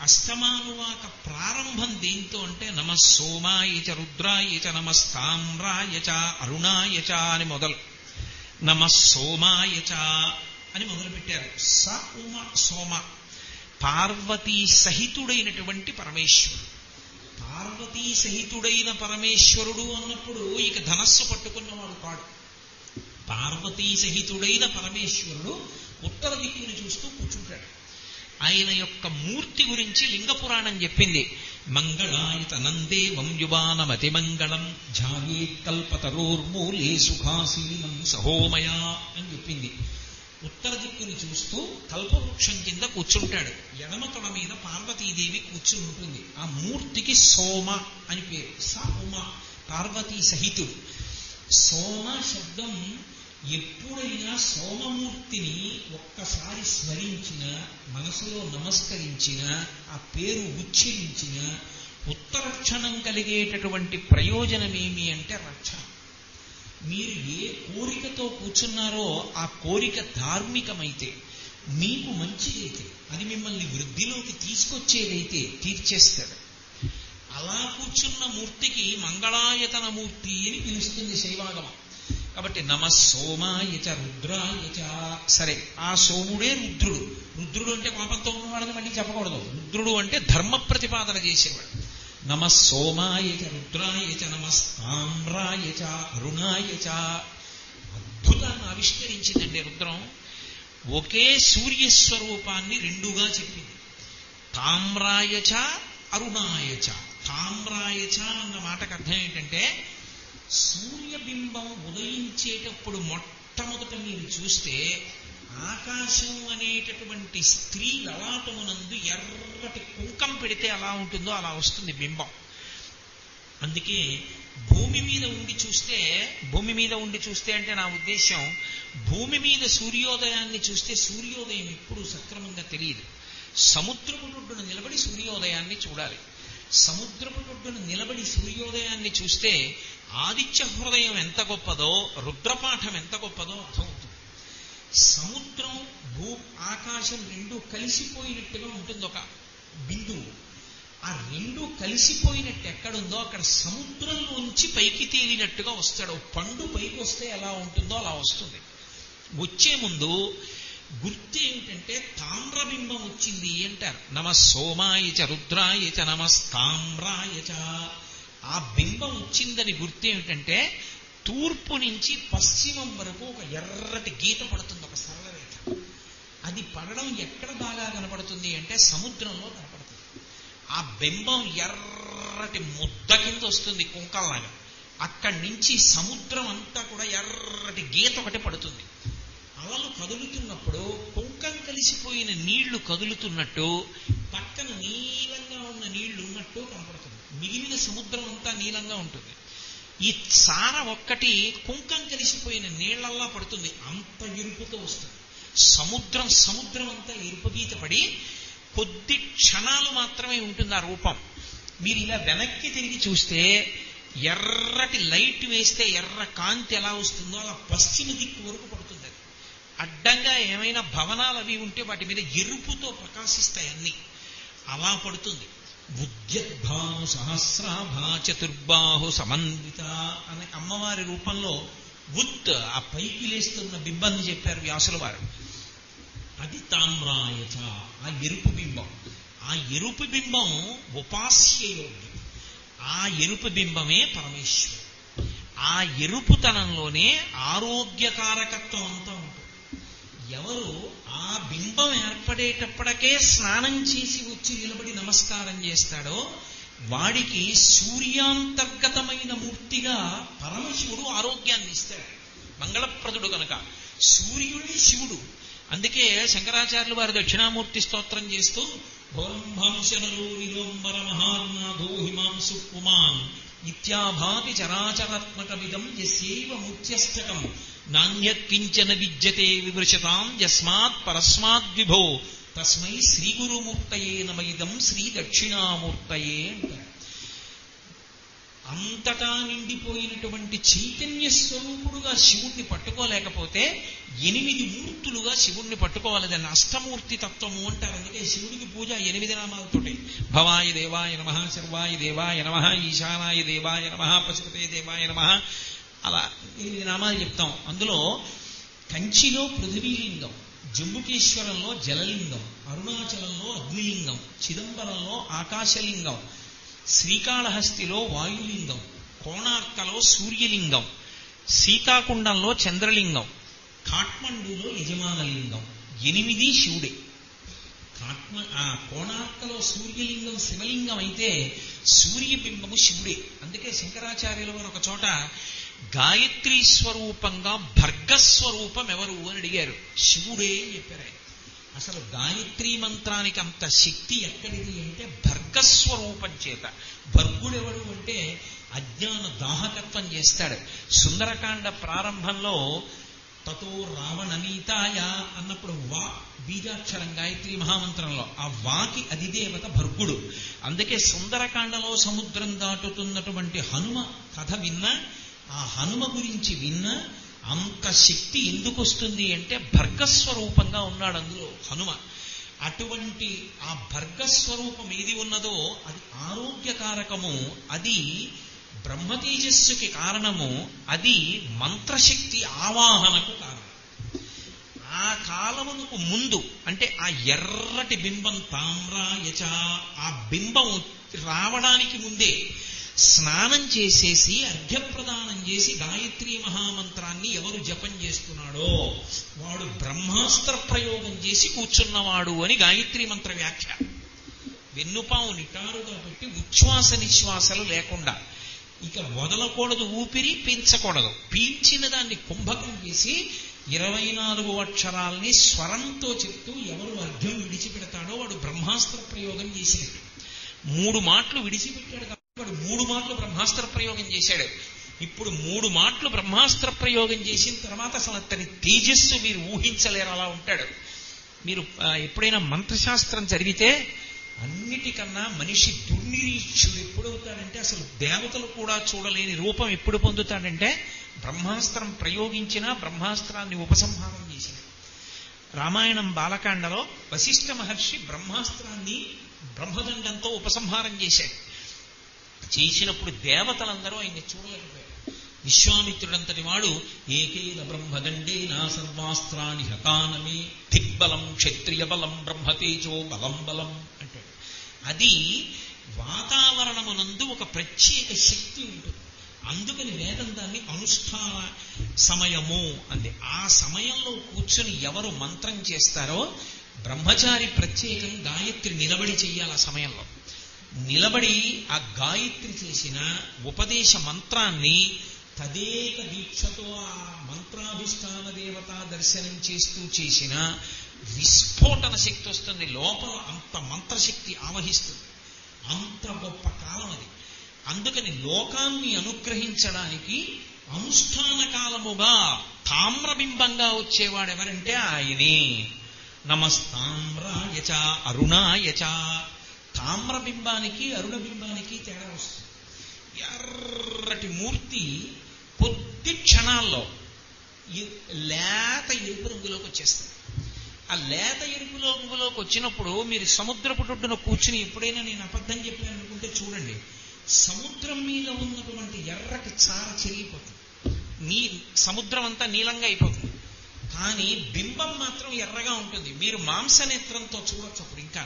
అష్టమానువాక ప్రారంభం దేంతో అంటే నమ సోమాయ చ రుద్రాయ చ నమస్తామ్రాయ చ అరుణాయ చ అని మొదలు, నమ సోమాయ చ అని మొదలుపెట్టారు. స ఉమ సోమ, పార్వతీ సహితుడైనటువంటి పరమేశ్వరుడు. పార్వతీ సహితుడైన పరమేశ్వరుడు అన్నప్పుడు ఇక ధనస్సు పట్టుకున్నవాడు కాడు. పార్వతీ సహితుడైన పరమేశ్వరుడు ఉత్తర దిక్కుని చూస్తూ కూర్చుంటాడు. ఆయన యొక్క మూర్తి గురించి లింగ పురాణం చెప్పింది. మంగళాయత నందే వంయువానమతి మంగళం ఝాయే కల్పతరోర్మూలే సుఖాసీనం సహోమయా అని చెప్పింది. ఉత్తర దిక్కుని చూస్తూ కల్పవృక్షం కింద కూర్చుంటాడు. ఎడమ తొడ మీద పార్వతీదేవి కూర్చుని ఉంటుంది. ఆ మూర్తికి సోమ అని పేరు. స ఉమ, పార్వతీ సహితుడు. సోమ శబ్దం ఎప్పుడైనా సోమమూర్తిని ఒక్కసారి స్మరించిన, మనసులో నమస్కరించిన, ఆ పేరు ఉచ్చరించిన ఉత్తరక్షణం కలిగేటటువంటి ప్రయోజనమేమి అంటే రక్షణ. మీరు ఏ కోరికతో కూర్చున్నారో ఆ కోరిక ధార్మికమైతే, మీకు మంచిదైతే, అది మిమ్మల్ని వృద్ధిలోకి తీసుకొచ్చేదైతే తీర్చేస్తాడు. అలా కూర్చున్న మూర్తికి మంగళాయతన మూర్తి అని పిలుస్తుంది శైవాగమం. కాబట్టి నమ సోమాయచ రుద్రాయచ. సరే, ఆ సోముడే రుద్రుడు. రుద్రుడు అంటే కోపంతో ఉన్నవాడని మళ్ళీ చెప్పకూడదు. రుద్రుడు అంటే ధర్మ ప్రతిపాదన చేసేవాడు. నమ సోమాయచ రుద్రాయచ నమస్తామ్రాయచ అరుణాయచ. అద్భుతాన్ని ఆవిష్కరించిందండి రుద్రం. ఒకే సూర్యస్వరూపాన్ని రెండుగా చెప్పింది. తామ్రాయచ అరుణాయచ. తామ్రాయచ అన్న మాటకు అర్థం ఏంటంటే, సూర్యబింబం ఉదయించేటప్పుడు మొట్టమొదట మీరు చూస్తే ఆకాశం అనేటటువంటి స్త్రీ లలాటమునందు ఎర్రటి కుంకం పెడితే ఎలా ఉంటుందో అలా వస్తుంది బింబం. అందుకే భూమి మీద ఉండి చూస్తే అంటే నా ఉద్దేశం, భూమి మీద సూర్యోదయాన్ని చూస్తే సూర్యోదయం ఎప్పుడు సక్రమంగా తెలియదు. సముద్రపు ఒడ్డున నిలబడి సూర్యోదయాన్ని చూడాలి. సముద్రపు ఒడ్డున నిలబడి సూర్యోదయాన్ని చూస్తే ఆదిత్య హృదయం ఎంత గొప్పదో, రుద్రపాఠం ఎంత గొప్పదో అర్థమవుతుంది. సముద్రం ఆకాశం రెండూ కలిసిపోయినట్టుగా ఉంటుంది ఒక బిందువు. ఆ రెండూ కలిసిపోయినట్టు ఎక్కడుందో అక్కడ సముద్రంలోంచి పైకి తేలినట్టుగా వస్తాడు. పండు పైకి వస్తే ఎలా ఉంటుందో అలా వస్తుంది. వచ్చే ముందు గుర్తు ఏమిటంటే తామ్రబింబం వచ్చింది అంటారు. నమ సోమాయచ రుద్రాయచ నమస్తామ్రాయచ. ఆ బింబం వచ్చిందని గుర్తు ఏమిటంటే, తూర్పు నుంచి పశ్చిమం వరకు ఒక ఎర్రటి గీత పడుతుంది, ఒక సరళరేఖ. అది పడడం ఎక్కడ బాగా కనపడుతుంది అంటే సముద్రంలో కనపడుతుంది. ఆ బింబం ఎర్రటి ముద్ద కింద వస్తుంది కుంకంలాగా. అక్కడి నుంచి సముద్రం అంతా కూడా ఎర్రటి గీత ఒకటి పడుతుంది. అలలు కదులుతున్నప్పుడు కుంకం కలిసిపోయిన నీళ్లు కదులుతున్నట్టు, పక్కన నీలంగా ఉన్న నీళ్లు ఉన్నట్టు కనపడుతుంది. మిగిలిన సముద్రం అంతా నీలంగా ఉంటుంది. ఈ సార ఒక్కటి కుంకం కలిసిపోయిన నీళ్లల్లా పడుతుంది, అంత ఎరుపుతో వస్తుంది. సముద్రం అంతా ఎరుపుగీత పడి కొద్ది క్షణాలు మాత్రమే ఉంటుంది ఆ రూపం. మీరు ఇలా వెనక్కి తిరిగి చూస్తే ఎర్రటి లైట్ వేస్తే ఎర్ర కాంతి ఎలా వస్తుందో అలా పశ్చిమ దిక్కు వరకు పడుతుంది. అది అడ్డంగా ఏమైనా భవనాలు అవి ఉంటే వాటి మీద ఎరుపుతో ప్రకాశిస్తాయి అన్ని, అలా పడుతుంది. ఉద్యద్భాను సహస్రాభా చతుర్బాహు సమన్విత అనే అమ్మవారి రూపంలో ఉత్ ఆ పైకి లేస్తున్న బింబాన్ని చెప్పారు వ్యాసుల వారు. అది తామ్రాయచ, ఆ ఎరుపు బింబం. ఆ ఎరుపు బింబం ఉపాస్యయోగ్యం. ఆ ఎరుపు బింబమే పరమేశ్వరుడు. ఆ ఎరుపుతనంలోనే ఆరోగ్యకారకత్వం అంతా ఉంటుంది. ఎవరు ఆ బింబం ఏర్పడేటప్పటికే స్నానం చేసి వచ్చి నిలబడి నమస్కారం చేస్తాడో వాడికి సూర్యాంతర్గతమైన మూర్తిగా పరమశివుడు ఆరోగ్యాన్ని ఇస్తాడు. మంగళప్రదుడు కనుక సూర్యుడే శివుడు. అందుకే శంకరాచార్యులు వారు దక్షిణామూర్తి స్తోత్రం చేస్తూ భోరంభంశనలో నిలోంబర మహార్నాథో హిమాంసు పుమాన్ నిత్యాభాతి చరాచరాత్మకమిదం యస్యైవ ముఖ్యస్థకం నాణ్యత్కించన విద్యతే వివృశతాం యస్మాత్ పరస్మాద్విభో తస్మై శ్రీగురుమూర్తయే నమయిదం శ్రీ దక్షిణామూర్తయే అంటారు. అంతటా నిండిపోయినటువంటి చైతన్య స్వరూపుడుగా శివుణ్ణి పట్టుకోలేకపోతే 8 మూర్తులుగా శివుణ్ణి పట్టుకోవాలి. దాన్ని అష్టమూర్తి తత్వము అంటారు. అందుకే శివుడికి పూజ 8 నామాలతోటి. భవాయ దేవాయ నమః, సర్వాయ దేవాయ నమః, ఈశానాయ దేవాయ నమః, పశుపతే దేవాయ నమః, అలా 8 నామాలు చెప్తాం. అందులో కంచిలో పృథివీలింగం, జంబుకేశ్వరంలో జలలింగం, అరుణాచలంలో అగ్నిలింగం, చిదంబరంలో ఆకాశలింగం, శ్రీకాళహస్తిలో వాయులింగం, కోణార్కలో సూర్యలింగం, సీతాకుండంలో చంద్రలింగం, కాఠ్మండూలో యజమానలింగం. 8 శివుడే. కోణార్కలో సూర్యలింగం శివలింగం అయితే సూర్యబింబము శివుడే. అందుకే శంకరాచార్యుల వారు ఒక చోట గాయత్రీ స్వరూపంగా భర్గస్వరూపం ఎవరు అని అడిగారు. శివుడే అని చెప్పారు ఆయన. అసలు గాయత్రీ మంత్రానికి అంత శక్తి ఎక్కడిది అంటే భర్గస్వరూపం చేత. భర్గుడెవడు అంటే అజ్ఞాన దాహకత్వం చేస్తాడు. సుందరకాండ ప్రారంభంలో తతో రావణనీతాయ అన్నప్పుడు వా బీజాక్షరం గాయత్రీ మహామంత్రంలో ఆ వాకి అధిదేవత భర్గుడు. అందుకే సుందరకాండలో సముద్రం దాటుతున్నటువంటి హనుమ కథ విన్నా, ఆ హనుమ గురించి విన్నా అంత శక్తి ఎందుకు వస్తుంది అంటే భర్గస్వరూపంగా ఉన్నాడు అందులో హనుమ. అటువంటి ఆ భర్గస్వరూపం ఏది ఉన్నదో అది ఆరోగ్యకారకము, అది బ్రహ్మతేజస్సుకి కారణము, అది మంత్రశక్తి ఆవాహనకు కారణం. ఆ కాలమునకు ముందు అంటే ఆ ఎర్రటి బింబం తామ్రాయచ ఆ బింబం రావడానికి ముందే స్నానం చేసేసి అర్ఘ్యప్రదానం చేసి గాయత్రీ మహామంత్రాన్ని ఎవరు జపం చేస్తున్నాడో వాడు బ్రహ్మాస్త్ర ప్రయోగం చేసి కూర్చున్నవాడు అని గాయత్రీ మంత్ర వ్యాఖ్య. వెన్నుపాము నిటారుగా పెట్టి ఉచ్ఛ్వాస నిశ్వాసలు లేకుండా, ఇక వదలకూడదు, ఊపిరి పీల్చకూడదు, పీల్చిన దాన్ని కుంభకం చేసి 24 అక్షరాల్ని స్వరంతో చెప్తూ ఎవరు అర్ఘ్యం విడిచిపెడతాడో వాడు బ్రహ్మాస్త్ర ప్రయోగం చేసినట్టు. 3 మాటలు విడిచిపెట్టాడు కాబట్టి వాడు 3 మాటలు బ్రహ్మాస్త్ర ప్రయోగం చేశాడు. ఇప్పుడు 3 మాటలు బ్రహ్మాస్త్ర ప్రయోగం చేసిన తర్వాత అసలు అతని తేజస్సు మీరు ఊహించలేరు, అలా ఉంటాడు. మీరు ఎప్పుడైనా మంత్రశాస్త్రం చదివితే అన్నిటికన్నా మనిషి దుర్నిరీక్షుడు ఎప్పుడవుతాడంటే అసలు దేవతలు కూడా చూడలేని రూపం ఎప్పుడు పొందుతాడంటే బ్రహ్మాస్త్రం ప్రయోగించినా బ్రహ్మాస్త్రాన్ని ఉపసంహారం చేసిన. రామాయణం బాలకాండలో వశిష్ఠ మహర్షి బ్రహ్మాస్త్రాన్ని బ్రహ్మదండంతో ఉపసంహారం చేశాడు. చేసినప్పుడు దేవతలందరూ ఆయన్ని చూడలేకపోయారు. విశ్వామిత్రుడంతటి వాడు ఏకేన బ్రహ్మదండేన సర్వాస్త్రాన్ని హతానమే దిగ్బలం క్షత్రియ బలం బ్రహ్మతేజో బలం బలం అంటాడు. అది వాతావరణమునందు ఒక ప్రత్యేక శక్తి ఉంటుంది. అందుకని వేదం దాన్ని అనుష్ఠాన సమయము అంది. ఆ సమయంలో కూర్చుని ఎవరు మంత్రం చేస్తారో బ్రహ్మచారి ప్రత్యేకం గాయత్రి నిలబడి చెయ్యాలి. ఆ సమయంలో నిలబడి ఆ గాయత్రి చేసిన ఉపదేశ మంత్రాన్ని తదేక దీక్షతో ఆ మంత్రాధిష్టాన దేవతా దర్శనం చేస్తూ చేసిన విస్ఫోటన శక్తి వస్తుంది. లోపల అంత మంత్రశక్తి ఆవహిస్తుంది. అంత గొప్ప కాలం అది. అందుకని లోకాన్ని అనుగ్రహించడానికి అనుష్ఠాన కాలముగా తామ్రబింబంగా వచ్చేవాడు ఎవరంటే ఆయనే. నమస్తామ్రాయచ అరుణాయచ. తామ్రబింబానికి అరుణబింబానికి తేడా వస్తుంది. ఎర్రటి మూర్తి కొద్ది క్షణాల్లో లేత ఎరుపు రంగులోకి వచ్చేస్తుంది. ఆ లేత ఎరుపు రంగులోకి వచ్చినప్పుడు మీరు సముద్రపు ఒడ్డున కూర్చుని ఎప్పుడైనా నేను అబద్ధం చెప్పాను అనుకుంటే చూడండి, సముద్రం మీద ఉన్నటువంటి ఎర్రటి చార చెరిగిపోతుంది, సముద్రం అంతా నీలంగా అయిపోతుంది. కానీ బింబం మాత్రం ఎర్రగా ఉంటుంది. మీరు మాంసనేత్రంతో చూడొచ్చు. అప్పుడు ఇంకా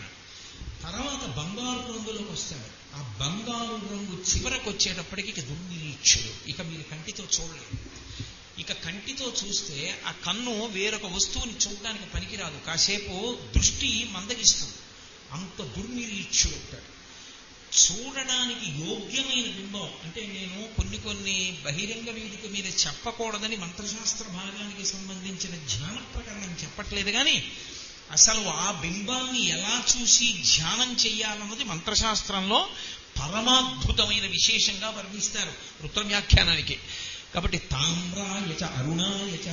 తర్వాత బంగారు రంగులోకి వస్తాడు. ఆ బంగారు రంగు చివరకు వచ్చేటప్పటికి ఇక దుర్నిరీక్షుడు, ఇక మీరు కంటితో చూడలేదు. ఇక కంటితో చూస్తే ఆ కన్ను వేరొక వస్తువుని చూడడానికి పనికిరాదు, కాసేపు దృష్టి మందగిస్తుంది. అంత దుర్నిరీక్షుడు ఉంటాడు. చూడడానికి యోగ్యమైన బింబం అంటే నేను కొన్ని బహిరంగ వేదిక మీద చెప్పకూడదని మంత్రశాస్త్ర భాగానికి సంబంధించిన ధ్యాన ప్రకరణం చెప్పట్లేదు, కానీ అసలు ఆ బింబాన్ని ఎలా చూసి ధ్యానం చెయ్యాలన్నది మంత్రశాస్త్రంలో పరమాద్భుతమైన విశేషంగా వర్ణిస్తారు రుద్రవ్యాఖ్యానానికి. కాబట్టి తామ్రాయచ అరుణాయచ,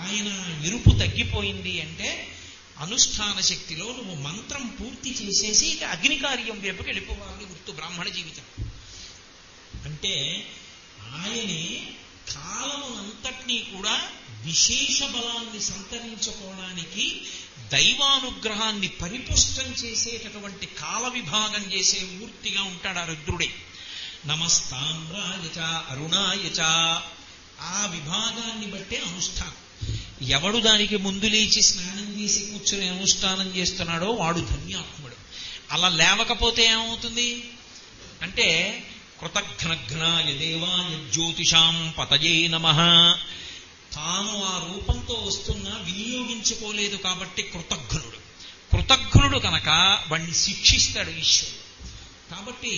ఆయన ఎరుపు తగ్గిపోయింది అంటే అనుష్ఠాన శక్తిలో నువ్వు మంత్రం పూర్తి చేసేసి ఇక అగ్నికార్యం వైపుకి వెళ్ళిపోవాలని గుర్తు. బ్రాహ్మణ జీవితం అంటే ఆయనే కాలమునంతటినీ కూడా విశేష బలాన్ని సంతరించుకోవడానికి దైవానుగ్రహాన్ని పరిపుష్టం చేసేటటువంటి కాల విభాగం చేసే మూర్తిగా ఉంటాడు ఆ రుద్రుడే. నమస్తామ్రాయచ అరుణాయచ, ఆ విభాగాన్ని బట్టే అనుష్ఠానం. ఎవడు దానికి ముందు లేచి స్నానం చేసి కూర్చుని అనుష్ఠానం చేస్తున్నాడో వాడు ధన్యాత్ముడు. అలా లేవకపోతే ఏమవుతుంది అంటే కృతఘ్నఘ్నాయ దేవాయ జ్యోతిషాం పతయే నమః. తాను ఆ రూపంతో వస్తున్నా వినియోగించుకోలేదు కాబట్టి కృతఘ్నుడు కనుక వాణ్ణి శిక్షిస్తాడు ఈశ్వరుడు. కాబట్టి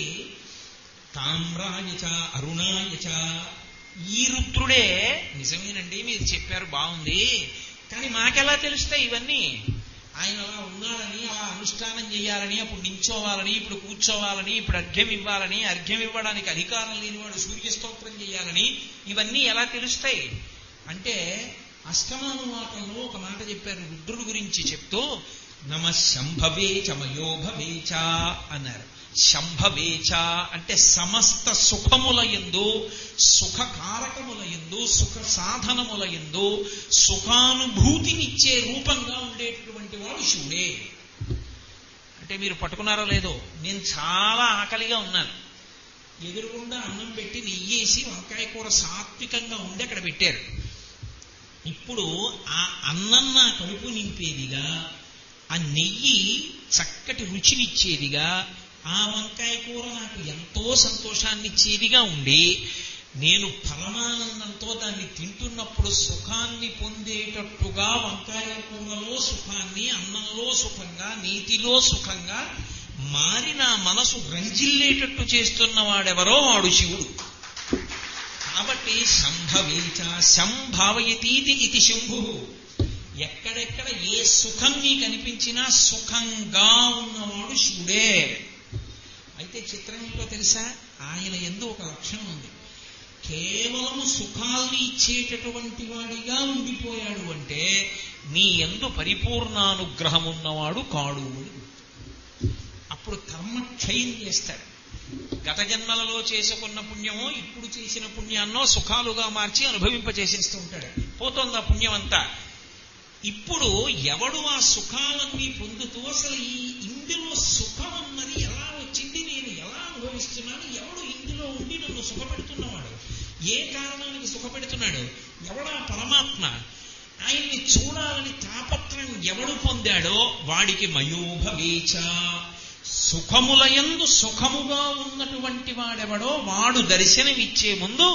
తామ్రాయచ అరుణాయచ, ఈ రుద్రుడే నిజమేనండి మీరు చెప్పారు బాగుంది, కానీ మాకెలా తెలుస్తాయి ఇవన్నీ ఆయన అలా ఉన్నాడని, అలా అనుష్ఠానం చేయాలని, అప్పుడు నించోవాలని, ఇప్పుడు కూర్చోవాలని, ఇప్పుడు అర్ఘ్యం ఇవ్వాలని, అర్ఘ్యం ఇవ్వడానికి అధికారం లేనివాడు సూర్యస్తోత్రం చేయాలని, ఇవన్నీ ఎలా తెలుస్తాయి అంటే అష్టమానువాకంలో ఒక మాట చెప్పారు రుద్రుడి గురించి చెప్తూ, నమ శంభవేచ మయోభవేచ అన్నారు. శంభవేచ అంటే సమస్త సుఖముల యందు, సుఖకారకముల యందు, సుఖ సాధనముల యందు సుఖానుభూతినిచ్చే రూపంగా ఉండేటటువంటి వాడు శివుడే. అంటే మీరు పట్టుకున్నారో లేదో, నేను చాలా ఆకలిగా ఉన్నాను, ఎదురుగుండా అన్నం పెట్టి నెయ్యేసి వంకాయ కూర సాత్వికంగా ఉండి అక్కడ పెట్టారు. ఇప్పుడు ఆ అన్నం నా కడుపు నింపేదిగా, ఆ నెయ్యి చక్కటి రుచినిచ్చేదిగా, ఆ వంకాయ కూర నాకు ఎంతో సంతోషాన్ని ఇచ్చేదిగా ఉండి, నేను పరమానందంతో దాన్ని తింటున్నప్పుడు సుఖాన్ని పొందేటట్టుగా వంకాయ కూరలో సుఖాన్ని, అన్నంలో సుఖంగా, నీతిలో సుఖంగా మారి నా మనసు రంజిల్లేటట్టు చేస్తున్నవాడెవరో వాడు శివుడు. కాబట్టి శంభవేచ శంభావయతీతి ఇది శంభు. ఎక్కడెక్కడ ఏ సుఖం నీకు అనిపించినా సుఖంగా ఉన్నవాడు శివుడే. అయితే చిత్రం ఏంటో తెలుసా, ఆయన యందు ఒక లక్షణం ఉంది. కేవలం సుఖాల్ని ఇచ్చేటటువంటి వాడిగా ఉండిపోయాడు అంటే నీ యందు పరిపూర్ణానుగ్రహం ఉన్నవాడు కాడు. అప్పుడు కర్మక్షయం చేస్తాడు. గత జన్మలలో చేసుకున్న పుణ్యమో ఇప్పుడు చేసిన పుణ్యాన్నో సుఖాలుగా మార్చి అనుభవింపచేసేస్తూ ఉంటాడు. పోతోంది ఆ పుణ్యం అంతా. ఇప్పుడు ఎవడు ఆ సుఖాలన్నీ పొందుతూ అసలు ఇందులో సుఖం అన్నది ఎలా వచ్చింది, నేను ఎలా అనుభవిస్తున్నాను, ఎవడు ఇందులో ఉండి నన్ను సుఖపెడుతున్నవాడు, ఏ కారణానికి సుఖపెడుతున్నాడు, ఎవడా పరమాత్మ, ఆయన్ని చూడాలని తాపత్రం ఎవడు పొందాడో వాడికి మయోభవేచ, సుఖములయందు సుఖముగా ఉన్నటువంటి వాడెవడో వాడు దర్శనమిచ్చే ముందు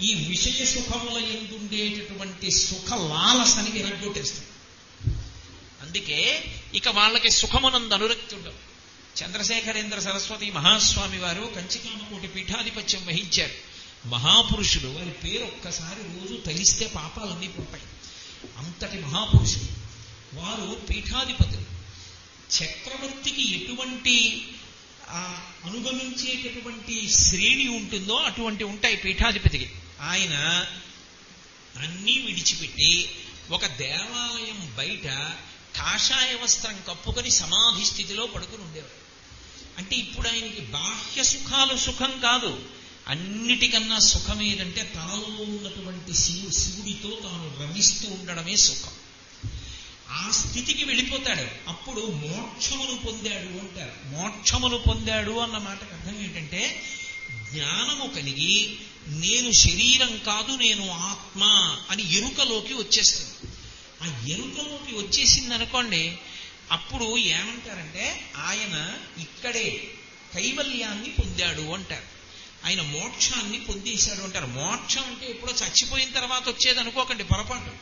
ఈ విషయ సుఖముల ఎందుండేటటువంటి సుఖ లాలసని విరగొట్టేస్తాడు. అందుకే ఇక వాళ్ళకి సుఖమునందు అనురక్తి ఉండవు. చంద్రశేఖరేంద్ర సరస్వతి మహాస్వామి వారు కంచికామకోటి పీఠాధిపత్యం వహించారు. మహాపురుషులు, వారి పేరు ఒక్కసారి రోజు తలిస్తే పాపాలన్నీ పోతాయి. అంతటి మహాపురుషులు వారు, పీఠాధిపతులు. చక్రవర్తికి ఎటువంటి అనుగమించేటటువంటి శ్రేణి ఉంటుందో అటువంటి ఉంటాయి పీఠాధిపతికి. ఆయన అన్నీ విడిచిపెట్టి ఒక దేవాలయం బయట కాషాయ వస్త్రం కప్పుకొని సమాధి స్థితిలో పడుకుని ఉండేవారు. అంటే ఇప్పుడు ఆయనకి బాహ్య సుఖాలు సుఖం కాదు, అన్నిటికన్నా సుఖం ఏదంటే తనలో ఉన్నటువంటి శివుడితో తాను రమిస్తూ ఉండడమే సుఖం. ఆ స్థితికి వెళ్ళిపోతాడు. అప్పుడు మోక్షమును పొందాడు అంటారు. మోక్షమును పొందాడు అన్న మాటకు అర్థం ఏంటంటే జ్ఞానము కలిగి నేను శరీరం కాదు, నేను ఆత్మ అని ఎరుకలోకి వచ్చేస్తుంది. ఆ ఎరుకలోకి వచ్చేసింది అనుకోండి, అప్పుడు ఏమంటారంటే ఆయన ఇక్కడే కైవల్యాన్ని పొందాడు అంటారు. ఆయన మోక్షాన్ని పొందేశాడు అంటారు. మోక్షం అంటే ఎప్పుడో చచ్చిపోయిన తర్వాత వచ్చేది అనుకోకండి, పొరపాటు.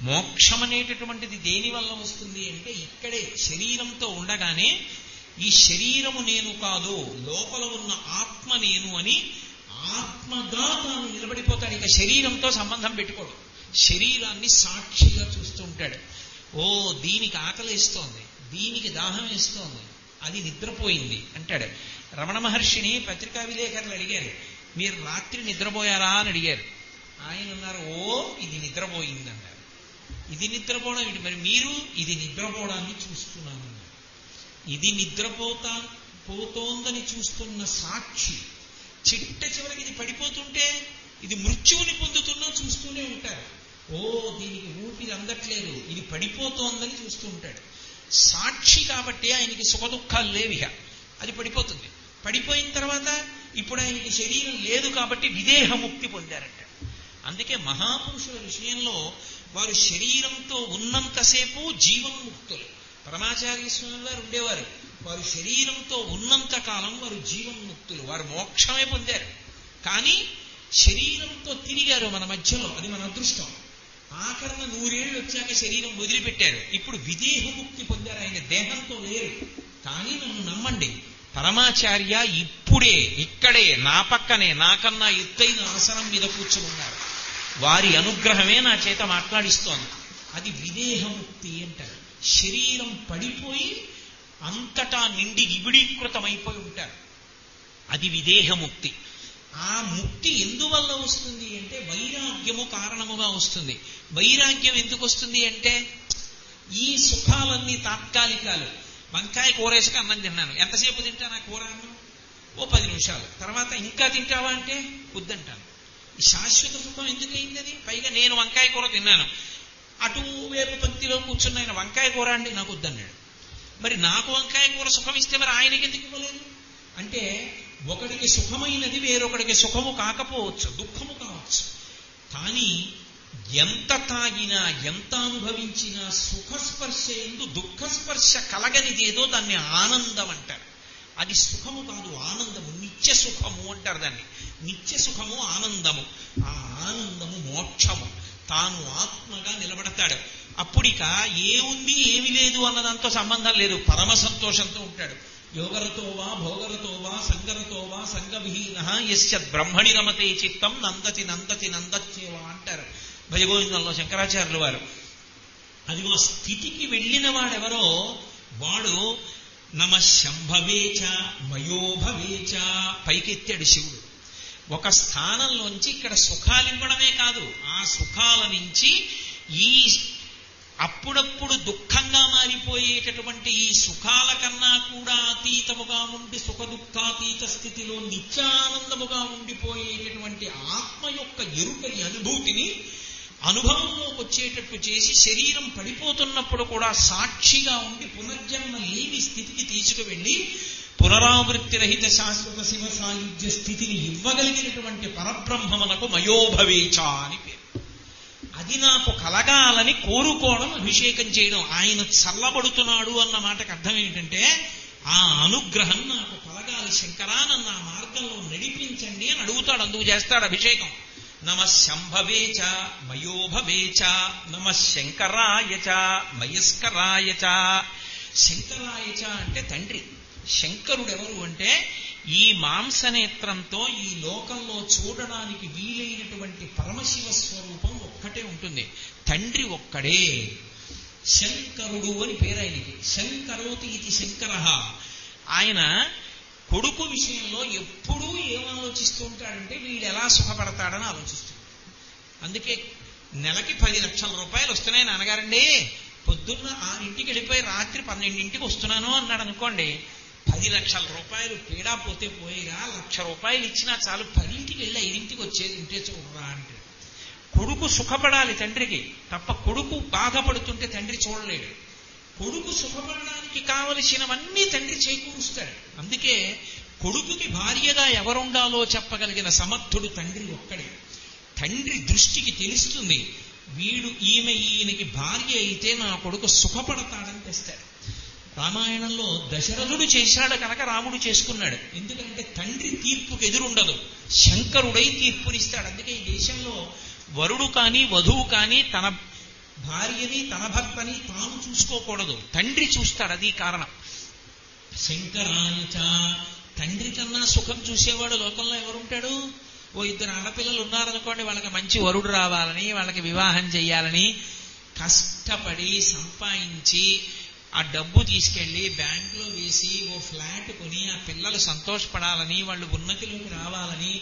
మోక్షం అనేటటువంటిది దేని వల్ల వస్తుంది అంటే ఇక్కడే శరీరంతో ఉండగానే ఈ శరీరము నేను కాదు, లోపల ఉన్న ఆత్మ నేను అని ఆత్మగా తాను నిలబడిపోతాడు. ఇక శరీరంతో సంబంధం పెట్టుకోడు, శరీరాన్ని సాక్షిగా చూస్తూ ఉంటాడు. ఓ దీనికి ఆకలిస్తోంది, దీనికి దాహం వేస్తోంది, అది నిద్రపోయింది అంటాడు. రమణ మహర్షిని పత్రికా విలేకరులు అడిగారు, మీరు రాత్రి నిద్రపోయారా అని అడిగారు. ఆయన అన్నారు, ఓ ఇది నిద్రపోయింది అన్నారు. ఇది నిద్రపోవడం ఏంటి మరి, మీరు ఇది నిద్రపోవడాన్ని చూస్తున్నాను. ఇది పోతోందని చూస్తున్న సాక్షి చిట్ట చివరికి ఇది పడిపోతుంటే ఇది మృత్యువుని పొందుతున్నా చూస్తూనే ఉంటారు. ఓ దీనికి ఊపిరి అందట్లేదు, ఇది పడిపోతోందని చూస్తూ ఉంటాడు. సాక్షి కాబట్టి ఆయనకి సుఖ దుఃఖాలు లేవిహ, అది పడిపోతుంది. పడిపోయిన తర్వాత ఇప్పుడు ఆయనకి శరీరం లేదు కాబట్టి విదేహముక్తి పొందారంట. అందుకే మహాపురుషుల విషయంలో వారు శరీరంతో ఉన్నంతసేపు జీవన్ముక్తులు. పరమాచార్య స్వామి వారు ఉండేవారు, వారు శరీరంతో ఉన్నంత కాలం వారు జీవన్ముక్తులు, వారు మోక్షమే పొందారు. కానీ శరీరంతో తిరిగారు మన మధ్యలో, అది మన అదృష్టం. ఆఖరణ 100 ఏళ్ళు వచ్చాక శరీరం వదిలిపెట్టారు. ఇప్పుడు విదేహముక్తి పొందారు, ఆయన దేహంతో లేరు. కానీ నన్ను నమ్మండి, పరమాచార్య ఇప్పుడే ఇక్కడే నా పక్కనే నాకన్నా ఎత్తైన ఆసనం మీద కూర్చున్నారు. వారి అనుగ్రహమే నా చేత మాట్లాడిస్తోంది. అది విదేహముక్తి అంటారు. శరీరం పడిపోయి అంతటా నిండి నిబిడీకృతమైపోయి ఉంటారు. అది విదేహముక్తి. ఆ ముక్తి ఎందువల్ల వస్తుంది అంటే వైరాగ్యము కారణముగా వస్తుంది. వైరాగ్యం ఎందుకు వస్తుంది అంటే ఈ సుఖాలన్నీ తాత్కాలికాలు. వంకాయ కూరేసుకు అన్నం తిన్నాను, ఎంతసేపు తింటాను ఆ కూర అన్నం? ఓ 10 నిమిషాలు. తర్వాత ఇంకా తింటావా అంటే వద్దంటాను. ఈ శాశ్వత సుఖం ఎందుకయింది అది? పైగా నేను వంకాయ కూర తిన్నాను, అటువైపు పంక్తిలో కూర్చున్న ఆయన వంకాయ కూర అండి నాకు వద్దన్నాడు. మరి నాకు వంకాయ కూర సుఖం ఇస్తే మరి ఆయనకి ఎందుకు ఇవ్వలేదు? అంటే ఒకడికి సుఖమైనది వేరొకడికి సుఖము కాకపోవచ్చు, దుఃఖము కావచ్చు. కానీ ఎంత తాగినా ఎంత అనుభవించినా సుఖస్పర్శ ఎందు దుఃఖస్పర్శ కలగనిదేదో దాన్ని ఆనందం అంటారు. అది సుఖము కాదు, ఆనందము. నిత్య సుఖము అంటారు దాన్ని. నిత్య సుఖము ఆనందము. ఆ ఆనందము మోక్షము. తాను ఆత్మగా నిలబడతాడు. అప్పుడిక ఏముంది ఏమి లేదు అన్నదాంతో సంబంధం లేదు, పరమ సంతోషంతో ఉంటాడు. యోగరతో వా భోగరతో వా సంగరతో వా సంగవిహీన యస్యద్ బ్రహ్మణి రమతే చిత్తం నందతి నందతి నందచ్చేవా అంటారు భజగోవిందంలో శంకరాచార్యులు వారు. అదిగో స్థితికి వెళ్ళిన వాడెవరో వాడు నమ శంభవేచ మయోభవేచ పైకెత్తాడు శివుడు. ఒక స్థానంలోంచి ఇక్కడ సుఖాలివ్వడమే కాదు, ఆ సుఖాల నుంచి ఈ అప్పుడప్పుడు దుఃఖంగా మారిపోయేటటువంటి ఈ సుఖాల కన్నా కూడా అతీతముగా ఉండి సుఖ దుఃఖాతీత స్థితిలో నిత్యానందముగా ఉండిపోయేటటువంటి ఆత్మ యొక్క ఎరుకని అనుభూతిని అనుభవంలోకి వచ్చేటట్టు చేసి శరీరం పడిపోతున్నప్పుడు కూడా సాక్షిగా ఉండి పునర్జన్మ లేని స్థితికి తీసుకువెళ్ళి పునరావృత్తి రహిత శాశ్వత శివ సాయుధ్య స్థితిని ఇవ్వగలిగినటువంటి పరబ్రహ్మమునకు మయోభవేచ అని పేరు. అది నాకు కలగాలని కోరుకోవడం అభిషేకం చేయడం. ఆయన చల్లబడుతున్నాడు అన్న మాటకు అర్థం ఏంటంటే ఆ అనుగ్రహం నాకు కలగాలి శంకరా, నన్ను ఆ మార్గంలో నడిపించండి అని అడుగుతాడు. అందుకు చేస్తాడు అభిషేకం. నమ శంభవేచ మయోభవేచ నమ శంకరాయచ మయస్కరాయచ. శంకరాయచ అంటే తండ్రి. శంకరుడెవరు అంటే ఈ మాంసనేత్రంతో ఈ లోకంలో చూడడానికి వీలైనటువంటి పరమశివ స్వరూపం ఒక్కటే ఉంటుంది. తండ్రి ఒక్కడే. శంకరుడు అని పేరు ఆయనకి. శంకరోతి ఇది శంకర. ఆయన కొడుకు విషయంలో ఎప్పుడూ ఏమాలోచిస్తూ ఉంటాడంటే వీడు ఎలా సుఖపడతాడని ఆలోచిస్తాడు. అందుకే నెలకి 10 లక్షల రూపాయలు వస్తున్నాయి నాన్నగారండి, పొద్దున్న 6ంటికి వెళ్ళిపోయి రాత్రి 12ంటికి వస్తున్నాను అన్నాడు అనుకోండి, 10 లక్షల రూపాయలు పీడా పోతే పోయిరా, 1,00,000 రూపాయలు ఇచ్చినా చాలు 10ంటికి వెళ్ళి 5ంటికి వచ్చేది ఉంటే చూడరా అంటే. కొడుకు సుఖపడాలి తండ్రికి తప్ప కొడుకు బాధపడుతుంటే తండ్రి చూడలేడు. కొడుకు సుఖపడడానికి కావలసినవన్నీ తండ్రి చేకూరుస్తాడు. అందుకే కొడుకుకి భార్యగా ఎవరుండాలో చెప్పగలిగిన సమర్థుడు తండ్రి ఒక్కడే. తండ్రి దృష్టికి తెలుస్తుంది, వీడు ఈయనకి భార్య అయితే నా కొడుకు సుఖపడతాడని తెస్తాడు. రామాయణంలో దశరథుడు చేశాడు కనుక రాముడు చేసుకున్నాడు. ఎందుకంటే తండ్రి తీర్పుకు ఎదురుండదు, శంకరుడై తీర్పునిస్తాడు. అందుకే ఈ దేశంలో వరుడు కానీ వధువు కానీ తన భార్యని తన భర్తని తాను చూసుకోకూడదు, తండ్రి చూస్తాడు. అది కారణం. శంకరాయచ. తండ్రి కన్నా సుఖం చూసేవాడు లోకంలో ఎవరుంటాడు? ఓ 2 ఆడపిల్లలు ఉన్నారనుకోండి, వాళ్ళకి మంచి వరుడు రావాలని, వాళ్ళకి వివాహం చెయ్యాలని కష్టపడి సంపాదించి ఆ డబ్బు తీసుకెళ్లి బ్యాంకులో వేసి ఓ ఫ్లాట్ కొని ఆ పిల్లలు సంతోషపడాలని, వాళ్ళు ఉన్నతిలోకి రావాలని,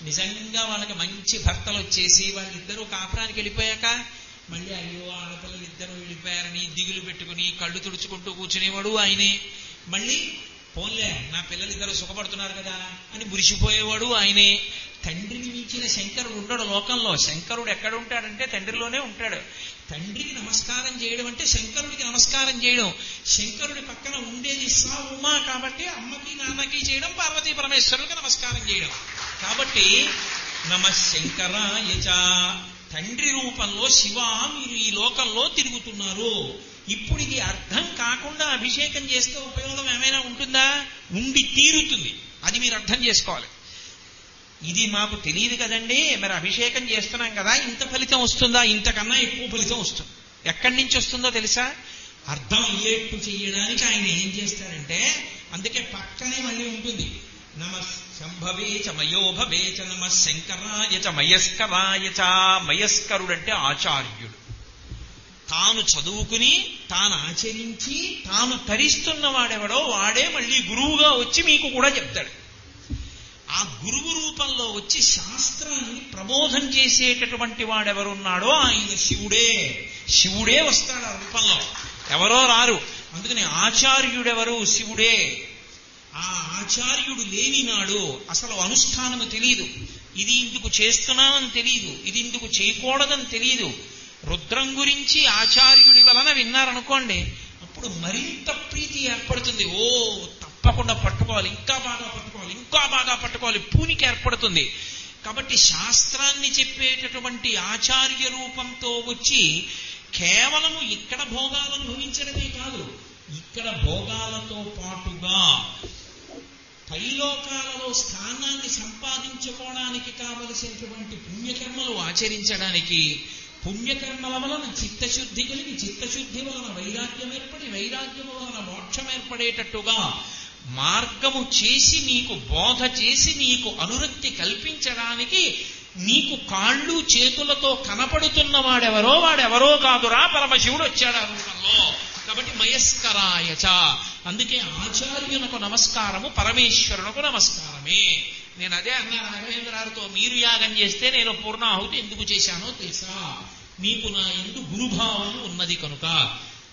నిజంగా వాళ్ళకి మంచి భర్తలు వచ్చేసి వాళ్ళిద్దరూ కాపురానికి వెళ్ళిపోయాక మళ్ళీ అయ్యో ఆడపిల్లలు ఇద్దరు వెళ్ళిపోయారని దిగులు పెట్టుకుని కళ్ళు తుడుచుకుంటూ కూర్చునేవాడు ఆయనే. మళ్ళీ పోన్లే నా పిల్లలిద్దరూ సుఖపడుతున్నారు కదా అని మురిసిపోయేవాడు ఆయనే. తండ్రిని మించిన శంకరుడు ఉండడు లోకంలో. శంకరుడు ఎక్కడ ఉంటాడంటే తండ్రిలోనే ఉంటాడు. తండ్రికి నమస్కారం చేయడం అంటే శంకరుడికి నమస్కారం చేయడం. శంకరుడి పక్కన ఉండేది సా ఉమా కాబట్టి అమ్మకి నాన్నకి చేయడం, పార్వతీ పరమేశ్వరుడికి నమస్కారం చేయడం. కాబట్టి నమ శంకరాయచ. తండ్రి రూపంలో శివ మీరు ఈ లోకంలో తిరుగుతున్నారు. ఇప్పుడు ఇది అర్థం కాకుండా అభిషేకం చేస్తే ఉపయోగం ఏమైనా ఉంటుందా? ఉండి తీరుతుంది. అది మీరు అర్థం చేసుకోవాలి. ఇది మాకు తెలియదు కదండి, మరి అభిషేకం చేస్తున్నాం కదా, ఇంత ఫలితం వస్తుందా? ఇంతకన్నా ఎక్కువ ఫలితం వస్తుంది. ఎక్కడి నుంచి వస్తుందో తెలుసా? అర్థం అయ్యేట్టు చెయ్యడానికి ఆయన ఏం చేస్తారంటే, అందుకే పక్కనే మళ్ళీ ఉంటుంది నమ శంభవేచ మయోభవేచ నమ శంకరాయచ మయస్కరాయచ. మయస్కరుడంటే ఆచార్యుడు. తాను చదువుకుని తాను ఆచరించి తాను తరిస్తున్నవాడెవడో వాడే మళ్ళీ గురువుగా వచ్చి మీకు కూడా చెప్తాడు. ఆ గురువు రూపంలో వచ్చి శాస్త్రాన్ని ప్రబోధం చేసేటటువంటి వాడెవరున్నాడో ఆయన శివుడే. శివుడే వస్తాడు ఆ రూపంలో, ఎవరో రారు. అందుకని ఆచార్యుడెవరు? శివుడే. ఆ ఆచార్యుడు లేని నాడు అసలు అనుష్ఠానము తెలియదు. ఇది ఇందుకు చేస్తున్నామని తెలియదు, ఇది ఇందుకు చేయకూడదని తెలియదు. రుద్రం గురించి ఆచార్యుడి వలన విన్నారనుకోండి, అప్పుడు మరింత ప్రీతి ఏర్పడుతుంది. ఓ తప్పకుండా పట్టుకోవాలి, ఇంకా బాగా పట్టుకోవాలి, ఇంకా బాగా పట్టుకోవాలి, పూనికి ఏర్పడుతుంది. కాబట్టి శాస్త్రాన్ని చెప్పేటటువంటి ఆచార్య రూపంతో వచ్చి కేవలము ఇక్కడ భోగాలను అనుభవించడమే కాదు, ఇక్కడ భోగాలతో పాటుగా పైలోకాలలో స్థానాన్ని సంపాదించుకోవడానికి కావలసినటువంటి పుణ్యకర్మలు ఆచరించడానికి, పుణ్యకర్మల వలన చిత్తశుద్ధి కలిగి, చిత్తశుద్ధి వలన వైరాగ్యం ఏర్పడి, వైరాగ్యం వలన మోక్షం ఏర్పడేటట్టుగా మార్గము చేసి నీకు బోధ చేసి నీకు అనురక్తి కల్పించడానికి నీకు కాళ్ళు చేతులతో కనపడుతున్నవాడెవరో వాడెవరో కాదురా పరమశివుడు వచ్చాడు ఆ రూపంలో. కాబట్టి మయస్కరాయచ, అందుకే ఆచార్యునకు నమస్కారము పరమేశ్వరునకు నమస్కారమే. నేను అదే అన్నా రాఘవేంద్రారితో, మీరు యాగం చేస్తే నేను పూర్ణాహుతి ఎందుకు చేశానో తెలుసా? మీకు నా యందు గురుభావం ఉన్నది కనుక,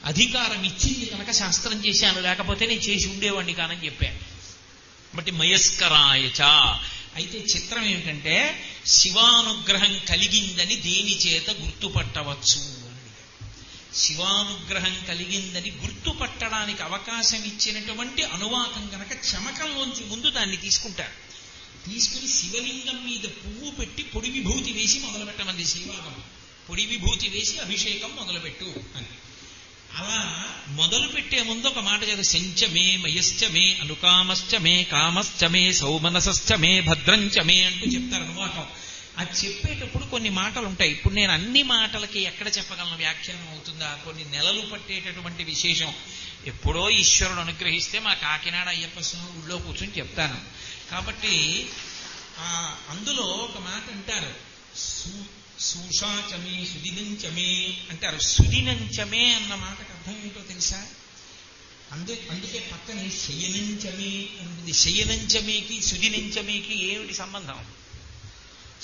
అధికారం ఇచ్చింది కనుక శాస్త్రం చేశాను, లేకపోతే నేను చేసి ఉండేవాడిని కానని చెప్పాను. కాబట్టి మయస్కరాయచ. అయితే చిత్రం ఏమిటంటే, శివానుగ్రహం కలిగిందని దేని చేత గుర్తుపట్టవచ్చు అని. శివానుగ్రహం కలిగిందని గుర్తుపట్టడానికి అవకాశం ఇచ్చినటువంటి అనువాకం కనుక చమకంలోంచి ముందు దాన్ని తీసుకుంటారు. తీసుకుని శివలింగం మీద పువ్వు పెట్టి పొడి విభూతి వేసి మొదలుపెట్టమంది శ్రీవాగం. పొడి విభూతి వేసి అభిషేకం మొదలుపెట్టు అని. అలా మొదలు పెట్టే ముందు ఒక మాట చేత, శంచమే మయశ్చమే అనుకామశ్చమే కామశ్చమే సౌమనసశ్చమే భద్రంచమే అంటూ చెప్తారు అనువాకం. అది చెప్పేటప్పుడు కొన్ని మాటలు ఉంటాయి. ఇప్పుడు నేను అన్ని మాటలకి ఎక్కడ చెప్పగలను, వ్యాఖ్యానం అవుతుందా? కొన్ని నెలలు పట్టేటటువంటి విశేషం. ఎప్పుడో ఈశ్వరుడు అనుగ్రహిస్తే మా కాకినాడ అయ్యప్ప స్వామి ఊళ్ళో కూర్చొని చెప్తాను. కాబట్టి అందులో ఒక మాట అంటారు, సూషాచమే సుదినంచమే అంటారు. సుదినంచమే అన్న మాటకు అర్థం ఏంటో తెలుసా? అందుకే పక్కనే శయనంచమే ఉంటుంది. శయనంచమేకి సుదినంచమేకి ఏమిటి సంబంధం?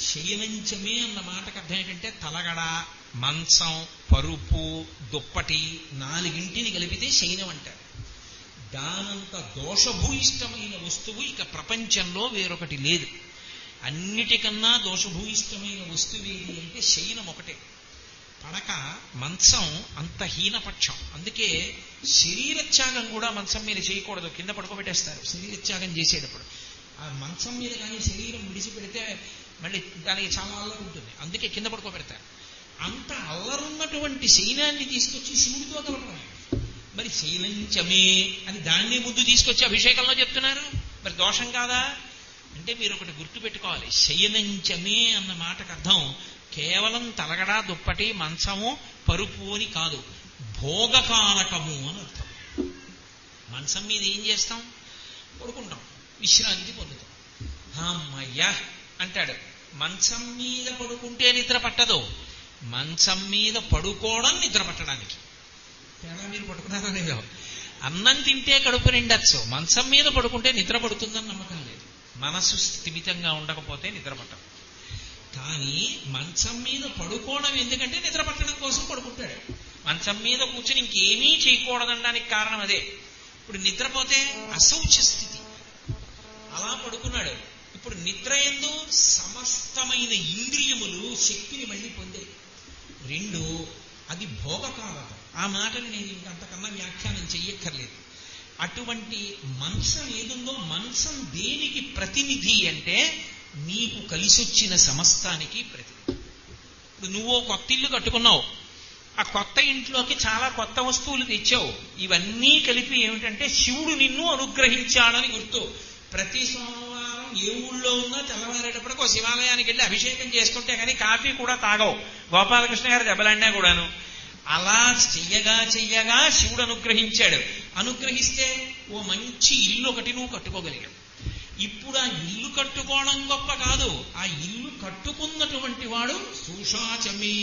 శయనంచమే అన్న మాటకు అర్థం ఏంటంటే తలగడ, మంచం, పరుపు, దుప్పటి నాలుగింటిని కలిపితే శయనం అంటారు. దానంత దోషభూయిష్టమైన వస్తువు ఇక ప్రపంచంలో వేరొకటి లేదు. అన్నిటికన్నా దోషభూయిష్టమైన వస్తువు ఏది అంటే శయనం ఒకటే. పడక, మంచం అంత హీనపక్షం. అందుకే శరీరత్యాగం కూడా మంచం మీద చేయకూడదు, కింద పడుకోబెట్టేస్తారు శరీరత్యాగం చేసేటప్పుడు. ఆ మంచం మీద కానీ శరీరం విడిచిపెడితే మళ్ళీ దానికి చాలా అల్లరి ఉంటుంది, అందుకే కింద పడుకోబెడతారు. అంత అల్లరున్నటువంటి శయనాన్ని తీసుకొచ్చి శివుడితో కలపడం. మరి శయనంచమే అని దాన్ని ముందు తీసుకొచ్చి అభిషేకంలో చెప్తున్నారు, మరి దోషం కాదా అంటే మీరు ఒకటి గుర్తుపెట్టుకోవాలి. శయనంచమే అన్న మాటకు అర్థం కేవలం తలగడా, దుప్పటి, మంచము, పరుపు అని కాదు, భోగకారకము అని అర్థం. మంచం మీద ఏం చేస్తాం? పడుకుంటాం, విశ్రాంతి పొందుతాం. అమ్మయ్యా అంటాడు. మంచం మీద పడుకుంటే నిద్ర పట్టదు, మంచం మీద పడుకోవడం నిద్ర పట్టడానికి. తేడా మీరు పడుకున్నారా లేదో? అన్నం తింటే కడుపు నిండొచ్చు, మంచం మీద పడుకుంటే నిద్ర పడుతుందని నమ్మకం లేదు. మనసు స్థిమితంగా ఉండకపోతే నిద్ర పట్టదు. కానీ మంచం మీద పడుకోవడం ఎందుకంటే నిద్ర పట్టడం కోసం పడుకుంటాడు. మంచం మీద కూర్చొని ఇంకేమీ చేయకూడదనడానికి కారణం అదే. ఇప్పుడు నిద్రపోతే అశౌచ స్థితి, అలా పడుకున్నాడు. ఇప్పుడు నిద్ర యందు సమస్తమైన ఇంద్రియములు శక్తిని మళ్ళీ పొందాయి. రెండు, అది భోగకారకం. ఆ మాటని నేను ఇంకంతకన్నా వ్యాఖ్యానం చెయ్యక్కర్లేదు. అటువంటి మంచం ఏదుందో, మంచం దేనికి ప్రతినిధి అంటే నీకు కలిసొచ్చిన సమస్తానికి ప్రతినిధి. ఇప్పుడు నువ్వు కొత్త ఇల్లు కట్టుకున్నావు, ఆ కొత్త ఇంట్లోకి చాలా కొత్త వస్తువులు తెచ్చావు. ఇవన్నీ కలిపి ఏమిటంటే శివుడు నిన్ను అనుగ్రహించాడని గుర్తు. ప్రతి సోమవారం ఏ ఊళ్ళో ఉన్నా తెల్లవారేటప్పటికి ఒక శివాలయానికి వెళ్ళి అభిషేకం చేసుకుంటే కానీ కాఫీ కూడా తాగవు. గోపాలకృష్ణ గారు దెబ్బలాడినా కూడాను. అలా చెయ్యగా శివుడు అనుగ్రహించాడు. అనుగ్రహిస్తే ఓ మంచి ఇల్లు ఒకటి నువ్వు కట్టుకోగలిగావు. ఇప్పుడు ఆ ఇల్లు కట్టుకోవడం గొప్ప కాదు, ఆ ఇల్లు కట్టుకున్నటువంటి వాడు సూషాచమే.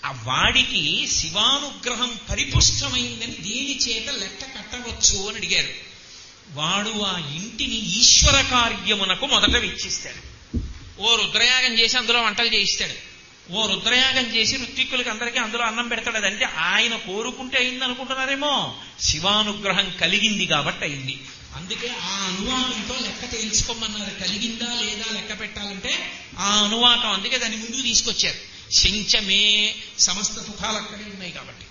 ఆ వాడికి శివానుగ్రహం పరిపుష్టమైందని దేని చేత లెక్క కట్టవచ్చు అని అడిగారు. వాడు ఆ ఇంటిని ఈశ్వర కార్యమునకు మొదట వెచ్చిస్తాడు. ఓ రుద్రయాగం చేసి అందులో వంటలు చేయిస్తాడు. ఓ రుద్రయాగం చేసి ఋత్విక్కులకి అందరికీ అందులో అన్నం పెడతాడు. అదంటే ఆయన కోరుకుంటే అయింది అనుకుంటున్నారేమో. శివానుగ్రహం కలిగింది కాబట్టి అయింది. అందుకే ఆ అనువాకంతో లెక్క తేల్చుకోమన్నారు. కలిగిందా లేదా లెక్క పెట్టాలంటే ఆ అనువాకం. అందుకే దాన్ని ముందుకు తీసుకొచ్చారు. శంచమే సమస్త సుఖాలు అక్కడే ఉన్నాయి కాబట్టి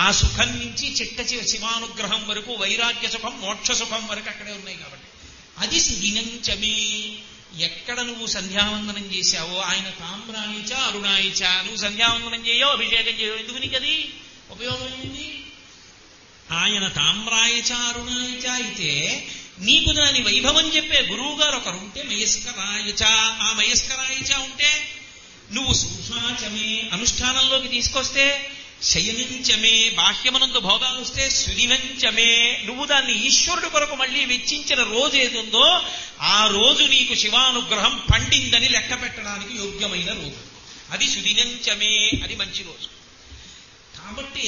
ఆ సుఖం నుంచి చిట్ట శివానుగ్రహం వరకు, వైరాగ్య సుఖం మోక్ష సుఖం వరకు అక్కడే ఉన్నాయి కాబట్టి అది సుదినంచమే. ఎక్కడ నువ్వు సంధ్యావందనం చేశావో ఆయన తామ్రాయిచ అరుణాయిచ, నువ్వు సంధ్యావందనం చేయో అభిషేకం చేయో, ఎందుకు నీకు అది ఉపయోగం ఏంటి? ఆయన తామ్రాయిచ అరుణాయిచ అయితే నీకు దాని వైభవం చెప్పే గురువు గారు ఒకరు ఉంటే మయస్కరాయిచ, ఆ మయస్కరాయిచ ఉంటే నువ్వు సూక్ష్మాచమే అనుష్ఠానంలోకి తీసుకొస్తే, శయనించమే బాహ్యమనందు భోగాలు వస్తే సుదివంచమే, నువ్వు దాన్ని ఈశ్వరుడు కొరకు మళ్ళీ వెచ్చించిన రోజు ఏదుందో ఆ రోజు నీకు శివానుగ్రహం పండిందని లెక్క పెట్టడానికి యోగ్యమైన రోజు అది సుదినంచమే. అది మంచి రోజు. కాబట్టి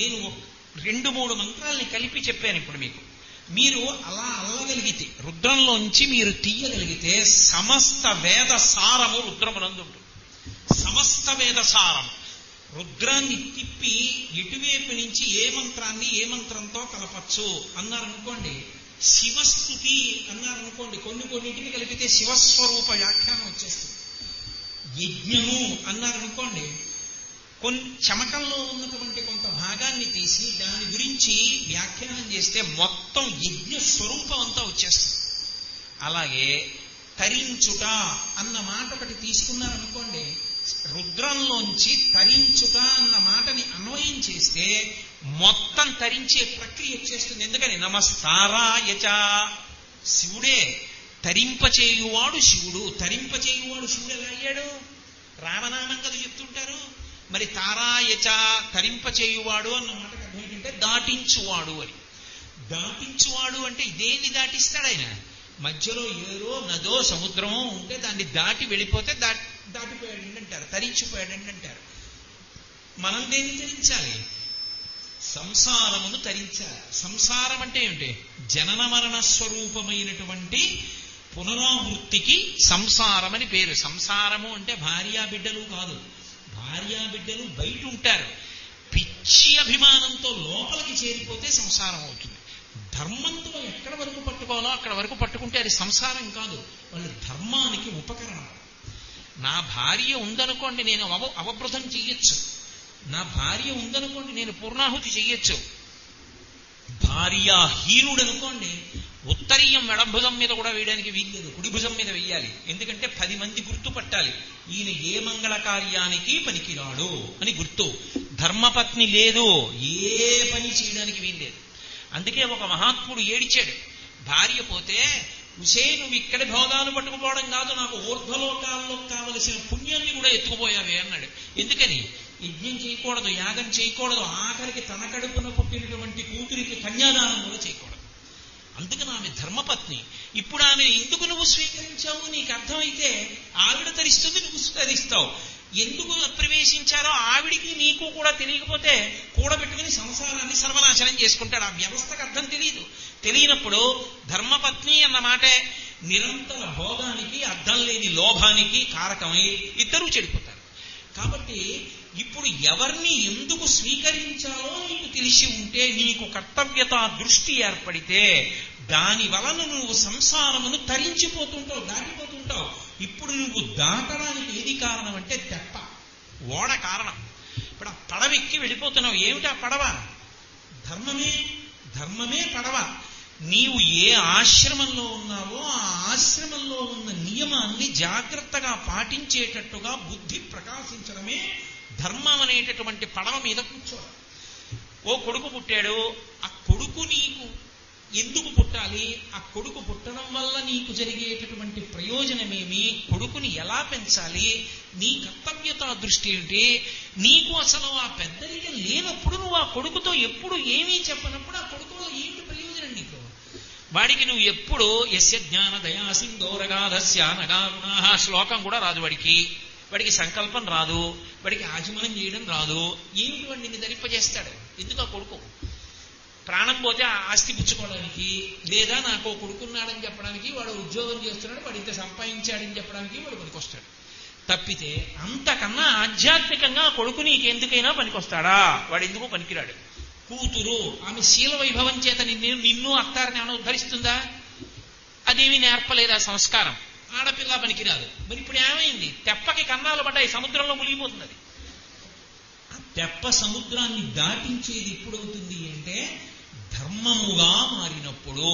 నేను 2-3 మంత్రాల్ని కలిపి చెప్పాను ఇప్పుడు మీకు. మీరు అలా అల్లగలిగితే, రుద్రంలోంచి మీరు తీయగలిగితే సమస్త వేద సారము రుద్రమునందు ఉంటుంది. సమస్త వేద సారం రుద్రాన్ని తిప్పి ఎటువైపు నుంచి ఏ మంత్రాన్ని ఏ మంత్రంతో కలపచ్చు అన్నారనుకోండి. శివస్థుతి అన్నారనుకోండి, కొన్నింటిని కలిపితే శివస్వరూప వ్యాఖ్యానం వచ్చేస్తుంది. యజ్ఞము అన్నారనుకోండి, చమకంలో ఉన్నటువంటి కొంత భాగాన్ని తీసి దాని గురించి వ్యాఖ్యానం చేస్తే మొత్తం యజ్ఞ స్వరూపం అంతా వచ్చేస్తుంది. అలాగే తరించుట అన్న మాట ఒకటి తీసుకున్నారనుకోండి, రుద్రంలోంచి తరించుట అన్న మాటని అన్వయం చేస్తే మొత్తం తరించే ప్రక్రియ వచ్చేస్తుంది. ఎందుకని నమస్తారాయచ, శివుడే తరింపచేయువాడు శివుడు. తరింపచేయువాడు శివుడు ఎలా అయ్యాడు? రామనామం కదా చెప్తుంటారు. మరి తారాయచ తరింపచేయువాడు అన్న మాటకు అర్థం ఏంటంటే దాటించువాడు అని. దాటించువాడు అంటే దేన్ని దాటిస్తాడు ఆయన? మధ్యలో ఏదో నదో సముద్రమో ఉంటే దాన్ని దాటి వెళ్ళిపోతే దాటిపోయాడండి అంటారు, తరించిపోయాడండి అంటారు. మనం దేన్ని తరించాలి? సంసారమును తరించాలి. సంసారం అంటే ఏమిటి? జనన మరణ స్వరూపమైనటువంటి పునరావృత్తికి సంసారం అని పేరు. సంసారము అంటే భార్యాబిడ్డలు కాదు. భార్యాబిడ్డలు బయట ఉంటారు. పిచ్చి అభిమానంతో లోపలికి చేరిపోతే సంసారం అవుతుంది. ధర్మంతో ఎక్కడ వరకు పట్టుకోవాలో అక్కడ వరకు పట్టుకుంటే అది సంసారం కాదు, వాళ్ళు ధర్మానికి ఉపకరణం. నా భార్య ఉందనుకోండి, నేను అవబృతం చెయ్యొచ్చు. నా భార్య ఉందనుకోండి, నేను పూర్ణాహుతి చెయ్యొచ్చు. భార్యాహీనుడనుకోండి, ఉత్తరీయం ఎడభుజం మీద కూడా వేయడానికి వీల్లేదు, కుడి భుజం మీద వెయ్యాలి. ఎందుకంటే 10 మంది గుర్తుపట్టాలి, ఈయన ఏ మంగళ కార్యానికి పనికిరాడు అని గుర్తు. ధర్మపత్ని లేదు, ఏ పని చేయడానికి వీల్లేదు. అందుకే ఒక మహాత్ముడు ఏడిచాడు, భార్య పోతే ఉసే నువ్వు ఇక్కడి భోగాలు పట్టుకుపోవడం కాదు, నాకు ఊర్ధ్వలోకాల్లో కావలసిన పుణ్యాన్ని కూడా ఎత్తుకుపోయావే అన్నాడు. ఎందుకని? యజ్ఞం చేయకూడదు, యాగం చేయకూడదు, ఆఖరికి తన కడుపున పుట్టినటువంటి కూతురికి కన్యాదానం కూడా చేయకూడదు. అందుకని ఆమె ధర్మపత్ని. ఇప్పుడు ఆమె ఎందుకు నువ్వు స్వీకరించావు నీకు అర్థమైతే ఆవిడ తరిస్తుంది, నువ్వు తరిస్తావు. ఎందుకు ప్రవేశించారో ఆవిడికి నీకు కూడా తెలియకపోతే కూడబెట్టుకుని సంసారాన్ని సర్వనాశనం చేసుకుంటాడు. ఆ వ్యవస్థకు అర్థం తెలియదు. తెలియనప్పుడు ధర్మపత్ని అన్న మాటే నిరంతర భోగానికి, అర్థం లేని లోభానికి కారకమై ఇద్దరూ చెడిపోతారు. కాబట్టి ఇప్పుడు ఎవరిని ఎందుకు స్వీకరించాలో నీకు తెలిసి ఉంటే, నీకు కర్తవ్యత దృష్టి ఏర్పడితే దాని వలన నువ్వు సంసారమును తరించిపోతుంటావు, దాటిపోతుంటావు. ఇప్పుడు నువ్వు దాటడానికి ఏది కారణం అంటే తెప్ప, ఓడ కారణం. ఇప్పుడు ఆ పడవెక్కి వెళ్ళిపోతున్నావు. ఏమిటా పడవ? ధర్మమే. ధర్మమే పడవ. నీవు ఏ ఆశ్రమంలో ఉన్నావో ఆ ఆశ్రమంలో ఉన్న నియమాన్ని జాగ్రత్తగా పాటించేటట్టుగా బుద్ధి ప్రకాశించడమే ధర్మం అనేటటువంటి పడవ మీద కూర్చోవాలి. ఓ కొడుకు పుట్టాడు, ఆ కొడుకు నీకు ఎందుకు పుట్టాలి? ఆ కొడుకు పుట్టడం వల్ల నీకు జరిగేటటువంటి ప్రయోజనమేమి? కొడుకుని ఎలా పెంచాలి? నీ కర్తవ్యత దృష్టి ఏమిటి? నీకు అసలు ఆ పెద్దరికం లేనప్పుడు నువ్వు ఆ కొడుకుతో ఎప్పుడు ఏమీ చెప్పనప్పుడు ఆ కొడుకు వల్ల ఏమిటి ప్రయోజనం నీకు? వాడికి నువ్వు ఎప్పుడు యస్య జ్ఞాన దయా సింధోరగాధస్య నగారుణా శ్లోకం కూడా రాదు వాడికి. వాడికి సంకల్పం రాదు, వాడికి ఆచమనం చేయడం రాదు. ఏమిటి వాడిని ధరింపజేస్తాడు? ఎందుకు ఆ కొడుకు? ప్రాణం పోతే ఆస్తి పుచ్చుకోవడానికి, లేదా నాకు కొడుకున్నాడని చెప్పడానికి, వాడు ఉద్యోగం చేస్తున్నాడు, వాడు ఇంత సంపాదించాడని చెప్పడానికి వాడు పనికొస్తాడు. తప్పితే అంతకన్నా ఆధ్యాత్మికంగా కొడుకు నీకెందుకైనా పనికొస్తాడా? వాడు ఎందుకు పనికిరాడు. కూతురు ఆమె శీల వైభవం చేత నిన్ను అత్తారిని ఏమైనా ఉద్ధరిస్తుందా? అదేమీ నేర్పలేదు ఆ సంస్కారం. ఆడపిల్ల పనికిరాదు. మరి ఇప్పుడు ఏమైంది? తెప్పకి కన్నాలు పడ్డాయి, సముద్రంలో మునిగిపోతుంది. అది ఆ తెప్ప సముద్రాన్ని దాటించేది ఎప్పుడవుతుంది అంటే ధర్మముగా మారినప్పుడు.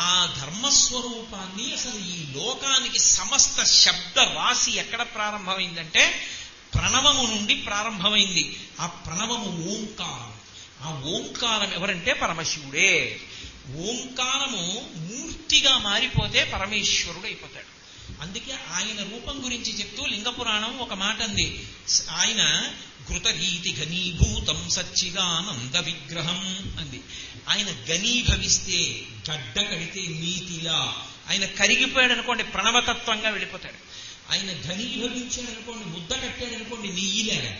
ఆ ధర్మస్వరూపాన్ని అసలు ఈ లోకానికి సమస్త శబ్ద రాశి ఎక్కడ ప్రారంభమైందంటే ప్రణవము నుండి ప్రారంభమైంది. ఆ ప్రణవము ఓంకారం. ఆ ఓంకారం ఎవరంటే పరమశివుడే. ఓంకారము మూర్తిగా మారిపోతే పరమేశ్వరుడు అయిపోతాడు. అందుకే ఆయన రూపం గురించి చెప్తూ లింగపురాణం ఒక మాట అంది. ఆయన ఘృతరీతి ఘనీభూతం సచ్చిదానంద విగ్రహం అంది. ఆయన ఘనీభవిస్తే, గడ్డ కడితే నీతిలా, ఆయన కరిగిపోయాడు అనుకోండి ప్రణవతత్వంగా వెళ్ళిపోతాడు. ఆయన ఘనీభవించాడు అనుకోండి, ముద్ద కట్టాడు అనుకోండి నెయ్యిలాగా,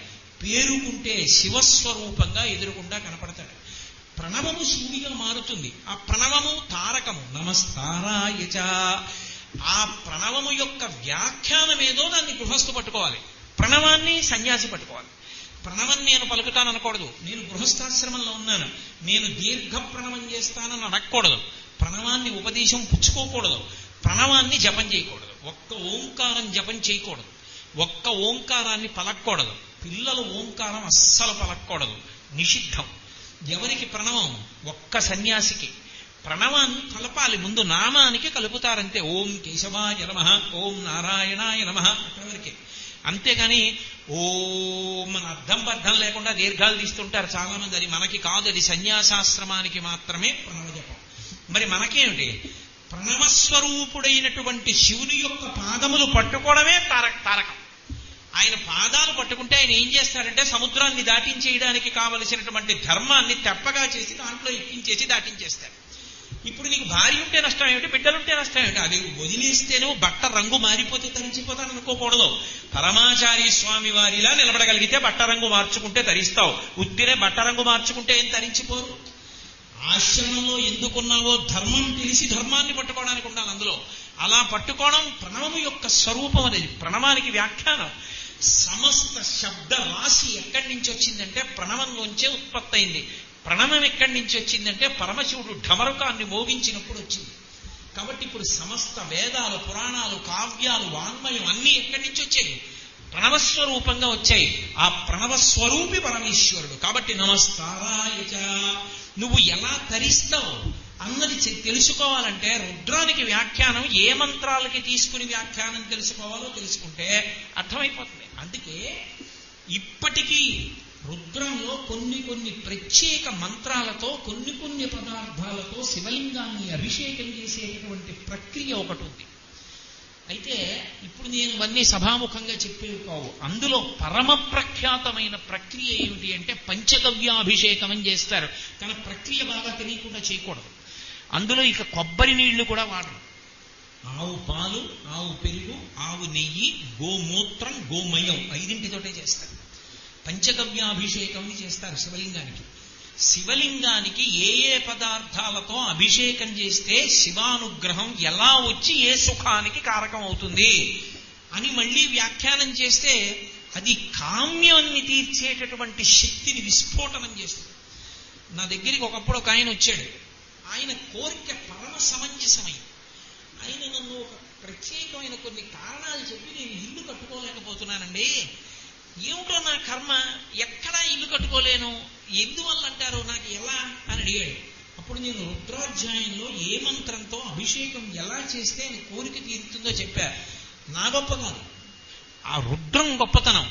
పేరుకుంటే శివస్వరూపంగా ఎదురుకుండా కనపడతాడు. ప్రణవము శివుడిగా మారుతుంది. ఆ ప్రణవము తారకము. నమస్తారాయచ. ఆ ప్రణవము యొక్క వ్యాఖ్యానం ఏదో దాన్ని గృహస్థు పట్టుకోవాలి, ప్రణవాన్ని సన్యాసి పట్టుకోవాలి. ప్రణవం నేను పలుకుతాను అనకూడదు. నేను గృహస్థాశ్రమంలో ఉన్నాను, నేను దీర్ఘ ప్రణవం చేస్తానని అనకూడదు. ప్రణవాన్ని ఉపదేశం పుచ్చుకోకూడదు. ప్రణవాన్ని జపం చేయకూడదు. ఒక్క ఓంకారం జపం చేయకూడదు. ఒక్క ఓంకారాన్ని పలకూడదు. పిల్లలు ఓంకారం అస్సలు పలకూడదు, నిషిద్ధం. ఎవరికి ప్రణవం? ఒక్క సన్యాసికి. ప్రణవాన్ని కలపాలి. ముందు నామానికి కలుపుతారంతే. ఓం కేశవాయ నమః, ఓం నారాయణాయ నమః, అక్కడ వరకే. అంతేగాని ఓం మన అర్థం బద్ధం లేకుండా దీర్ఘాలు తీస్తుంటారు చాలా మంది. అది మనకి కాదు, అది సన్యాసాశ్రమానికి మాత్రమే ప్రణవ జపం. మరి మనకేమిటి? ప్రణవస్వరూపుడైనటువంటి శివుని యొక్క పాదములు పట్టుకోవడమే తారకం. ఆయన పాదాలు పట్టుకుంటే ఆయన ఏం చేస్తాడంటే సముద్రాన్ని దాటించేయడానికి కావలసినటువంటి ధర్మాన్ని తెప్పగా చేసి దాంట్లో ఎక్కించేసి దాటించేస్తాడు. ఇప్పుడు నీకు భార్య ఉంటే నష్టం ఏమిటి? బిడ్డలుంటే నష్టం ఏమిటి? అది వదిలేస్తేనే బట్ట రంగు మారిపోతే తరించిపోతాను అనుకోకూడదు. పరమాచార్య స్వామి వారిలా నిలబడగలిగితే బట్ట రంగు మార్చుకుంటే తరిస్తావు. ఉత్తినే బట్ట రంగు మార్చుకుంటే ఏం తరించిపోరు. ఆశ్రమంలో ఎందుకున్నావో ధర్మం తెలిసి ధర్మాన్ని పట్టుకోవడానికి ఉండాలి అందులో. అలా పట్టుకోవడం ప్రణవము యొక్క స్వరూపం అనేది. ప్రణవానికి వ్యాఖ్యానం. సమస్త శబ్ద రాశి ఎక్కడి నుంచి వచ్చిందంటే ప్రణవంలోంచే ఉత్పత్తి అయింది. ప్రణవం ఎక్కడి నుంచి వచ్చిందంటే పరమశివుడు ఢమరుకాన్ని మోగించినప్పుడు వచ్చింది. కాబట్టి ఇప్పుడు సమస్త వేదాలు, పురాణాలు, కావ్యాలు, వాంగ్మయం అన్నీ ఎక్కడి నుంచి వచ్చాయి? ప్రణవస్వరూపంగా వచ్చాయి. ఆ ప్రణవస్వరూపి పరమేశ్వరుడు. కాబట్టి నమస్తారాయచ. నువ్వు ఎలా తరిస్తావు అన్నది తెలుసుకోవాలంటే రుద్రానికి వ్యాఖ్యానం ఏ మంత్రాలకి తీసుకుని వ్యాఖ్యానం తెలుసుకోవాలో తెలుసుకుంటే అర్థమైపోతుంది. అందుకే ఇప్పటికీ రుద్రంలో కొన్ని ప్రత్యేక మంత్రాలతో కొన్ని పదార్థాలతో శివలింగాన్ని అభిషేకం చేసేటటువంటి ప్రక్రియ ఒకటి ఉంది. అయితే ఇప్పుడు నేను ఇవన్నీ సభాముఖంగా చెప్పేవి కావు. అందులో పరమ ప్రఖ్యాతమైన ప్రక్రియ ఏమిటి అంటే పంచగవ్యాభిషేకం అని చేస్తారు. కానీ ప్రక్రియ బాగా తెలియకుండా చేయకూడదు. అందులో ఇక కొబ్బరి నీళ్లు కూడా వాడరు. ఆవు పాలు, ఆవు పెరుగు, ఆవు నెయ్యి, గోమూత్రం, గోమయం 5 చేస్తారు. పంచగవ్యాభిషేకం చేస్తారు శివలింగానికి. శివలింగానికి ఏ పదార్థాలతో అభిషేకం చేస్తే శివానుగ్రహం ఎలా వచ్చి ఏ సుఖానికి కారకం అవుతుంది అని మళ్ళీ వ్యాఖ్యానం చేస్తే అది కామ్యాన్ని తీర్చేటటువంటి శక్తిని విస్ఫోటనం చేస్తుంది. నా దగ్గరికి ఒకప్పుడు ఒక ఆయన వచ్చాడు. ఆయన కోరిక పరమ సమంజసమైంది. ఆయన నన్ను ఒక ప్రత్యేకమైన కొన్ని కారణాలు చెప్పి నేను ఇల్లు కట్టుకోలేకపోతున్నానండి, ఏమిటో నా కర్మ, ఎక్కడా ఇల్లు కట్టుకోలేను, ఎందువల్ల అంటారు, నాకు ఎలా అని అడిగాడు. అప్పుడు నేను రుద్రాధ్యాయంలో ఏ మంత్రంతో అభిషేకం ఎలా చేస్తే ఆయన కోరిక తీరుతుందో చెప్పా. నా గొప్ప కాదు, ఆ రుద్రం గొప్పతనం.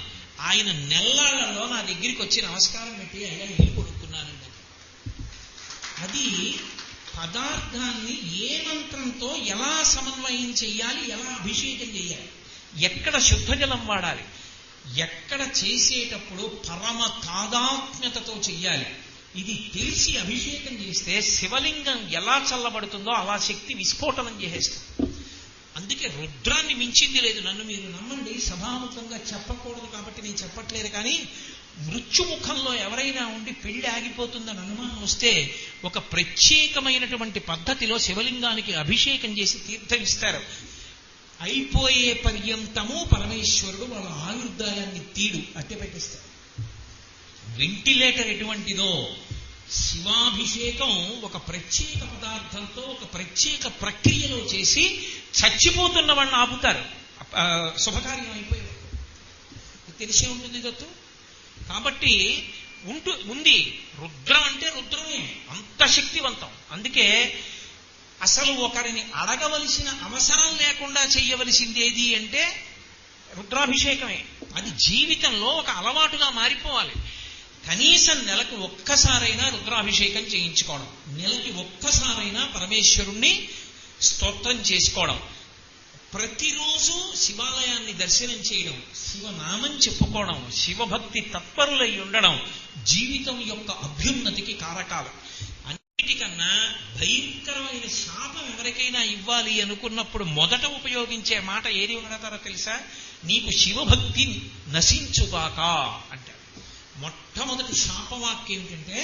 ఆయన నెల్లాళ్లలో నా దగ్గరికి వచ్చి నమస్కారం పెట్టి అయ్యా ఇల్లు కొనుక్కున్నానండి. అది పదార్థాన్ని ఏ మంత్రంతో ఎలా సమన్వయం చెయ్యాలి, ఎలా అభిషేకం చెయ్యాలి, ఎక్కడ శుద్ధ జలం వాడాలి, ఎక్కడ చేసేటప్పుడు పరమ తాదాత్మ్యతతో చెయ్యాలి, ఇది తెలిసి అభిషేకం చేస్తే శివలింగం ఎలా చల్లబడుతుందో అలా శక్తి విస్ఫోటనం చేసేస్తుంది. అందుకే అందుకే రుద్రాన్ని మించింది లేదు. నన్ను మీరు నమ్మండి, సభాముఖంగా చెప్పకూడదు కాబట్టి నేను చెప్పట్లేదు, కానీ మృత్యుముఖంలో ఎవరైనా ఉండి పెళ్లి ఆగిపోతుందని అనుమానం వస్తే ఒక ప్రత్యేకమైనటువంటి పద్ధతిలో శివలింగానికి అభిషేకం చేసి తీర్థం ఇస్తారు. అయిపోయే పర్యంతము పరమేశ్వరుడు వాళ్ళ ఆయుర్దాయాన్ని తీడు అట్టే పెట్టిస్తారు. వెంటిలేటర్ ఎటువంటిదో శివాభిషేకం ఒక ప్రత్యేక పదార్థంతో ఒక ప్రత్యేక ప్రక్రియలో చేసి చచ్చిపోతున్న వాళ్ళని ఆపుతారు శుభకార్యం అయిపోయే తెలిసే ఉంటుంది దత్తు. కాబట్టి ఉంది రుద్రం అంటే రుద్రమే, అంత శక్తివంతం. అందుకే అసలు ఒకరిని అడగవలసిన అవసరం లేకుండా చెయ్యవలసింది ఏది అంటే రుద్రాభిషేకమే. అది జీవితంలో ఒక అలవాటుగా మారిపోవాలి. కనీసం నెలకు ఒక్కసారైనా రుద్రాభిషేకం చేయించుకోవడం, నెలకి ఒక్కసారైనా పరమేశ్వరుణ్ణి స్తోత్రం చేసుకోవడం, ప్రతిరోజు శివాలయాన్ని దర్శనం చేయడం, శివనామం చెప్పుకోవడం, శివభక్తి తత్పరులై ఉండడం జీవితం యొక్క అభ్యున్నతికి కారకాలు. అన్నిటికన్నా భయంకరమైన శాపం ఎవరికైనా ఇవ్వాలి అనుకున్నప్పుడు మొదట ఉపయోగించే మాట ఏది వాడతారో తెలుసా? నీకు శివభక్తి నశించుగాక అంటారు. మొట్టమొదటి శాపవాక్యం ఏంటంటే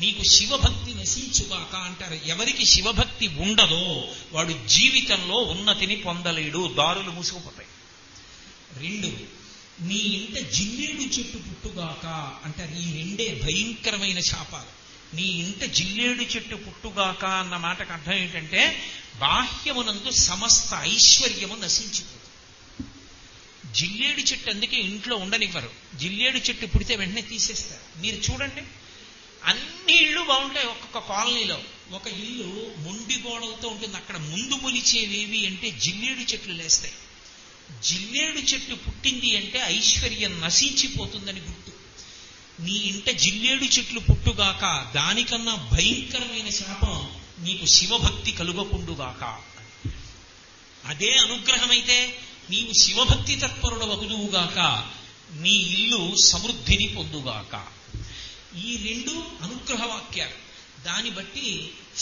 నీకు శివభక్తి నశించుగాక అంటారు. ఎవరికి శివభక్తి ఉండదో వాడు జీవితంలో ఉన్నతిని పొందలేడు, దారులు మూసుకుపోతాయి. 2, నీ ఇంట జిల్లేడు చెట్టు పుట్టుగాక అంటారు. ఈ 2 భయంకరమైన శాపాలు. నీ ఇంట జిల్లేడు చెట్టు పుట్టుగాక అన్న మాటకు అర్థం ఏంటంటే బాహ్యమునందు సమస్త ఐశ్వర్యము నశించిపోతుంది. జిల్లేడు చెట్టు అందుకే ఇంట్లో ఉండనివ్వరు. జిల్లేడు చెట్టు పుడితే వెంటనే తీసేస్తారు. మీరు చూడండి, అన్ని ఇళ్ళు బాగుంటాయి. ఒక్కొక్క కాలనీలో ఒక ఇల్లు మొండి గోడలతో ఉంటుంది. అక్కడ ముందు మొలిచేవేవి అంటే జిల్లేడు చెట్లు లేస్తాయి. జిల్లేడు చెట్టు పుట్టింది అంటే ఐశ్వర్యం నశించిపోతుందని గుర్తు. నీ ఇంట జిల్లేడు చెట్లు పుట్టుగాక, దానికన్నా భయంకరమైన శాపం నీకు శివభక్తి కలుగకుండుగాక. అదే అనుగ్రహమైతే నీవు శివభక్తి తత్పరుడవగుదువుగాక, నీ ఇల్లు సమృద్ధిని పొందుగాక. ఈ 2 అనుగ్రహ వాక్యాలు. దాన్ని బట్టి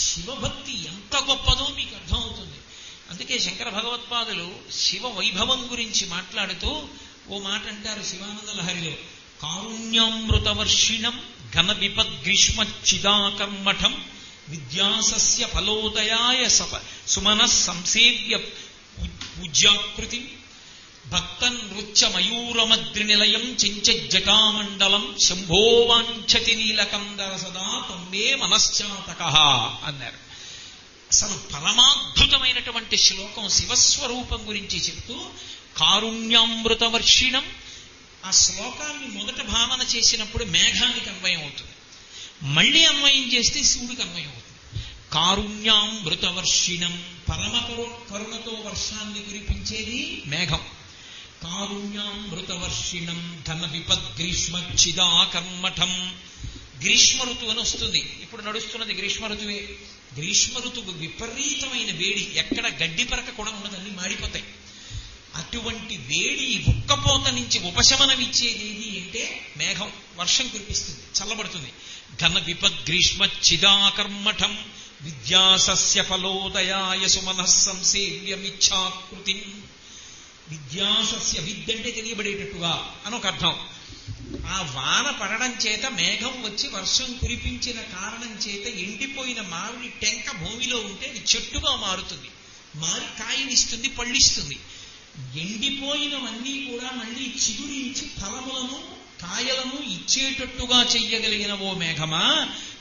శివభక్తి ఎంత గొప్పదో మీకు అర్థమవుతుంది. అందుకే శంకర భగవత్పాదులు శివ వైభవం గురించి మాట్లాడుతూ ఓ మాట అంటారు శివానంద లహరిలో, కారుణ్యామృతవర్షిణం ఘన విపద్గ్రీష్మచ్చిదాకర్మఠం విద్యాసస్య ఫలోదయాయ సుమన సంసేవ్య పూజ్యాకృతి భక్తం నృత్య మయూరమద్రినిలయం చెంచజ్జటామండలం శంభోవాంఛతి నీలకందర సదా తంబే మనశ్చాతక అన్నారు. అసలు పరమాద్భుతమైనటువంటి శ్లోకం శివస్వరూపం గురించి చెప్తూ కారుణ్యామృతవర్షిణం. ఆ శ్లోకాన్ని మొదట భావన చేసినప్పుడు మేఘానికి అన్వయం అవుతుంది, మళ్ళీ అన్వయం చేస్తే శివుడికి అన్వయం అవుతుంది. కారుణ్యామృతవర్షిణం, పరమ కరుణతో వర్షాన్ని కురిపించేది మేఘం. కారుణ్యామృతవర్షిణం ధన విపద్గ్రీష్మచ్చిదాకర్మఠం. గ్రీష్మ ఋతువు అని వస్తుంది, ఇప్పుడు నడుస్తున్నది గ్రీష్మ ఋతువే. గ్రీష్మ ఋతువు విపరీతమైన వేడి, ఎక్కడ గడ్డి పరక కూడా ఉన్నదన్నీ మాడిపోతాయి. అటువంటి వేడి ఉక్కపోత నుంచి ఉపశమనమిచ్చేది ఏది అంటే మేఘం. వర్షం కురిపిస్తుంది, చల్లబడుతుంది. ఘన విపద్గ్రీష్మచ్చిదాకర్మఠం విద్యాసస్య ఫలోదయాయ సుమనః సంసేవ్యమిచ్ఛాకృతి. విద్యాసస్య, విద్యంటే తెలియబడేటట్టుగా అని ఒక అర్థం. ఆ వాన పడడం చేత మేఘం వచ్చి వర్షం కురిపించిన కారణం చేత ఎండిపోయిన మామిడి టెంక భూమిలో ఉంటే అది చెట్టుగా మారుతుంది, మారి కాయనిస్తుంది, పళ్ళిస్తుంది. ఎండిపోయినవన్నీ కూడా మళ్ళీ చిగురించి ఫలములను కాయలను ఇచ్చేటట్టుగా చెయ్యగలిగిన ఓ మేఘమా,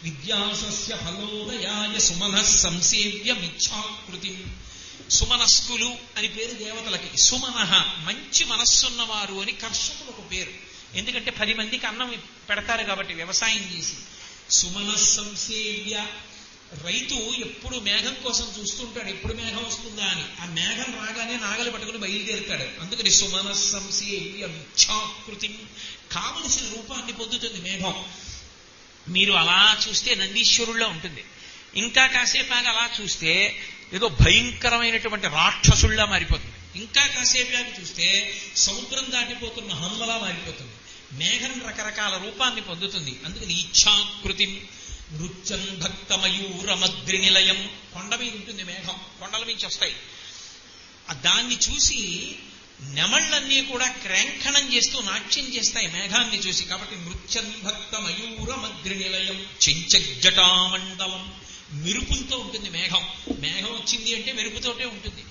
విద్యాసస్య ఫలోదయాయ సుమనః సంసేవ్యమిచ్ఛాకృతి. సుమనస్కులు అని పేరు దేవతలకి. సుమనః, మంచి మనస్సున్నవారు అని కర్షకులకు పేరు. ఎందుకంటే 10 మందికి అన్నం పెడతారు కాబట్టి వ్యవసాయం చేసి. సుమనః సంసేవ్య, రైతు ఎప్పుడు మేఘం కోసం చూస్తుంటాడు, ఎప్పుడు మేఘం వస్తుందా అని. ఆ మేఘం రాగానే నాగలి పట్టుకుని బయలుదేరుతాడు. అందుకని సుమనః సంసేవ్యమిచ్ఛాకృతి, కావలసిన రూపాన్ని పొందుతుంది మేఘం. మీరు అలా చూస్తే నందీశ్వరుల్లో ఉంటుంది. ఇంకా కాసేపు అలా చూస్తే ఏదో భయంకరమైనటువంటి రాక్షసుల్లా మారిపోతుంది. ఇంకా కాసేపు చూస్తే సముద్రం దాటిపోతున్న హనుమలా మారిపోతుంది. మేఘం రకరకాల రూపాన్ని పొందుతుంది. అందుకని ఇచ్ఛాకృతి. నృత్యం భక్త మయూరమద్రి నిలయం, కొండ మీద ఉంటుంది మేఘం, కొండల నుంచి వస్తాయి. దాన్ని చూసి నెమళ్ళన్నీ కూడా క్రాంఖణం చేస్తూ నాట్యం చేస్తాయి మేఘాన్ని చూసి. కాబట్టి నృత్యంభక్త మయూర మద్రి నిలయం చెంచజటామండలం. మెరుపులతో ఉంటుంది మేఘం. మేఘం వచ్చింది అంటే మెరుపుతోటే ఉంటుంది.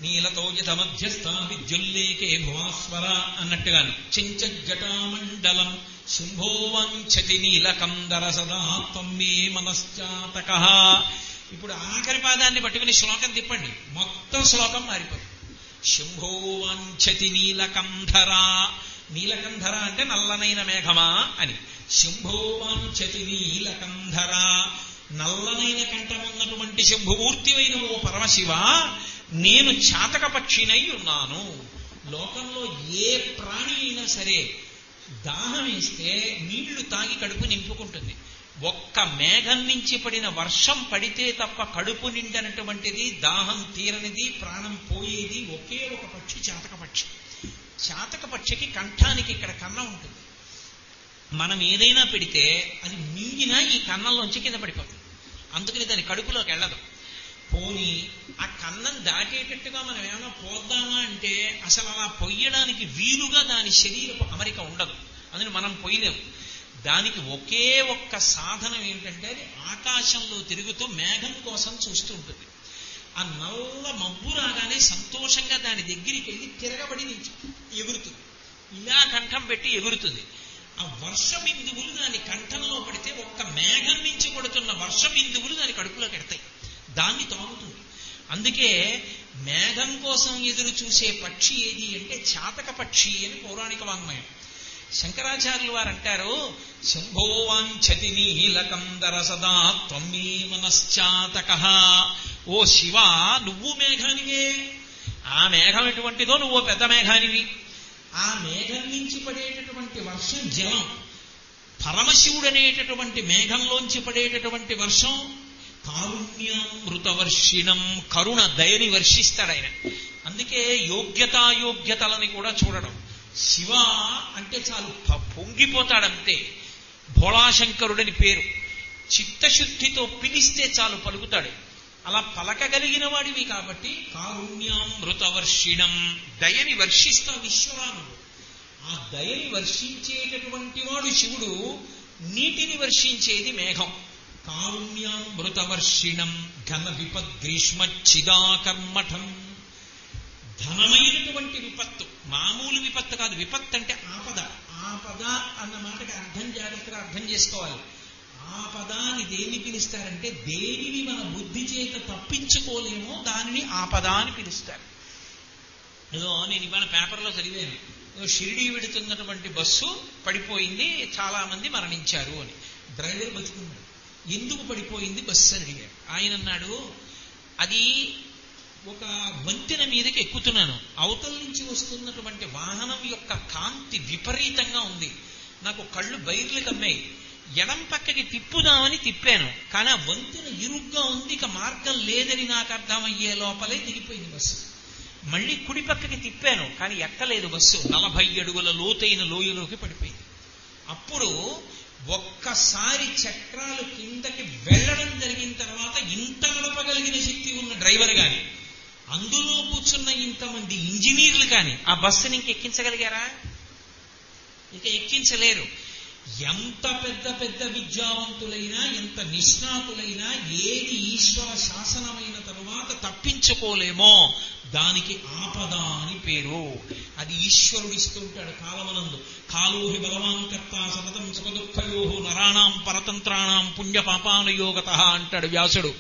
నీలతోయత మధ్యస్థ విద్యుల్లేకే భువాస్వర అన్నట్టుగాను. చెంచజటామండలం శంభోవాంఛతి నీలకందర సదా త్వమ్మే మనశ్చాతక. ఇప్పుడు ఆఖరి పాదాన్ని పట్టుకుని శ్లోకం తిప్పండి, మొత్తం శ్లోకం మారిపోతుంది. శంభోవాంఛతి నీలకంధర. నీలకంధర అంటే నల్లనైన మేఘమా అని. శంభోవాంఛతి నీలకంధర. నల్లనైన కంఠమున్నటువంటి శంభుమూర్తివైన ఓ పరమశివ, నేను చాతక పక్షినై ఉన్నాను. లోకంలో ఏ ప్రాణి అయినా సరే దాహం వేస్తే నీళ్లు తాగి కడుపు నింపుకుంటుంది. ఒక్క మేఘం నుంచి పడిన వర్షం పడితే తప్ప కడుపు నిండనటువంటిది, దాహం తీరనిది, ప్రాణం పోయేది ఒకే ఒక పక్షి, చాతక పక్షి. చాతక పక్షికి కంఠానికి ఇక్కడ కన్నం ఉంటుంది. మనం ఏదైనా పెడితే అది మింగినా ఈ కన్నంలోంచి కింద పడిపోతుంది. అందుకని దాని కడుపులోకి వెళ్ళదు. పోని ఆ కన్నం దాటేటట్టుగా మనం ఏమైనా పోద్దామా అంటే అసలు అలా పొయ్యడానికి వీలుగా దాని శరీరపు అమరిక ఉండదు. అందుకని మనం పొయ్యలేము. దానికి ఒకే ఒక్క సాధనం ఏంటంటే అది ఆకాశంలో తిరుగుతూ మేఘం కోసం చూస్తూ ఉంటుంది. ఆ నల్ల మబ్బు రాగానే సంతోషంగా దాని దగ్గరికి వెళ్ళి తిరగబడి ఎగురుతుంది. ఇలా కంఠం పెట్టి ఎగురుతుంది. ఆ వర్ష బిందువులు దాని కంఠంలో పడితే ఒక్క మేఘం నుంచి పడుతున్న వర్ష బిందువులు దాని కడుపులోకి ఎడతాయి. దాన్ని తాగుతుంది. అందుకే మేఘం కోసం ఎదురు చూసే పక్షి ఏది అంటే చాతక పక్షి అని పౌరాణిక వాంగ్మయం. శంకరాచార్యులు వారు అంటారు, శంభోవాంఛతి నీలకందర సదా త్వమ్మే మనశ్చాతక. ఓ శివ, నువ్వు మేఘానివే. ఆ మేఘం ఎటువంటిదో నువ్వు పెద్ద మేఘానివి. ఆ మేఘం నుంచి పడేటటువంటి వర్షం జలం. పరమశివుడనేటటువంటి మేఘంలోంచి పడేటటువంటి వర్షం కారుణ్యామృతవర్షిణం. కరుణ, దయని వర్షిస్తాడు ఆయన. అందుకే యోగ్యతాయోగ్యతలని కూడా చూడడం. శివ అంటే చాలు పొంగిపోతాడంతే. భోళాశంకరుడని పేరు. చిత్తశుద్ధితో పిలిస్తే చాలు పలుకుతాడు. అలా పలకగలిగిన వాడివి కాబట్టి కారుణ్యామృతవర్షిణం, దయని వర్షిస్తావు ఈశ్వరానుడు. ఆ దయని వర్షించేటటువంటి వాడు శివుడు. నీటిని వర్షించేది మేఘం. కారుణ్యామృతవర్షిణం ఘన విపద్గ్రీష్మచ్చిదాకర్మఠం. ధనమైనటువంటి విపత్తు, మామూలు విపత్తు కాదు. విపత్తు అంటే ఆపద. ఆపద అన్న మాటకి అర్థం జాగ్రత్తగా అర్థం చేసుకోవాలి. ఆపద అని దేన్ని పిలుస్తారంటే దేనిని మన బుద్ధి చేత తప్పించుకోలేమో దానిని ఆపద అని పిలుస్తారు. ఏదో నేను ఇవాళ పేపర్లో చదివాను, షిరిడీ వెడుతున్నటువంటి బస్సు పడిపోయింది, చాలా మంది మరణించారు అని. డ్రైవర్ బతుకున్నాడు. ఎందుకు పడిపోయింది బస్సు అని అడిగాడు. ఆయన అన్నాడు, అది ఒక వంతెన మీదకి ఎక్కుతున్నాను, అవతల నుంచి వస్తున్నటువంటి వాహనం యొక్క కాంతి విపరీతంగా ఉంది, నాకు కళ్ళు బైర్లు కమ్మాయి. ఎడం పక్కకి తిప్పుదామని తిప్పాను, కానీ ఆ వంతెన ఇరుగ్గా ఉంది, ఇక మార్గం లేదని నాకు అర్థమయ్యే లోపలే దిగిపోయింది బస్సు. మళ్ళీ కుడి పక్కకి తిప్పాను, కానీ ఎక్కలేదు బస్సు. 40 అడుగుల లోతైన లోయలోకి పడిపోయింది. అప్పుడు ఒక్కసారి చక్రాలు కిందకి వెళ్ళడం జరిగిన తర్వాత ఇంత నడపగలిగిన శక్తి ఉన్న డ్రైవర్ గాని, అందులో కూర్చున్న ఇంతమంది ఇంజనీర్లు కానీ ఆ బస్సుని ఇంక ఎక్కించగలిగారా? ఇక ఎక్కించలేరు. ఎంత పెద్ద పెద్ద విద్యావంతులైనా, ఎంత నిష్ణాతులైనా, ఏది ఈశ్వర శాసనమైన తరువాత తప్పించుకోలేమో దానికి ఆపద అని పేరు. అది ఈశ్వరుడు ఇస్తుంటాడు కాలమనందు. కాలోహి బలవాంకర్త సతతం సుఖదుఃఖయో నరాణాం పరతంత్రాణం పుణ్యపాపానుయోగత అంటాడు వ్యాసుడు.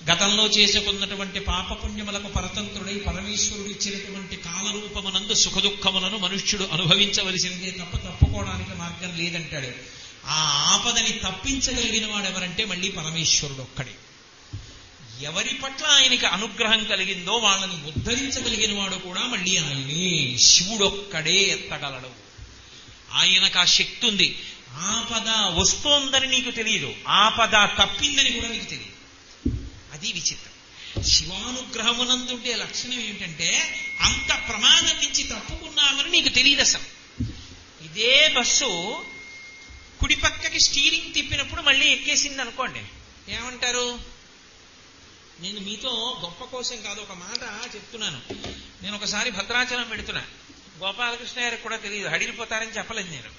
గతంలో చేసుకున్నటువంటి పాపపుణ్యములకు పరతంత్రుడై పరమేశ్వరుడు ఇచ్చినటువంటి కాలరూపమునందు సుఖదుఖములను మనుష్యుడు అనుభవించవలసిందే తప్ప తప్పుకోవడానికి మార్గం లేదంటాడు. ఆ ఆపదని తప్పించగలిగిన వాడు ఎవరంటే మళ్ళీ పరమేశ్వరుడు ఒక్కడే. ఎవరి పట్ల ఆయనకి అనుగ్రహం కలిగిందో వాళ్ళని ఉద్ధరించగలిగిన వాడు కూడా మళ్ళీ ఆయనే. శివుడొక్కడే ఎత్తగలడు. ఆయనకు ఆ శక్తి ఉంది. ఆపద వస్తోందని నీకు తెలియదు, ఆపద తప్పిందని కూడా నీకు తెలియదు. అది విచిత్రం. శివానుగ్రహమునందుండే లక్షణం ఏమిటంటే అంత ప్రమాదం నుంచి తప్పుకున్నామని నీకు తెలియదు అసలు. ఇదే బస్సు కుడి పక్కకి స్టీరింగ్ తిప్పినప్పుడు మళ్ళీ ఎక్కేసింది అనుకోండి, ఏమంటారు? నేను మీతో గొప్ప కోసం కాదు, ఒక మాట చెప్తున్నాను. నేను ఒకసారి భద్రాచలం పెడుతున్నా, గోపాలకృష్ణ గారికి కూడా తెలియదు, హడిలిపోతారని చెప్పలేదు నేను.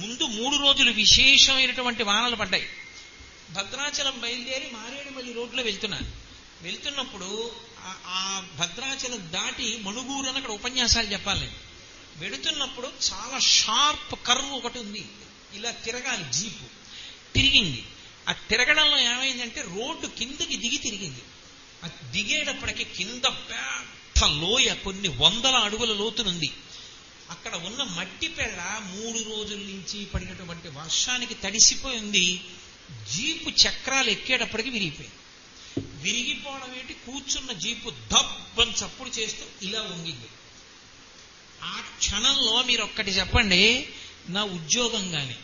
ముందు 3 రోజులు విశేషమైనటువంటి వానలు పడ్డాయి. భద్రాచలం బయలుదేరి మారేడుమల్లి రోడ్లో వెళ్తున్నప్పుడు ఆ భద్రాచలం దాటి మణుగూరు అని అక్కడ ఉపన్యాసాలు చెప్పాలి నేను. వెడుతున్నప్పుడు చాలా షార్ప్ కర్వ్ ఒకటి ఉంది, ఇలా తిరగాలి, జీపు తిరిగింది. ఆ తిరగడంలో ఏమైందంటే రోడ్డు కిందకి దిగి తిరిగింది. ఆ దిగేటప్పటికి కింద పెద్ద లోయ, కొన్ని 100 అడుగుల లోతునుంది. అక్కడ ఉన్న మట్టి పెళ్ళ 3 రోజుల నుంచి పడినటువంటి వర్షానికి తడిసిపోయి ఉంది. జీపు చక్రాలు ఎక్కేటప్పటికి విరిగిపోయింది. విరిగిపోవడం ఏంటి, కూర్చున్న జీపు దబ్బని చప్పుడు చేస్తూ ఇలా వంగింది. ఆ క్షణంలో మీరు ఒక్కటి చెప్పండి, నా ఉద్యోగం కానీ,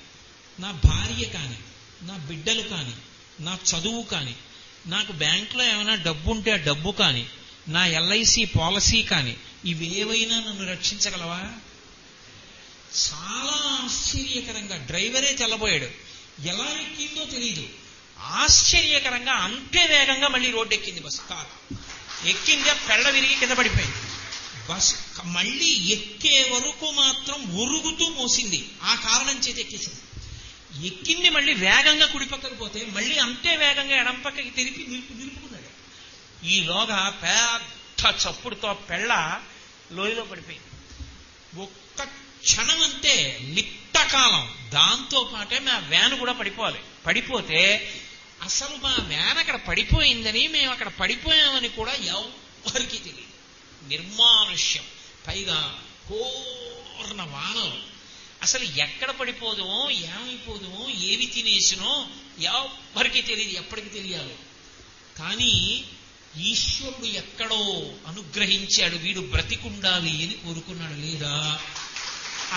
నా భార్య కానీ, నా బిడ్డలు కానీ, నా చదువు కానీ, నాకు బ్యాంకులో ఏమైనా డబ్బు ఉంటే ఆ డబ్బు కానీ, నా ఎల్ఐసి పాలసీ కానీ, ఇవేవైనా నన్ను రక్షించగలవా? చాలా ఆశ్చర్యకరంగా డ్రైవరే తెల్లబోయాడు. ఎలా ఎక్కిందో తెలియదు, ఆశ్చర్యకరంగా అంతే వేగంగా మళ్ళీ రోడ్డు ఎక్కింది బస్సు. కాదు ఎక్కింది, పెళ్ళ విరిగి కింద పడిపోయింది. బస్సు మళ్ళీ ఎక్కే వరకు మాత్రం ఉరుగుతూ మోసింది. ఆ కారణం చేత ఎక్కేసింది. ఎక్కింది మళ్ళీ వేగంగా కుడిపక్కకు పోతే మళ్ళీ అంతే వేగంగా ఎడంపక్కకి తిరిగి నిలుపుకున్నాడు. ఈలోగా పెద్ద చప్పుడుతో పెళ్ళ లోయలో పడిపోయింది. ఒక్క క్షణం అంతే, లిప్తకాలం. దాంతో పాటే మా వ్యాన్ కూడా పడిపోతే అసలు మా వ్యాన్ అక్కడ పడిపోయిందని, మేము అక్కడ పడిపోయామని కూడా ఎవ్వరికీ తెలియదు. నిర్మానుష్యం, పైగా కోర్న వానలు. అసలు ఎక్కడ పడిపోదుమో, ఏమైపోదుమో, ఏవి తినేసినో ఎవ్వరికీ తెలియదు, ఎప్పటికి తెలియాలి. కానీ ఈశ్వరుడు ఎక్కడో అనుగ్రహించాడు, వీడు బ్రతికుండాలి అని కోరుకున్నాడు. లేదా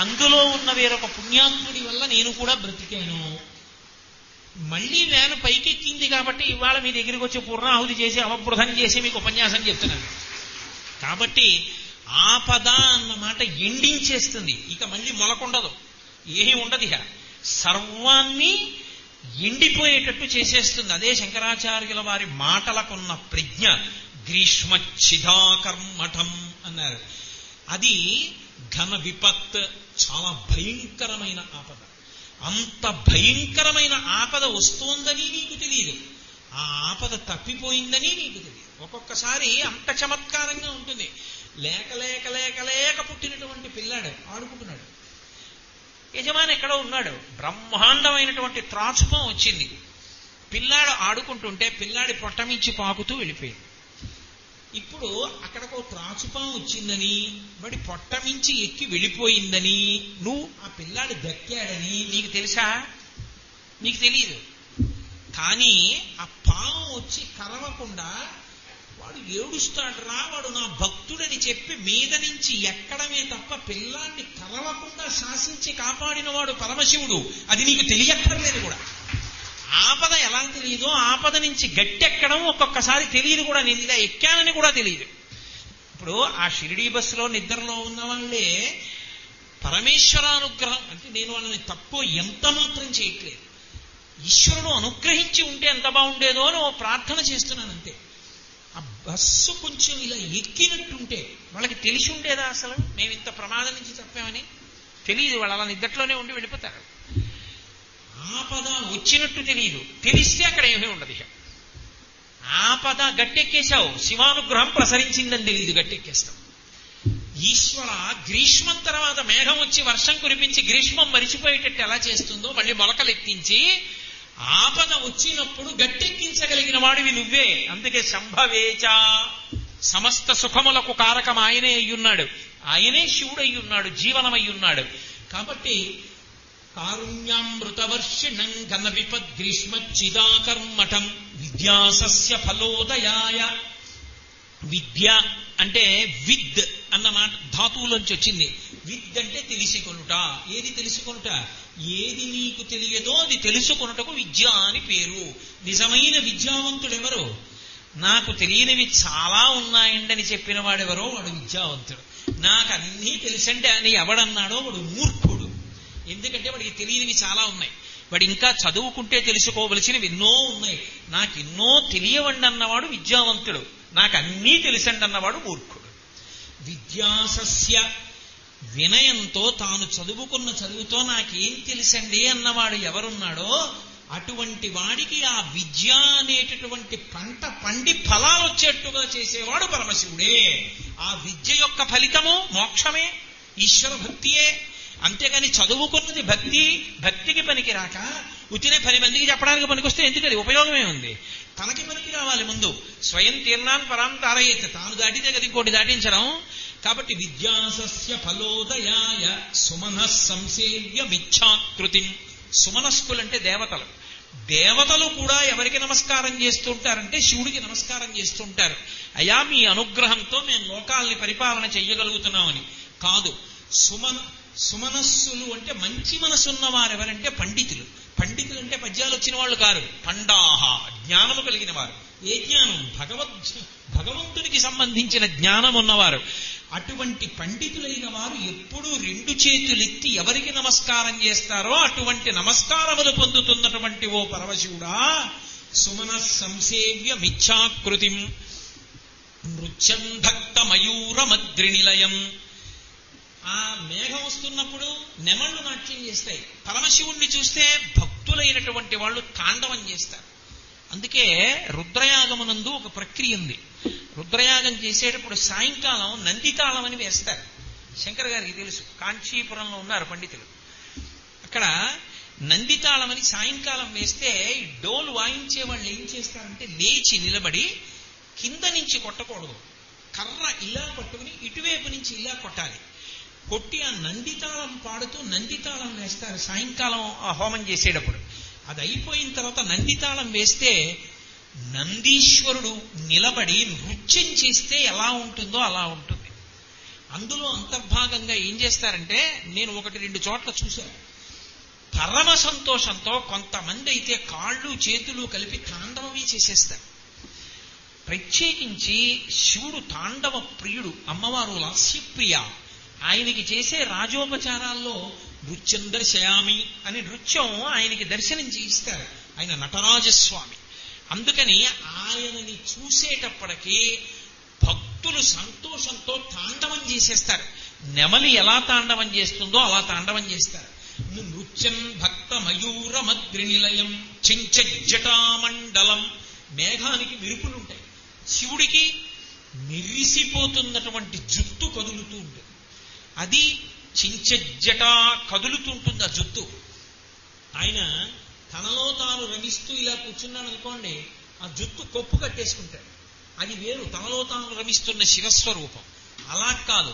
అందులో ఉన్న వేరొక పుణ్యాత్ముడి వల్ల నేను కూడా బ్రతికాను. మళ్ళీ వ్యాను పైకెక్కింది కాబట్టి ఇవాళ మీ దగ్గరికి వచ్చి పూర్ణాహుతి చేసి అవబృధం చేసి మీకు ఉపన్యాసం చెప్తున్నాను. కాబట్టి ఆపద అన్న మాట ఎండించేస్తుంది, ఇక మళ్ళీ మొలకుండదు, ఏమీ ఉండదు. ఇక సర్వాన్ని ఎండిపోయేటట్టు చేసేస్తుంది. అదే శంకరాచార్యుల వారి మాటలకున్న ప్రజ్ఞ. గ్రీష్మచ్చిదాకర్మఠం అన్నారు. అది ఘన విపత్, చాలా భయంకరమైన ఆపద. అంత భయంకరమైన ఆపద వస్తోందని నీకు తెలియదు, ఆ ఆపద తప్పిపోయిందని నీకు తెలియదు. ఒక్కొక్కసారి అంత చమత్కారంగా ఉంటుంది. లేక లేక లేక లేక పుట్టినటువంటి పిల్లాడు ఆడుకుంటున్నాడు, యజమాని ఎక్కడో ఉన్నాడు, బ్రహ్మాండమైనటువంటి త్రాచుపం వచ్చింది. పిల్లాడు ఆడుకుంటుంటే పిల్లాడి పొట్టమించి పాకుతూ వెళ్ళిపోయింది. ఇప్పుడు అక్కడికో త్రాచుపం వచ్చిందని, వాడి పొట్టమించి ఎక్కి వెళ్ళిపోయిందని, నువ్వు ఆ పిల్లాడు దక్కాడని నీకు తెలుసా? నీకు తెలియదు. కానీ ఆ పాము వచ్చి కరవకుండా వాడు ఏడుస్తాడు రా, వాడు నా భక్తుడని చెప్పి మీద నుంచి ఎక్కడమే తప్ప పిల్లాన్ని కరవకుండా శాసించి కాపాడిన వాడు పరమశివుడు. అది నీకు తెలియక్కర్లేదు కూడా. ఆపద ఎలా తెలియదో, ఆపద నుంచి గట్టెక్కడం ఒక్కొక్కసారి తెలియదు కూడా. నేను ఇలా ఎక్కానని కూడా తెలియదు. ఇప్పుడు ఆ షిరిడీ బస్సులో నిద్రలో ఉన్న వాళ్ళే పరమేశ్వరానుగ్రహం అంటే, నేను వాళ్ళని తప్పు ఎంత మాత్రం చేయట్లేదు. ఈశ్వరుడు అనుగ్రహించి ఉంటే ఎంత బాగుండేదో అని ఓ ప్రార్థన చేస్తున్నానంతే. ఆ బస్సు కొంచెం ఇలా ఎక్కినట్టుంటే వాళ్ళకి తెలిసి ఉండేదా అసలు మేము ఇంత ప్రమాదం నుంచి తప్పామని? తెలియదు, వాళ్ళు అలా నిద్రలోనే ఉండి వెళ్ళిపోతారు. ఆపద వచ్చినట్టు తెలియదు, తెలిస్తే అక్కడ ఏమీ ఉండదు. ఆపద గట్టెక్కేశావు, శివానుగ్రహం ప్రసరించిందని తెలియదు, గట్టెక్కేస్తావు. ఈశ్వర గ్రీష్మం తర్వాత మేఘం వచ్చి వర్షం కురిపించి గ్రీష్మం మరిచిపోయేటట్టు ఎలా చేస్తుందో మళ్ళీ మొలకలెత్తించి ఆపద వచ్చినప్పుడు గట్టెక్కించగలిగిన వాడివి నువ్వే. అందుకే సంభవేచ, సమస్త సుఖములకు కారకం ఆయనే అయ్యున్నాడు, ఆయనే శివుడయ్యున్నాడు, జీవనమయ్యున్నాడు. కాబట్టి కారుణ్యామృతవర్షిణం ఘన విపద్ గ్రీష్మచ్చిదాకర్మఠం విద్యాసస్య ఫలోదయాయ. విద్య అంటే విద్ అన్న మాట ధాతువులోంచి వచ్చింది. విద్ అంటే తెలుసుకొనుట. ఏది తెలుసుకొనుట? ఏది నీకు తెలియదో అది తెలుసుకొనుటకు విద్య అని పేరు. నిజమైన విద్యావంతుడెవరు? నాకు తెలియనివి చాలా ఉన్నాయండని చెప్పిన వాడెవరో వాడు విద్యావంతుడు. నాకు అన్నీ తెలుసంటే అని ఎవడన్నాడో వాడు మూర్ఖుడు. ఎందుకంటే వాడికి తెలియనివి చాలా ఉన్నాయి. వాడు ఇంకా చదువుకుంటే తెలుసుకోవలసినవి ఎన్నో ఉన్నాయి. నాకెన్నో తెలియవండి అన్నవాడు విద్యావంతుడు, నాకు అన్నీ తెలుసండి అన్నవాడు మూర్ఖుడు. విద్యాసస్య వినయంతో తాను చదువుకున్న చదువుతో నాకేం తెలుసండి అన్నవాడు ఎవరున్నాడో అటువంటి వాడికి ఆ విద్య అనేటటువంటి పంట పండి ఫలాలు వచ్చేట్టుగా చేసేవాడు పరమశివుడే. ఆ విద్య యొక్క ఫలితము మోక్షమే, ఈశ్వర భక్తియే. అంతేగాని చదువుకున్నది భక్తికి పనికి రాక ఉతినే 10 మందికి చెప్పడానికి పనికొస్తే ఎందుకది ఉపయోగమే ఉంది? తనకి పనికి రావాలి ముందు. స్వయం తీర్ణాన్ పరాం తారయేత్, తాను దాటితే కదా ఇంకోటి దాటించడం. కాబట్టి విద్యాసస్య ఫలోదయాయ సుమనః సంసేవ్య మిచ్ఛాకృతిం. సుమనస్కులంటే దేవతలు. దేవతలు కూడా ఎవరికి నమస్కారం చేస్తుంటారంటే శివుడికి నమస్కారం చేస్తుంటారు. అయా మీ అనుగ్రహంతో మేము లోకాల్ని పరిపాలన చెయ్యగలుగుతున్నామని కాదు. సుమనస్సులు అంటే మంచి మనసున్న వారు ఎవరంటే పండితులు. పండితులు అంటే పద్యాలు వచ్చిన వాళ్ళు కారు, పండాహ జ్ఞానము కలిగిన వారు. ఏ జ్ఞానం? భగవంతుడికి సంబంధించిన జ్ఞానం ఉన్నవారు. అటువంటి పండితులైన వారు ఎప్పుడూ 2 చేతులెత్తి ఎవరికి నమస్కారం చేస్తారో అటువంటి నమస్కారములు పొందుతున్నటువంటి ఓ పరమశివుడా, సుమనః సంసేవ్య మిచ్ఛాకృతిం నృత్యం భక్త మయూరమద్రినిలయం. ఆ మేఘం వస్తున్నప్పుడు నెమళ్ళు నాట్యం చేస్తాయి. పరమశివుణ్ణి చూస్తే భక్తులైనటువంటి వాళ్ళు తాండవం చేస్తారు. అందుకే రుద్రయాగమునందు ఒక ప్రక్రియ ఉంది. రుద్రయాగం చేసేటప్పుడు సాయంకాలం నందితాళం అని వేస్తారు. శంకర్ గారికి తెలుసు, కాంచీపురంలో ఉన్నారు పండితులు. అక్కడ నందితాళం అని సాయంకాలం వేస్తే డోలు వాయించే వాళ్ళు ఏం చేస్తారంటే లేచి నిలబడి కింద నుంచి కొట్టకూడదు, కర్ర ఇలా పట్టుకుని ఇటువైపు నుంచి ఇలా కొట్టాలి. కొట్టి ఆ నందితాళం పాడుతూ నందితాళం వేస్తారు సాయంకాలం ఆ హోమం చేసేటప్పుడు. అది అయిపోయిన తర్వాత నందితాళం వేస్తే నందీశ్వరుడు నిలబడి నృత్యం చేస్తే ఎలా ఉంటుందో అలా ఉంటుంది. అందులో అంతర్భాగంగా ఏం చేస్తారంటే, నేను 1-2 చోట్ల చూశాను. పరమ సంతోషంతో కొంతమంది అయితే కాళ్ళు చేతులు కలిపి తాండవమే చేసేస్తారు. ప్రత్యేకించి శివుడు తాండవ ప్రియుడు, అమ్మవారు లాస్యప్రియ. ఆయనకి చేసే రాజోపచారాల్లో నృత్యం దర్శయామి అని నృత్యం ఆయనకి దర్శనం చేయిస్తారు. ఆయన నటరాజస్వామి. అందుకని ఆయనని చూసేటప్పటికీ భక్తులు సంతోషంతో తాండవం చేసేస్తారు. నెమలి ఎలా తాండవం చేస్తుందో అలా తాండవం చేస్తారు. నృత్యం భక్త మయూరమద్రినిలయం చించజటామండలం. మేఘానికి మెరుపులుంటాయి, శివుడికి మెరిసిపోతున్నటువంటి జుట్టు కదులుతూ ఉంటుంది. అది చించజట కదులుతుంటుంది ఆ జుట్టు. ఆయన తనలో తాను రమిస్తూ ఇలా కూర్చున్నాడు అనుకోండి, ఆ జుట్టు కొప్పు కట్టేసుకుంటాడు. అది వేరు, తనలో తాను రమిస్తున్న శివస్వరూపం. అలా కాదు,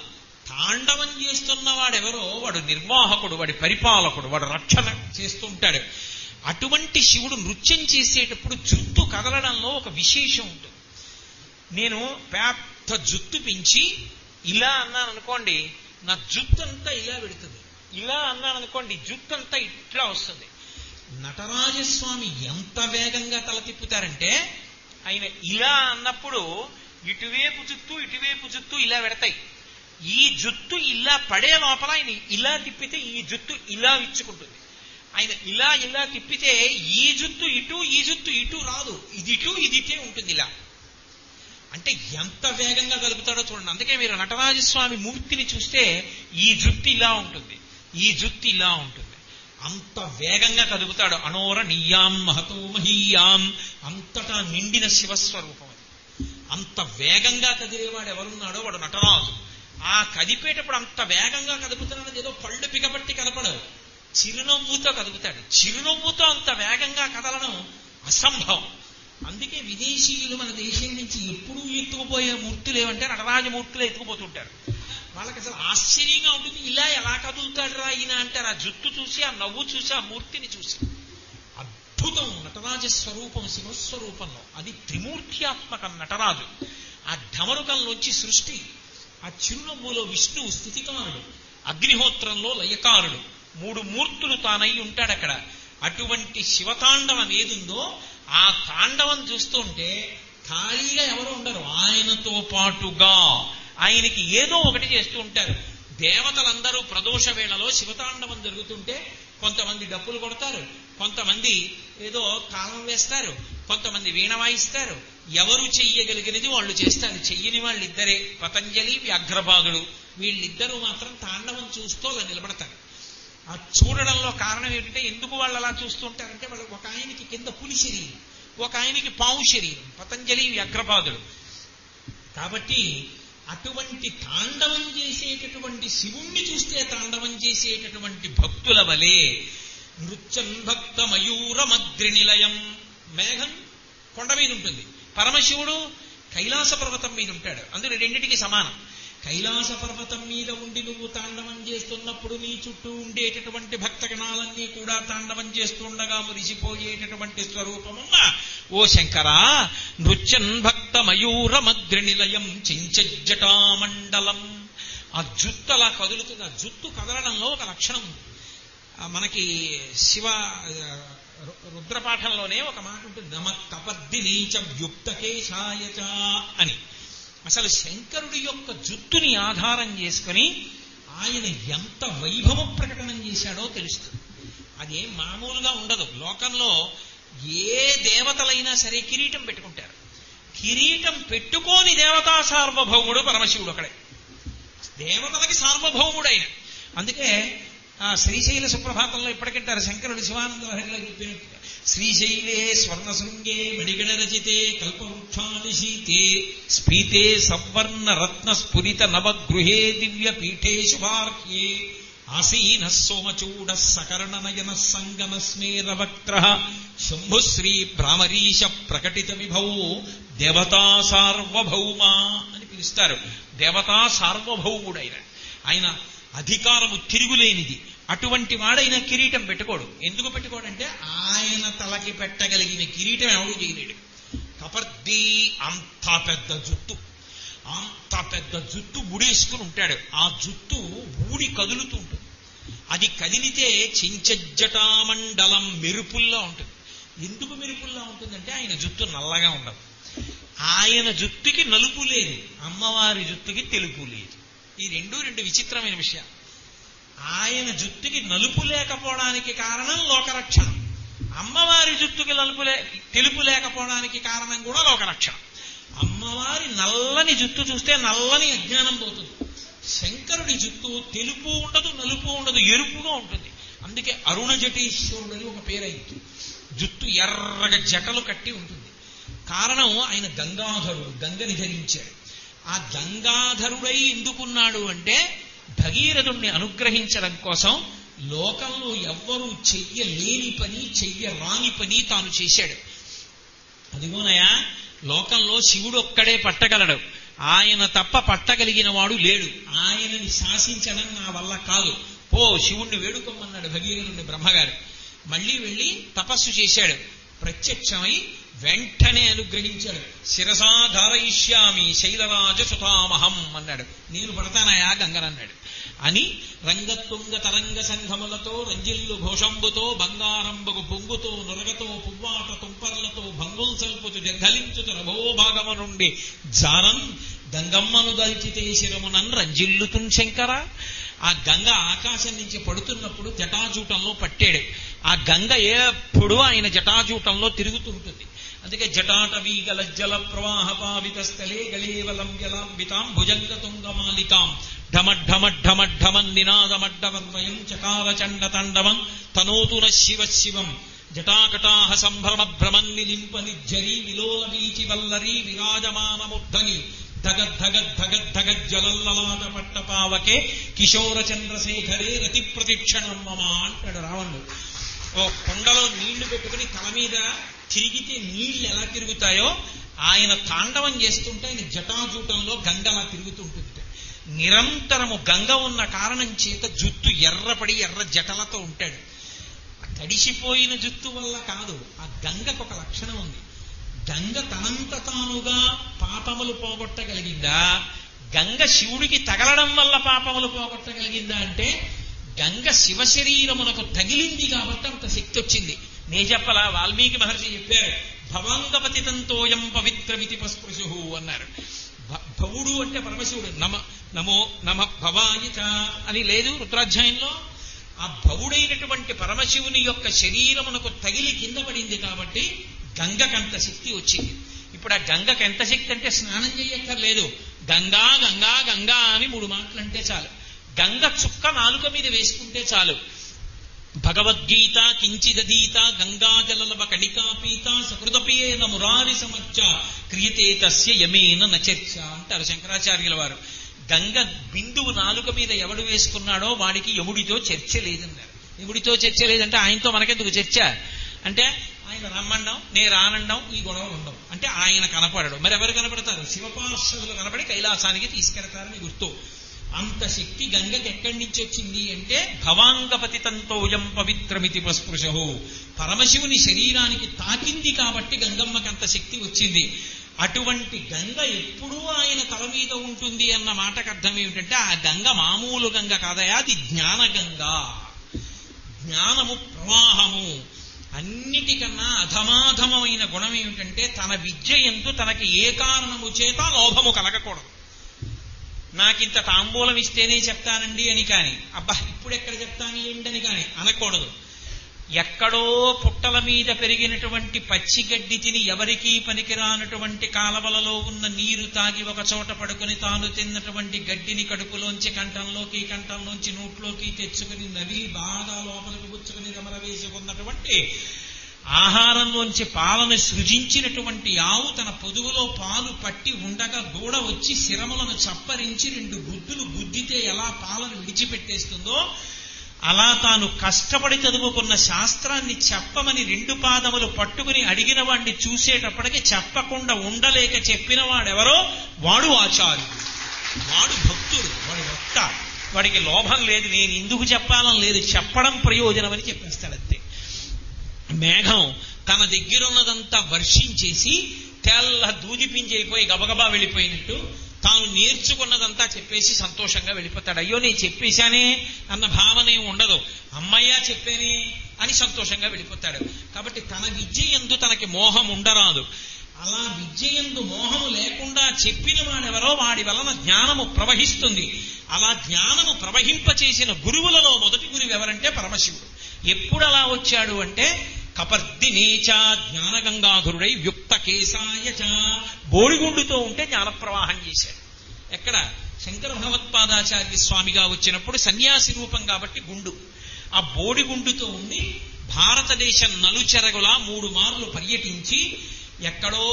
తాండవం చేస్తున్న వాడెవరో వాడు నిర్వాహకుడు, వాడి పరిపాలకుడు, వాడు రక్షణ చేస్తుంటాడు. అటువంటి శివుడు నృత్యం చేసేటప్పుడు జుట్టు కదలడంలో ఒక విశేషం ఉంటుంది. నేను పెద్ద జుట్టు పెంచి ఇలా అన్నాను అనుకోండి, నా జుట్టు అంతా ఇలా పెడుతుంది. ఇలా అన్నాను అనుకోండి, జుట్టు అంతా ఇట్లా వస్తుంది. నటరాజస్వామి ఎంత వేగంగా తల తిప్పుతారంటే, ఆయన ఇలా అన్నప్పుడు ఇటువైపు జుట్టు ఇలా పెడతాయి. ఈ జుట్టు ఇలా పడే లోపల ఆయన ఇలా తిప్పితే ఈ జుట్టు ఇలా విచ్చుకుంటుంది. ఆయన ఇలా తిప్పితే ఈ జుట్టు ఇటు, ఈ జుట్టు ఇటు రాదు, ఇది ఇటు ఇది ఇటే ఉంటుంది. ఇలా అంటే ఎంత వేగంగా కలుపుతాడో చూడండి. అందుకే మీరు నటరాజస్వామి మూర్తిని చూస్తే ఈ జుట్టు ఇలా ఉంటుంది, ఈ జుట్టు ఇలా ఉంటుంది. అంత వేగంగా కదుపుతాడు. అనోర నీయాం మహతో మహీయాం, అంతటా నిండిన శివస్వరూపం అది. అంత వేగంగా కదిలేవాడు ఎవరున్నాడో వాడు నటరాజు. ఆ కదిపేటప్పుడు అంత వేగంగా కదుపుతున్నాడు, ఏదో పళ్ళు పిగబట్టి కదపడు, చిరునవ్వుతో కదుపుతాడు. చిరునవ్వుతో అంత వేగంగా కదలడం అసంభవం. అందుకే విదేశీయులు మన దేశం నుంచి ఎప్పుడూ ఎత్తుకుపోయే మూర్తులు ఏమంటే నటరాజమూర్తులు ఎత్తుకుపోతుంటారు. వాళ్ళకి అసలు ఆశ్చర్యంగా ఉంటుంది, ఇలా ఎలా కదులుతాడు రా ఈయన అంటారు. ఆ జుట్టు చూసి, ఆ నవ్వు చూసి, ఆ మూర్తిని చూసి. అద్భుతం నటరాజ స్వరూపం శివస్వరూపంలో. అది త్రిమూర్త్యాత్మకం నటరాజు. ఆ ఢమరుకంలోంచి సృష్టి, ఆ చిరునవ్వులో విష్ణువు స్థితికారుడు, అగ్నిహోత్రంలో లయకారుడు, 3 మూర్తులు తానై ఉంటాడు అక్కడ. అటువంటి శివతాండవం ఏదుందో ఆ తాండవం చూస్తుంటే ఖాళీగా ఎవరు ఉండరు, ఆయనతో పాటుగా ఆయనకి ఏదో ఒకటి చేస్తూ ఉంటారు. దేవతలందరూ ప్రదోష వేళలో శివతాండవం జరుగుతుంటే కొంతమంది డప్పులు కొడతారు, కొంతమంది ఏదో తాళం వేస్తారు, కొంతమంది వీణ వాయిస్తారు. ఎవరు చెయ్యగలిగినది వాళ్ళు చేస్తారు. చెయ్యని వాళ్ళిద్దరే, పతంజలి వ్యాఘ్రపాదుడు. వీళ్ళిద్దరూ మాత్రం తాండవం చూస్తూ అలా నిలబడతారు. ఆ చూడడంలో కారణం ఏంటంటే, ఎందుకు వాళ్ళు అలా చూస్తుంటారంటే, వాళ్ళు ఒక ఆయనకి కింద పులి శరీరం, ఒక ఆయనకి పావు శరీరం, పతంజలి వ్యాఘ్రపాదుడు. కాబట్టి అటువంటి తాండవం చేసేటటువంటి శివుణ్ణి చూస్తే తాండవం చేసేటటువంటి భక్తుల వలె నృత్యం భక్త మయూర మద్రి నిలయం. మేఘం కొండ మీద ఉంటుంది, పరమశివుడు కైలాస పర్వతం మీద ఉంటాడు. అందులో రెండింటికి సమానం. కైలాస పర్వతం మీద ఉండి నువ్వు తాండవం చేస్తున్నప్పుడు నీ చుట్టూ ఉండేటటువంటి భక్తగణాలన్నీ కూడా తాండవం చేస్తుండగా మురిసిపోయేటటువంటి స్వరూపమున్న ఓ శంకరా, నృత్యం భక్త మయూర మద్రి నిలయం చించజ్జటామండలం. ఆ జుత్తు అలా కదులుతుంది. ఆ జుత్తు కదలడంలో ఒక లక్షణం ఉంది. మనకి శివ రుద్రపాఠంలోనే ఒక మాట ఉంటుంది, నమ తపద్దినీచ వ్యుక్తకేశాయచ అని. అసలు శంకరుడి యొక్క జుత్తుని ఆధారం చేసుకుని ఆయన ఎంత వైభవ ప్రకటనం చేశాడో తెలుస్తుంది. అదేం మామూలుగా ఉండదు. లోకంలో ఏ దేవతలైనా సరే కిరీటం పెట్టుకుంటారు. కిరీటం పెట్టుకోని దేవతా సార్వభౌముడు పరమశివుడు ఒకడే. దేవతలకి సార్వభౌముడైన. అందుకే ఆ శ్రీశైల సుప్రభాతంలో ఇప్పటికంటారు శంకరుడు శివానంద లహరిలో చెప్పినట్టుగా, శ్రీశైలే స్వర్ణశృంగే మణిగణ రచితే కల్పవృక్షాని శీతే స్ఫీతే సవర్ణ రత్న స్ఫురిత నవగృహే దివ్య పీఠే శుభార్హ్యే ఆసీన సోమచూడ సకర్ణ నయన సంగమ స్మేరవక్త్ర శంభుశ్రీ భ్రామరీశ ప్రకటిత విభౌ దేవతా సార్వభౌమ అని పిలుస్తారు. దేవతా సార్వభౌముడైన ఆయన అధికారము తిరుగులేనిది. అటువంటి వాడైన కిరీటం పెట్టుకోడు. ఎందుకు పెట్టుకోడంటే ఆయన తలకి పెట్టగలిగిన కిరీటం ఎవడు చేయలేడు. కపర్దీ అంత పెద్ద జుట్టు, అంత పెద్ద జుట్టు ముడేసుకుని ఉంటాడు. ఆ జుట్టు ఊడి కదులుతూ ఉంటుంది. అది కదిలితే చించజ్జటామండలం మెరుపుల్లా ఉంటుంది. ఎందుకు మెరుపుల్లా ఉంటుందంటే ఆయన జుట్టు నల్లగా ఉండదు. ఆయన జుట్టుకి నలుపు లేదు, అమ్మవారి జుట్టుకి తెలుపు లేదు. ఈ రెండు విచిత్రమైన విషయాలు. ఆయన జుట్టుకి నలుపు లేకపోవడానికి కారణం లోకరక్షణం. అమ్మవారి జుట్టుకి తెలుపు లేకపోవడానికి కారణం కూడా లోకరక్షణం. అమ్మవారి నల్లని జుట్టు చూస్తే నల్లని అజ్ఞానం పోతుంది. శంకరుడి జుట్టు తెలుపు ఉండదు, నలుపు ఉండదు, ఎరుపుగా ఉంటుంది. అందుకే అరుణ జటేశ్వరుడు అని ఒక పేరైంది. జుట్టు ఎర్రగా జటలు కట్టి ఉంటుంది. కారణం ఆయన గంగాధరుడు, గంగని ధరించాడు. ఆ గంగాధరుడై ఎందుకున్నాడు అంటే భగీరథుణ్ణి అనుగ్రహించడం కోసం. లోకంలో ఎవ్వరూ చెయ్యలేని పని, చెయ్యరాని పని తాను చేశాడు. అదిగోనయా, లోకంలో శివుడు ఒక్కడే పట్టగలడు. ఆయన తప్ప పట్టగలిగిన వాడు లేడు. ఆయనని శాసించడం నా వల్ల కాదు, పో శివుణ్ణి వేడుకోమన్నాడు భగీరథుణ్ణి బ్రహ్మగారు. మళ్ళీ వెళ్ళి తపస్సు చేశాడు. ప్రత్యక్షమై వెంటనే అనుగ్రహించాడు. శిరసా ధారయిష్యామి శైలరాజ సుతామహం అన్నాడు. నేను పడతానయా గంగనన్నాడు అని. రంగతుంగ తరంగ సంఘములతో రంజిల్లు ఘోషంబుతో బంగారంబగు పొంగుతో నురగతో పువ్వాట తుంపర్లతో భంగుల్ సల్పుతు జంఘలించుతు రభోభాగము నుండి జారం గంగమ్మను దల్చితే శిరమునన్ రంజిల్లుతున్ శంకర. ఆ గంగ ఆకాశం నుంచి పడుతున్నప్పుడు జటాజూటంలో పట్టాడు. ఆ గంగ ఎప్పుడు ఆయన జటాజూటంలో తిరుగుతుంటుంది. అందుకే జటాటవీగల జల ప్రవాహ పావిత స్థలే గళేవలంబ్యలాంబితాం భుజంగ తుంగమాలికాం ఢమఢమఢమఢమం నినాదమడ్డవన్వయం చకార చండ తండవం తనోతున శివ శివం జటాకటాహ సంభ్రమ భ్రమన్ని నింప నిజ్జరీ విలోల వీచి వల్లరీ విరాజమానముద్ధని ధగద్ధగద్ధగద్ధగజ్జలల్లలాట పట్టపావకే కిశోర చంద్రశేఖరే రతి ప్రతిక్షణం మమ అంటాడు రావణుడు. ఓ కొండలో నీళ్లు పెట్టుకుని తల మీద తిరిగితే నీళ్లు ఎలా తిరుగుతాయో ఆయన తాండవం చేస్తుంటే ఆయన జటాజూటంలో గంగలా తిరుగుతుంటుంది. నిరంతరము గంగ ఉన్న కారణం చేత జుట్టు ఎర్రపడి ఎర్ర జటలతో ఉంటాడు. తడిసిపోయిన జుట్టు వల్ల కాదు, ఆ గంగకు ఒక లక్షణం ఉంది. గంగ తనంత తానుగా పాపములు పోగొట్టగలిగిందా, గంగ శివుడికి తగలడం వల్ల పాపములు పోగొట్టగలిగిందా అంటే గంగ శివశరీరమునకు తగిలింది కాబట్టి అంత శక్తి వచ్చింది. నే చెప్పలా, వాల్మీకి మహర్షి చెప్పారు. భవాంగపతితంతోయం పవిత్రమితి పస్పృశు అన్నారు. భవుడు అంటే పరమశివుడు. నమో నమ భవాయిత అని లేదు రుద్రాధ్యాయంలో. ఆ భవుడైనటువంటి పరమశివుని యొక్క శరీరమునకు తగిలి కింద పడింది కాబట్టి గంగకంత శక్తి వచ్చింది. ఇప్పుడు ఆ గంగకు ఎంత శక్తి అంటే స్నానం చేయక్కర్లేదు. గంగా గంగా గంగా అని 3 మాటలు అంటే చాలు. గంగ చుక్క నాలుక మీద వేసుకుంటే చాలు. భగవద్గీత కించిదీత గంగాజలలవ కణికాపీత సకృతపేన మురారి సమర్చ క్రియతే తస్య యమేన నచర్చ అంటారు శంకరాచార్యుల వారు. గంగ బిందువు నాలుక మీద ఎవడు వేసుకున్నాడో వాడికి యముడితో చర్చ లేదన్నారు. యముడితో చర్చ లేదంటే ఆయనతో మనకెందుకు చర్చ అంటే ఆయన రమ్మండం నేను రానండం ఈ గొడవలు ఉండవు. అంటే ఆయన కనపడడు, మరి ఎవరు కనపడతారు? శివపార్షదులు కనపడి కైలాసానికి తీసుకెడతారని గుర్తు. అంత శక్తి గంగకి ఎక్కడి నుంచి వచ్చింది అంటే భవాంగపతితంతోయం పవిత్రమితి ప్రస్పృశో, పరమశివుని శరీరానికి తాకింది కాబట్టి గంగమ్మకి అంత శక్తి వచ్చింది. అటువంటి గంగ ఎప్పుడూ ఆయన తల మీద ఉంటుంది అన్న మాటకు అర్థం ఏమిటంటే ఆ గంగ మామూలు గంగ కాదయా, అది జ్ఞానగంగ. జ్ఞానము ప్రవాహము. అన్నిటికన్నా అధమాధమైన గుణం ఏమిటంటే తన విద్య యందు తనకి ఏ కారణము చేత లోభము కలగకూడదు. నాకింత తాంబూలం ఇస్తేనే చెప్తానండి అని కానీ, అబ్బా ఇప్పుడెక్కడ చెప్తాను ఏంటని కానీ అనకూడదు. ఎక్కడో పుట్టల మీద పెరిగినటువంటి పచ్చిగడ్డి తిని ఎవరికీ పనికిరానటువంటి కాలవలలో ఉన్న నీరు తాగి ఒక చోట పడుకుని తాను తిన్నటువంటి గడ్డిని కడుపులోంచి కంఠంలోంచి నోట్లోకి తెచ్చుకుని నవి బాగా లోపలికి పుచ్చుకుని రమర వేసుకున్నటువంటి ఆహారంలోంచి పాలను సృజించినటువంటి ఆవు తన పొదువులో పాలు పట్టి ఉండగా దూడ వచ్చి శిరములను చప్పరించి 2 గుద్దులు గుద్దితే ఎలా పాలను విడిచిపెట్టేస్తుందో అలా తాను కష్టపడి చదువుకున్న శాస్త్రాన్ని చెప్పమని 2 పాదములు పట్టుకుని అడిగిన వాడిని చూసేటప్పటికి చెప్పకుండా ఉండలేక చెప్పిన వాడెవరో వాడు ఆచార్యుడు, వాడు భక్తుడు, వాడి భక్త. వాడికి లోభం లేదు, నేను ఎందుకు చెప్పాలని లేదు, చెప్పడం ప్రయోజనం అని చెప్పేస్తాడంతే. మేఘం తన దగ్గరున్నదంతా వర్షించేసి తెల్ల దూదిపించైపోయి గబగబా వెళ్ళిపోయినట్టు తాను నేర్చుకున్నదంతా చెప్పేసి సంతోషంగా వెళ్ళిపోతాడు. అయ్యో నేను చెప్పేశానే అన్న భావనే ఉండదు, అమ్మయ్య చెప్పేనే అని సంతోషంగా వెళ్ళిపోతాడు. కాబట్టి తన విద్య యందు తనకి మోహం ఉండరాదు. అలా విద్య యందు మోహము లేకుండా చెప్పిన వాడెవరో వాడి వలన జ్ఞానము ప్రవహిస్తుంది. అలా జ్ఞానము ప్రవహింపచేసిన గురువులలో మొదటి గురువు ఎవరంటే పరమశివుడు. ఎప్పుడు అలా వచ్చాడు అంటే కపర్దినేచ జ్ఞానగంగాధరుడై యుక్త కేశాయచ, బోడిగుండుతో ఉంటే జ్ఞానప్రవాహం చేశాడు. ఎక్కడ? శంకర భగవత్పాదాచార్య స్వామిగా వచ్చినప్పుడు సన్యాసి రూపం కాబట్టి గుండు, ఆ బోడిగుండుతో ఉండి భారతదేశం నలుచెరగులా 3 మార్లు పర్యటించి ఎక్కడో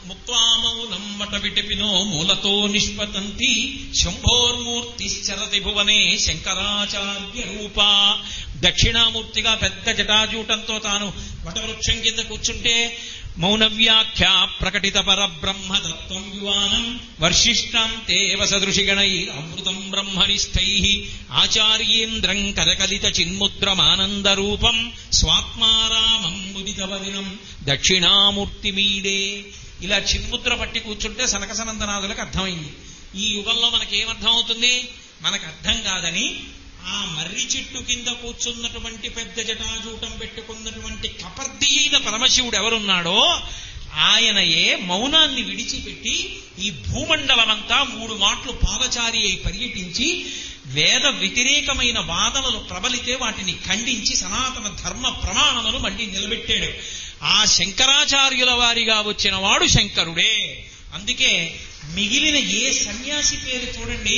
ముక్వామౌనం వట విటపినో మూలతో నిష్పతంతి శంభోర్మూర్తిశ్చరతి భువనే శంకరాచార్య రూప. దక్షిణామూర్తిగా పెద్ద జటాజూటంతో తాను వటవృక్షం కింద కూర్చుంటే మౌనవ్యాఖ్యా ప్రకటిత పరబ్రహ్మతత్వం యువానం వర్షిష్టం తేవ సదృశిగణై అమృతం బ్రహ్మనిష్టై ఆచార్యేంద్రం కరకలిత చిన్ముద్రమానందరూపం స్వాత్మారామం ముదితవదినం దక్షిణామూర్తి మీడే. ఇలా చిన్ముద్ర పట్టి కూర్చుంటే సనకసనందనాథులకు అర్థమైంది. ఈ యుగంలో మనకేమర్థం అవుతుంది? మనకు అర్థం కాదని ఆ మర్రి చెట్టు కింద కూర్చున్నటువంటి పెద్ద జటాజూటం పెట్టుకున్నటువంటి కపర్ది అయిన పరమశివుడు ఎవరున్నాడో ఆయనయే మౌనాన్ని విడిచిపెట్టి ఈ భూమండలమంతా 3 మాటలు పాదచారి అయి పర్యటించి వేద వ్యతిరేకమైన వాదనలు ప్రబలితే వాటిని ఖండించి సనాతన ధర్మ ప్రమాణములు మళ్ళీ నిలబెట్టాడు. ఆ శంకరాచార్యుల వారిగా వచ్చిన వాడు శంకరుడే. అందుకే మిగిలిన ఏ సన్యాసి పేరు చూడండి,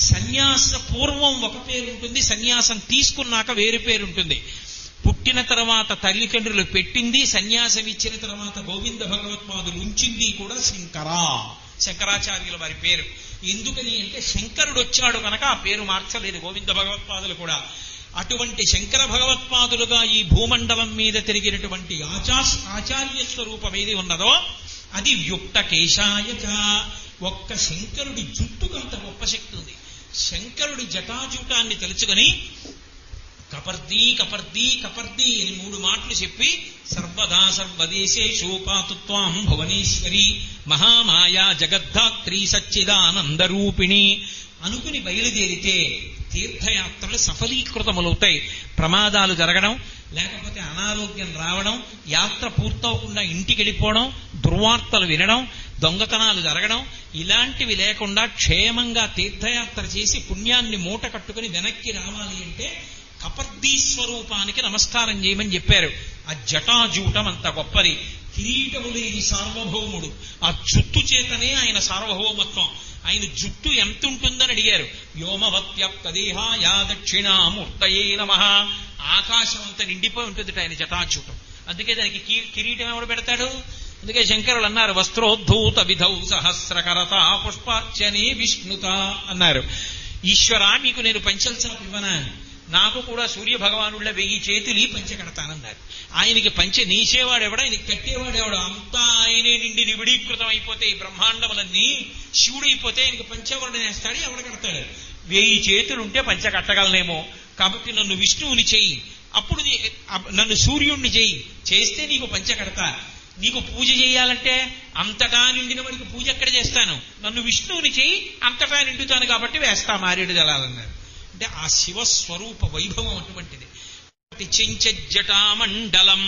సన్యాస పూర్వం ఒక పేరు ఉంటుంది, సన్యాసం తీసుకున్నాక వేరు పేరు ఉంటుంది. పుట్టిన తర్వాత తల్లిదండ్రులు పెట్టింది, సన్యాసం ఇచ్చిన తర్వాత గోవింద భగవత్పాదులు ఉంచింది కూడా శంకరాచార్యుల వారి పేరు. ఎందుకని అంటే శంకరుడు వచ్చాడు కనుక ఆ పేరు మార్చలేదు గోవింద భగవత్పాదులు కూడా. అటువంటి శంకర భగవత్పాదులుగా ఈ భూమండలం మీద తిరిగినటువంటి ఆచార్య స్వరూపం ఏది ఉన్నదో అది యుక్త కేశాయచ. ఒక్క శంకరుడి జుట్టుకంత గొప్ప శక్తి ఉంది. శంకరుడి జటాజూటాన్ని తెలుసుకొని కపర్ది కపర్ది కపర్ది అని 3 మాటలు చెప్పి సర్వదా సర్వదేశేషు పాతుత్వాం భువనేశ్వరి మహామాయా జగద్ధాత్రి సచ్చిదానందరూపిణి అనుకుని బయలుదేరితే తీర్థయాత్రలు సఫలీకృతములవుతాయి. ప్రమాదాలు జరగడం, లేకపోతే అనారోగ్యం రావడం, యాత్ర పూర్తవకుండా ఇంటికి వెళ్ళిపోవడం, దుర్వార్తలు వినడం, దొంగతనాలు జరగడం ఇలాంటివి లేకుండా క్షేమంగా తీర్థయాత్ర చేసి పుణ్యాన్ని మూట కట్టుకుని వెనక్కి రావాలి అంటే కపర్దీ స్వరూపానికి నమస్కారం చేయమని చెప్పారు. ఆ జటాజూటం అంత గొప్పది. కిరీటము లేని సార్వభౌముడు. ఆ జుట్టు చేతనే ఆయన సార్వభౌమత్వం. ఆయన జుట్టు ఎంత ఉంటుందని అడిగారు. వ్యోమవత్యప్తదేహాయ దక్షిణామూర్తయే నమః. ఆకాశం అంత నిండిపోయి ఉంటుంది ఆయన జటాజూటం. అందుకే దానికి కిరీటం ఎవడు పెడతాడు? అందుకే శంకరులు అన్నారు, వస్త్రోద్ధూత విధౌ సహస్రకరత పుష్పార్చనే విష్ణుత అన్నారు. ఈశ్వరా, మీకు నేను పంచల్చాపు ఇవ్వనా? నాకు కూడా సూర్య భగవానుళ్ళ 1000 చేతులు పంచె కడతానన్నారు. ఆయనకి పంచె నీసేవాడెవడ, ఆయనకి కట్టేవాడెవడ? అంతా ఆయనే నిండి నివిడీకృతం అయిపోతే ఈ బ్రహ్మాండములన్నీ శివుడైపోతే ఆయనకి పంచెవరుడు నేస్తాడు, ఎవడ కడతాడు? 1000 చేతులుంటే పంచె కట్టగలనేమో. కాబట్టి నన్ను విష్ణువుని చెయ్యి, అప్పుడు నన్ను సూర్యుణ్ణి చెయ్యి, చేస్తే నీకు పంచె కడతా. నీకు పూజ చేయాలంటే అంతటా నిండిన వాడికి పూజ ఎక్కడ చేస్తాను? నన్ను విష్ణువుని చెయ్యి, అంతటా నిండుతాను కాబట్టి వేస్తా మారేడు దళాలన్నారు. అంటే ఆ శివస్వరూప వైభవం అటువంటిది. చెంచజ్జటామండలం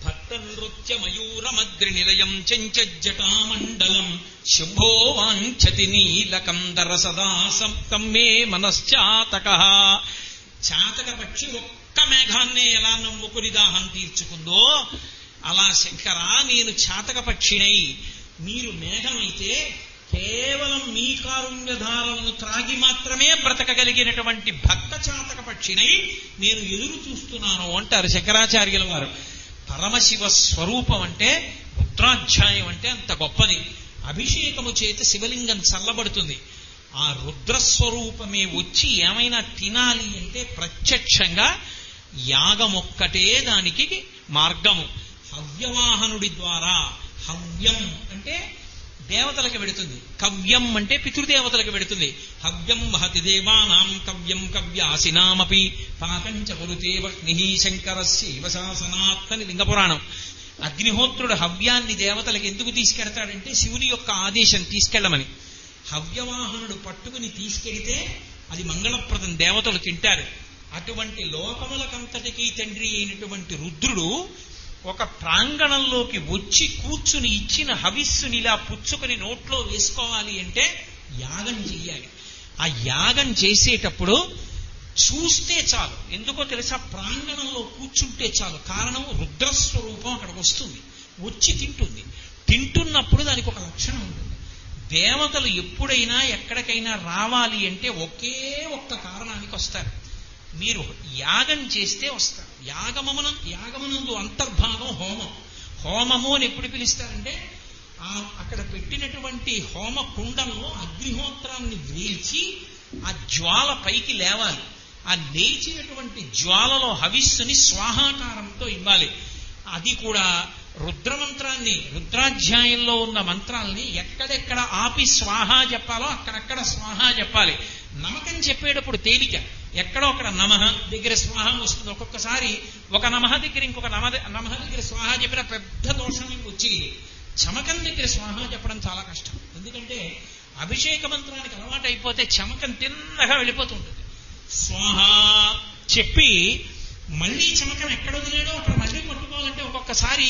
భక్త నృత్య మయూరమద్రి నిలయం చెంచజ్జటామండలం శుభో వాంఛతి నీలకందర సదా సప్తం మే మనశ్చాతక. చాతక పక్షి ఒక్క మేఘాన్నే ఎలా నమ్ముకుని దాహం తీర్చుకుందో అలా శంకరా, నేను చాతక పక్షినై, మీరు మేఘమైతే కేవలం మీ కారుణ్యధారలను త్రాగి మాత్రమే బ్రతకగలిగినటువంటి భక్త చాతక పక్షినై నేను ఎదురు చూస్తున్నాను అంటారు శంకరాచార్యుల వారు. పరమశివ స్వరూపం అంటే రుద్రాధ్యాయం అంటే అంత గొప్పది. అభిషేకము చేత శివలింగం చల్లబడుతుంది. ఆ రుద్రస్వరూపమే వచ్చి ఏమైనా తినాలి అంటే ప్రత్యక్షంగా యాగమొక్కటే దానికి మార్గము. హవ్యవాహనుడి ద్వారా, హవ్యం అంటే దేవతలకు వెడుతుంది, కవ్యం అంటే పితృదేవతలకు వెడుతుంది. హవ్యం వహతి దేవానాం కవ్యం కవ్యాసినామపి పాకంచ కురుతే వహ్ని శంకరస్యైవ శాసనాత్ అని లింగపురాణం. అగ్నిహోత్రుడు హవ్యాన్ని దేవతలకు ఎందుకు తీసుకెడతాడంటే శివుని యొక్క ఆదేశం తీసుకెళ్లమని. హవ్యవాహనుడు పట్టుకుని తీసుకెడితే అది మంగళప్రదం, దేవతలు తింటారు. అటువంటి లోకములకంతటికీ తండ్రి అయినటువంటి రుద్రుడు ఒక ప్రాంగణంలోకి వచ్చి కూర్చుని ఇచ్చిన హవిస్సుని ఇలా పుచ్చుకొని నోట్లో వేసుకోవాలి అంటే యాగం చెయ్యాలి. ఆ యాగం చేసేటప్పుడు చూస్తే చాలు, ఎందుకో తెలుసా, ప్రాంగణంలో కూర్చుంటే చాలు. కారణం రుద్రస్వరూపం అక్కడికి వస్తుంది, వచ్చి తింటుంది. తింటున్నప్పుడు దానికి ఒక లక్షణం ఉంటుంది. దేవతలు ఎప్పుడైనా ఎక్కడికైనా రావాలి అంటే ఒకే ఒక్క కారణానికి వస్తారు. మీరు యాగం చేస్తే వస్తారు. యాగమనందు అంతర్భాగం హోమం. హోమము అని ఎప్పుడు పిలుస్తారంటే అక్కడ పెట్టినటువంటి హోమ కుండంలో అగ్నిహోత్రాన్ని వేల్చి ఆ జ్వాల పైకి లేవాలి. ఆ లేచినటువంటి జ్వాలలో హవిస్సుని స్వాహాకారంతో ఇవ్వాలి. అది కూడా రుద్రమంత్రాన్ని, రుద్రాధ్యాయంలో ఉన్న మంత్రాల్ని ఎక్కడెక్కడ ఆపి స్వాహా చెప్పాలో అక్కడక్కడ స్వాహా చెప్పాలి. నమకం చెప్పేటప్పుడు తేలిక, ఎక్కడో అక్కడ నమః దగ్గర స్వాహ వస్తుంది. ఒక్కొక్కసారి ఒక నమః దగ్గర ఇంకొక నమః దగ్గర స్వాహ చెప్పిన పెద్ద దోషం వచ్చి చమకం దగ్గర స్వాహ చెప్పడం చాలా కష్టం. ఎందుకంటే అభిషేక మంత్రానికి అలవాటు అయిపోతే చమకం తిన్నగా వెళ్ళిపోతుంటుంది. స్వాహ చెప్పి మళ్ళీ చమకం ఎక్కడ వదిలేడో అక్కడ మళ్ళీ పట్టుకోవాలంటే ఒక్కొక్కసారి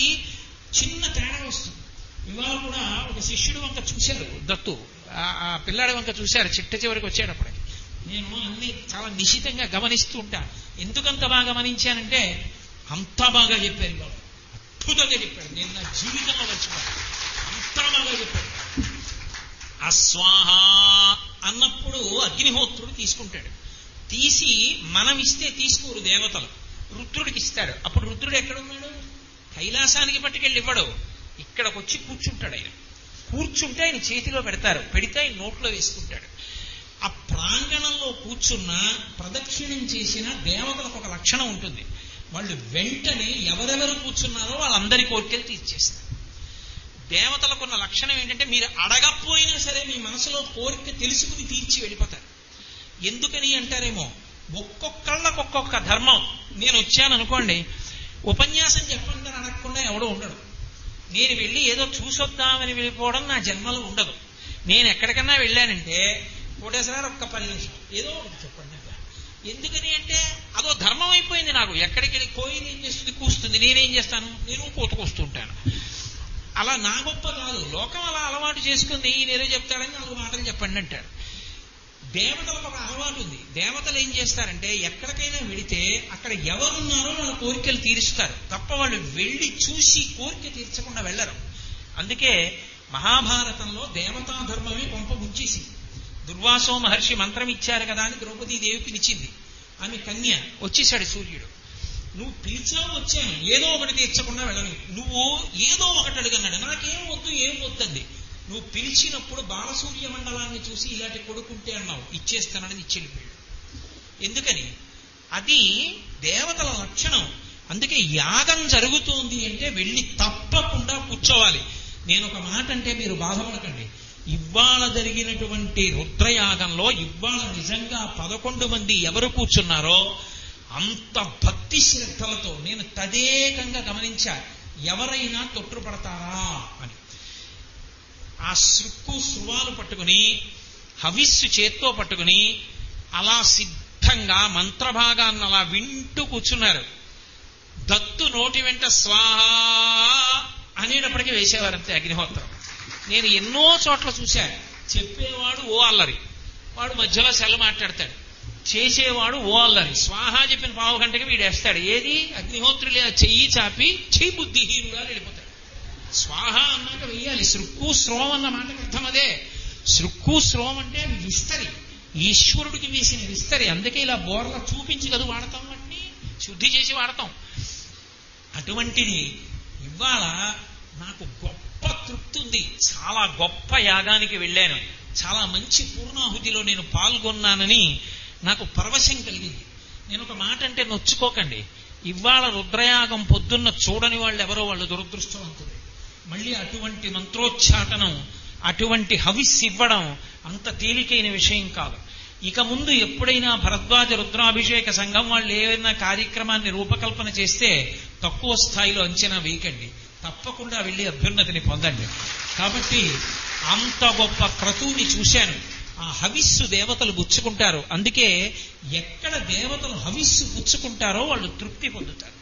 చిన్న తేడా వస్తుంది. ఇవాళ కూడా ఒక శిష్యుడు వంక చూశారు దత్తు, ఆ పిల్లాడి వంక చూశారు చిట్ట చివరికి వచ్చేటప్పటికి. నేను అన్ని చాలా నిశితంగా గమనిస్తూ ఉంటా. ఎందుకంత బాగా గమనించానంటే అంతా బాగా చెప్పారు, ఇవాళ అద్భుతంగా చెప్పాడు. నేను నా జీవితంలో మర్చిపోయాను, అంతా బాగా చెప్పాడు. అస్వాహ అన్నప్పుడు అగ్నిహోత్రుడు తీసుకుంటాడు. తీసి మనం ఇస్తే తీసుకోరు దేవతలు, రుద్రుడికి ఇస్తాడు. అప్పుడు రుద్రుడు ఎక్కడున్నాడు? కైలాసానికి పట్టుకెళ్ళి ఇవ్వడు, ఇక్కడికి వచ్చి కూర్చుంటాడు. ఆయన కూర్చుంటే ఆయన చేతిలో పెడతారు, పెడితే ఆయన నోట్లో వేసుకుంటాడు. ఆ ప్రాంగణంలో కూర్చున్న ప్రదక్షిణం చేసిన దేవతలకు ఒక లక్షణం ఉంటుంది. వాళ్ళు వెంటనే ఎవరెవరు కూర్చున్నారో వాళ్ళందరి కోరికలు తీర్చేస్తారు. దేవతలకున్న లక్షణం ఏంటంటే మీరు అడగపోయినా సరే మీ మనసులో కోరిక తెలుసుకుని తీర్చి వెళ్ళిపోతారు. ఎందుకని అంటారేమో, ఒక్కొక్కళ్ళకొక్కొక్క ధర్మం. నేను వచ్చాను అనుకోండి, ఉపన్యాసం చెప్పండి అని అడగకుండా ఎవడో ఉండడు. నేను వెళ్ళి ఏదో చూసొద్దామని వెళ్ళిపోవడం నా జన్మలో ఉండదు. నేను ఎక్కడికన్నా వెళ్ళానంటే ఒకటేసారి ఒక్క 10 నిమిషాలు ఏదో చెప్పండి. ఎందుకని అంటే అదో ధర్మం అయిపోయింది నాకు. ఎక్కడికి వెళ్ళి కోయిలు ఏం చేస్తుంది, కూస్తుంది, నేనేం చేస్తాను, నేను కూతుకొస్తుంటాను. అలా నా గొప్ప కాదు, లోకం అలా అలవాటు చేసుకుంది. నేనే చెప్తాడని 4 మాటలు చెప్పండి అంటాడు. దేవతలకు ఒక అలవాటు ఉంది. దేవతలు ఏం చేస్తారంటే ఎక్కడికైనా వెళితే అక్కడ ఎవరున్నారో వాళ్ళ కోరికలు తీరుస్తారు తప్ప వాళ్ళు వెళ్ళి చూసి కోరిక తీర్చకుండా వెళ్ళరు. అందుకే మహాభారతంలో దేవతా ధర్మమే కొంప ముంచేసి దుర్వాసో మహర్షి మంత్రం ఇచ్చారు కదా అని ద్రౌపదీదేవి పిలిచింది. ఆమె కన్య, వచ్చేశాడు సూర్యుడు. నువ్వు పిలిచావు, వచ్చాను, ఏదో ఒకటి తీర్చకుండా వెళ్ళను, నువ్వు ఏదో ఒకటి అడుగన్నాడు. నాకేం వద్దు, ఏం వద్దంది. నువ్వు పిలిచినప్పుడు బాలసూర్య మండలాన్ని చూసి ఇలాంటి కొడుకుంటే అన్నావు, ఇచ్చేస్తానని ఇచ్చెళ్ళిపోయాడు. ఎందుకని? అది దేవతల లక్షణం. అందుకే యాగం జరుగుతోంది అంటే వెళ్ళి తప్పకుండా కూర్చోవాలి. నేను ఒక మాట అంటే మీరు బాధపడకండి. ఇవాళ జరిగినటువంటి రుద్రయాగంలో ఇవాళ నిజంగా 11 మంది ఎవరు కూర్చున్నారో అంత భక్తి శ్రద్ధలతో నేను తదేకంగా గమనించా. ఎవరైనా తొట్టుపడతారా అని. ఆ శృక్కు శృవాలు పట్టుకుని హవిస్సు చేత్తో పట్టుకుని అలా సిద్ధంగా మంత్రభాగాన్ని అలా వింటూ కూర్చున్నారు. దత్తు నోటి వెంట స్వాహ అనేటప్పటికీ వేసేవారంతే అగ్నిహోత్రం. నేను ఎన్నో చోట్ల చూశా. చెప్పేవాడు ఓ అల్లరి, వాడు మధ్యలో సెల మాట్లాడతాడు. చేసేవాడు ఓ అల్లరి. స్వాహ చెప్పిన పావు గంటకి వీడేస్తాడు. ఏది? అగ్నిహోత్రులే చెయ్యి చాపి చెయ్యి బుద్ధిహీనుగా వెళ్ళిపోతాడు. స్వాహ అన్నాక వెయ్యాలి. శృక్కు శ్రోవం అన్న మాటకు అర్థం అదే. శృక్కు శ్రోవం అంటే అవి విస్తరి, ఈశ్వరుడికి వేసిన విస్తరి. అందుకే ఇలా బోర్లా చూపించి కదా వాడతాం, వాటిని శుద్ధి చేసి వాడతాం. అటువంటిది ఇవాళ నాకు గొప్ప తృప్తి ఉంది. చాలా గొప్ప యాగానికి వెళ్ళాను. చాలా మంచి పూర్ణాహుతిలో నేను పాల్గొన్నానని నాకు పరవశం కలిగింది. నేను ఒక మాట అంటే నొచ్చుకోకండి. ఇవాళ రుద్రయాగం పొద్దున్న చూడని వాళ్ళు ఎవరో వాళ్ళు దురదృష్టవంతులు. మళ్ళీ అటువంటి మంత్రోచ్చాటనం, అటువంటి హవిస్సు ఇవ్వడం అంత తేలికైన విషయం కాదు. ఇక ముందు ఎప్పుడైనా భరద్వాజ రుద్రాభిషేక సంఘం వాళ్ళు ఏదైనా కార్యక్రమాన్ని రూపకల్పన చేస్తే తక్కువ స్థాయిలో అంచనా వేయకండి. తప్పకుండా వెళ్ళి అభ్యున్నతిని పొందండి. కాబట్టి అంత గొప్ప క్రతువుని చూశాను. ఆ హవిస్సు దేవతలు పుచ్చుకుంటారు. అందుకే ఎక్కడ దేవతలు హవిస్సు పుచ్చుకుంటారో వాళ్ళు తృప్తి పొందుతారు.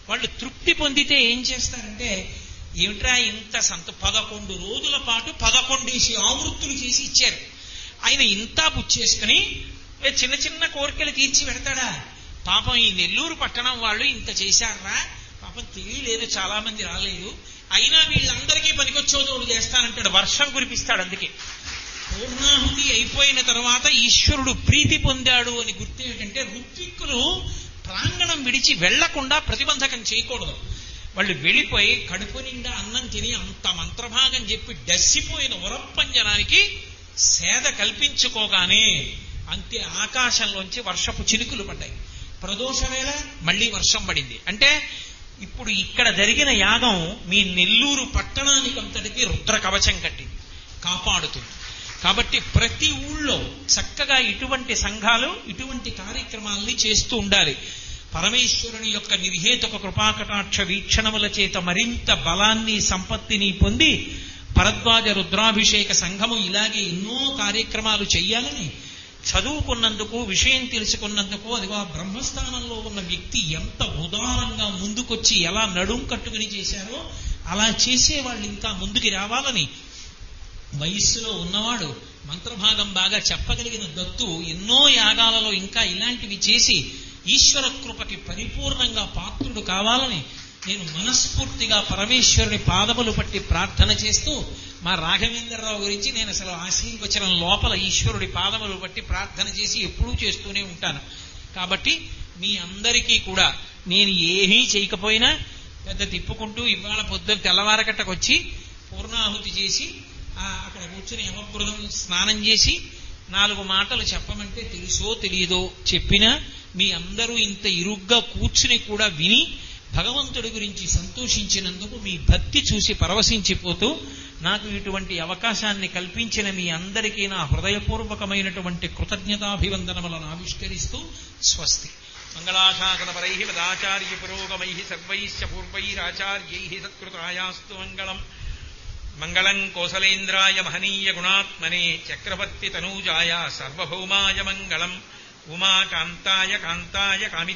వాళ్ళు తృప్తి పొందితే ఏం చేస్తారంటే, ఏమిట్రా ఇంత 11 రోజుల పాటు 11 ఆవృత్తులు చేసి ఇచ్చారు. ఆయన ఇంత పుచ్చేసుకుని చిన్న చిన్న కోరికలు తీర్చి పెడతాడా? పాపం ఈ నెల్లూరు పట్టణం వాళ్ళు ఇంత చేశారా, పాపం తెలియలేదు, చాలా మంది రాలేదు, అయినా వీళ్ళందరికీ పనికొచ్చేదోడు చేస్తానంటాడు. వర్షం కురిపిస్తాడు. అందుకే పూర్ణాహుతి అయిపోయిన తర్వాత ఈశ్వరుడు ప్రీతి పొందాడు అని గుర్తు ఏమిటంటే, ఋత్విక్కులు ప్రాంగణం విడిచి వెళ్లకుండా ప్రతిబంధకం చేయకూడదు. వాళ్ళు వెళ్ళిపోయి కడుపు నిండా అన్నం తిని అంత మంత్రభాగం చెప్పి డస్సిపోయిన ఉరప్పంజనానికి సేద కల్పించుకోగానే అంతే ఆకాశంలోంచి వర్షపు చినుకులు పడ్డాయి. ప్రదోషవేళ మళ్లీ వర్షం పడింది. అంటే ఇప్పుడు ఇక్కడ జరిగిన యాగం మీ నెల్లూరు పట్టణానికంతటికి రుద్ర కవచం కట్టింది, కాపాడుతుంది. కాబట్టి ప్రతి ఊళ్ళో చక్కగా ఇటువంటి సంఘాలు ఇటువంటి కార్యక్రమాల్ని చేస్తూ ఉండాలి. పరమేశ్వరుని యొక్క నిర్హేతుక కృపాకటాక్ష వీక్షణముల చేత మరింత బలాన్ని సంపత్తిని పొంది భరద్వాజ రుద్రాభిషేక సంఘము ఇలాగే ఎన్నో కార్యక్రమాలు చెయ్యాలని చదువుకున్నందుకు, విషయం తెలుసుకున్నందుకు, అదిగో ఆ బ్రహ్మస్థానంలో ఉన్న వ్యక్తి ఎంత ఉదారంగా ముందుకొచ్చి ఎలా నడుం కట్టుకుని చేశారో అలా చేసేవాళ్ళు ఇంకా ముందుకు రావాలని, వయస్సులో ఉన్నవాడు మంత్రభాగం బాగా చెప్పగలిగిన దత్తు ఎన్నో యాగాలలో ఇంకా ఇలాంటివి చేసి ఈశ్వర కృపకి పరిపూర్ణంగా పాత్రుడు కావాలని నేను మనస్ఫూర్తిగా పరమేశ్వరుని పాదములు పట్టి ప్రార్థన చేస్తూ, మా రాఘవేంద్రరావు గురించి నేను అసలు ఆశీర్వచనం లోపల ఈశ్వరుడి పాదములు పట్టి ప్రార్థన చేసి ఎప్పుడూ చేస్తూనే ఉంటాను. కాబట్టి మీ అందరికీ కూడా నేను ఏమీ చేయకపోయినా పెద్ద తిప్పుకుంటూ ఇవాళ పొద్దున తెల్లవారకట్టకొచ్చి పూర్ణాహుతి చేసి అక్కడ కూర్చుని యమబృదం స్నానం చేసి 4 మాటలు చెప్పమంటే తెలుసో తెలియదో చెప్పినా మీ అందరూ ఇంత ఇరుగ్గా కూర్చుని కూడా విని భగవంతుడి గురించి సంతోషించినందుకు మీ భక్తి చూసి పరవశించిపోతూ నాకు ఇటువంటి అవకాశాన్ని కల్పించిన మీ అందరికీ నా హృదయపూర్వకమైనటువంటి కృతజ్ఞతాభివందనములను ఆవిష్కరిస్తూ స్వస్తి. మంగళాశాసనపరై వదాచార్య పురోగమై సర్వైశ్చ పూర్వైరాచార్యై సత్కృతాయాస్తు మంగళం. మంగళం కోసలేంద్రాయ మహనీయ గుణాత్మనే చక్రవర్తి తనూజాయ సార్వభౌమాయ మంగళం. ఉమాకాంతాయ కాంతాయ కామి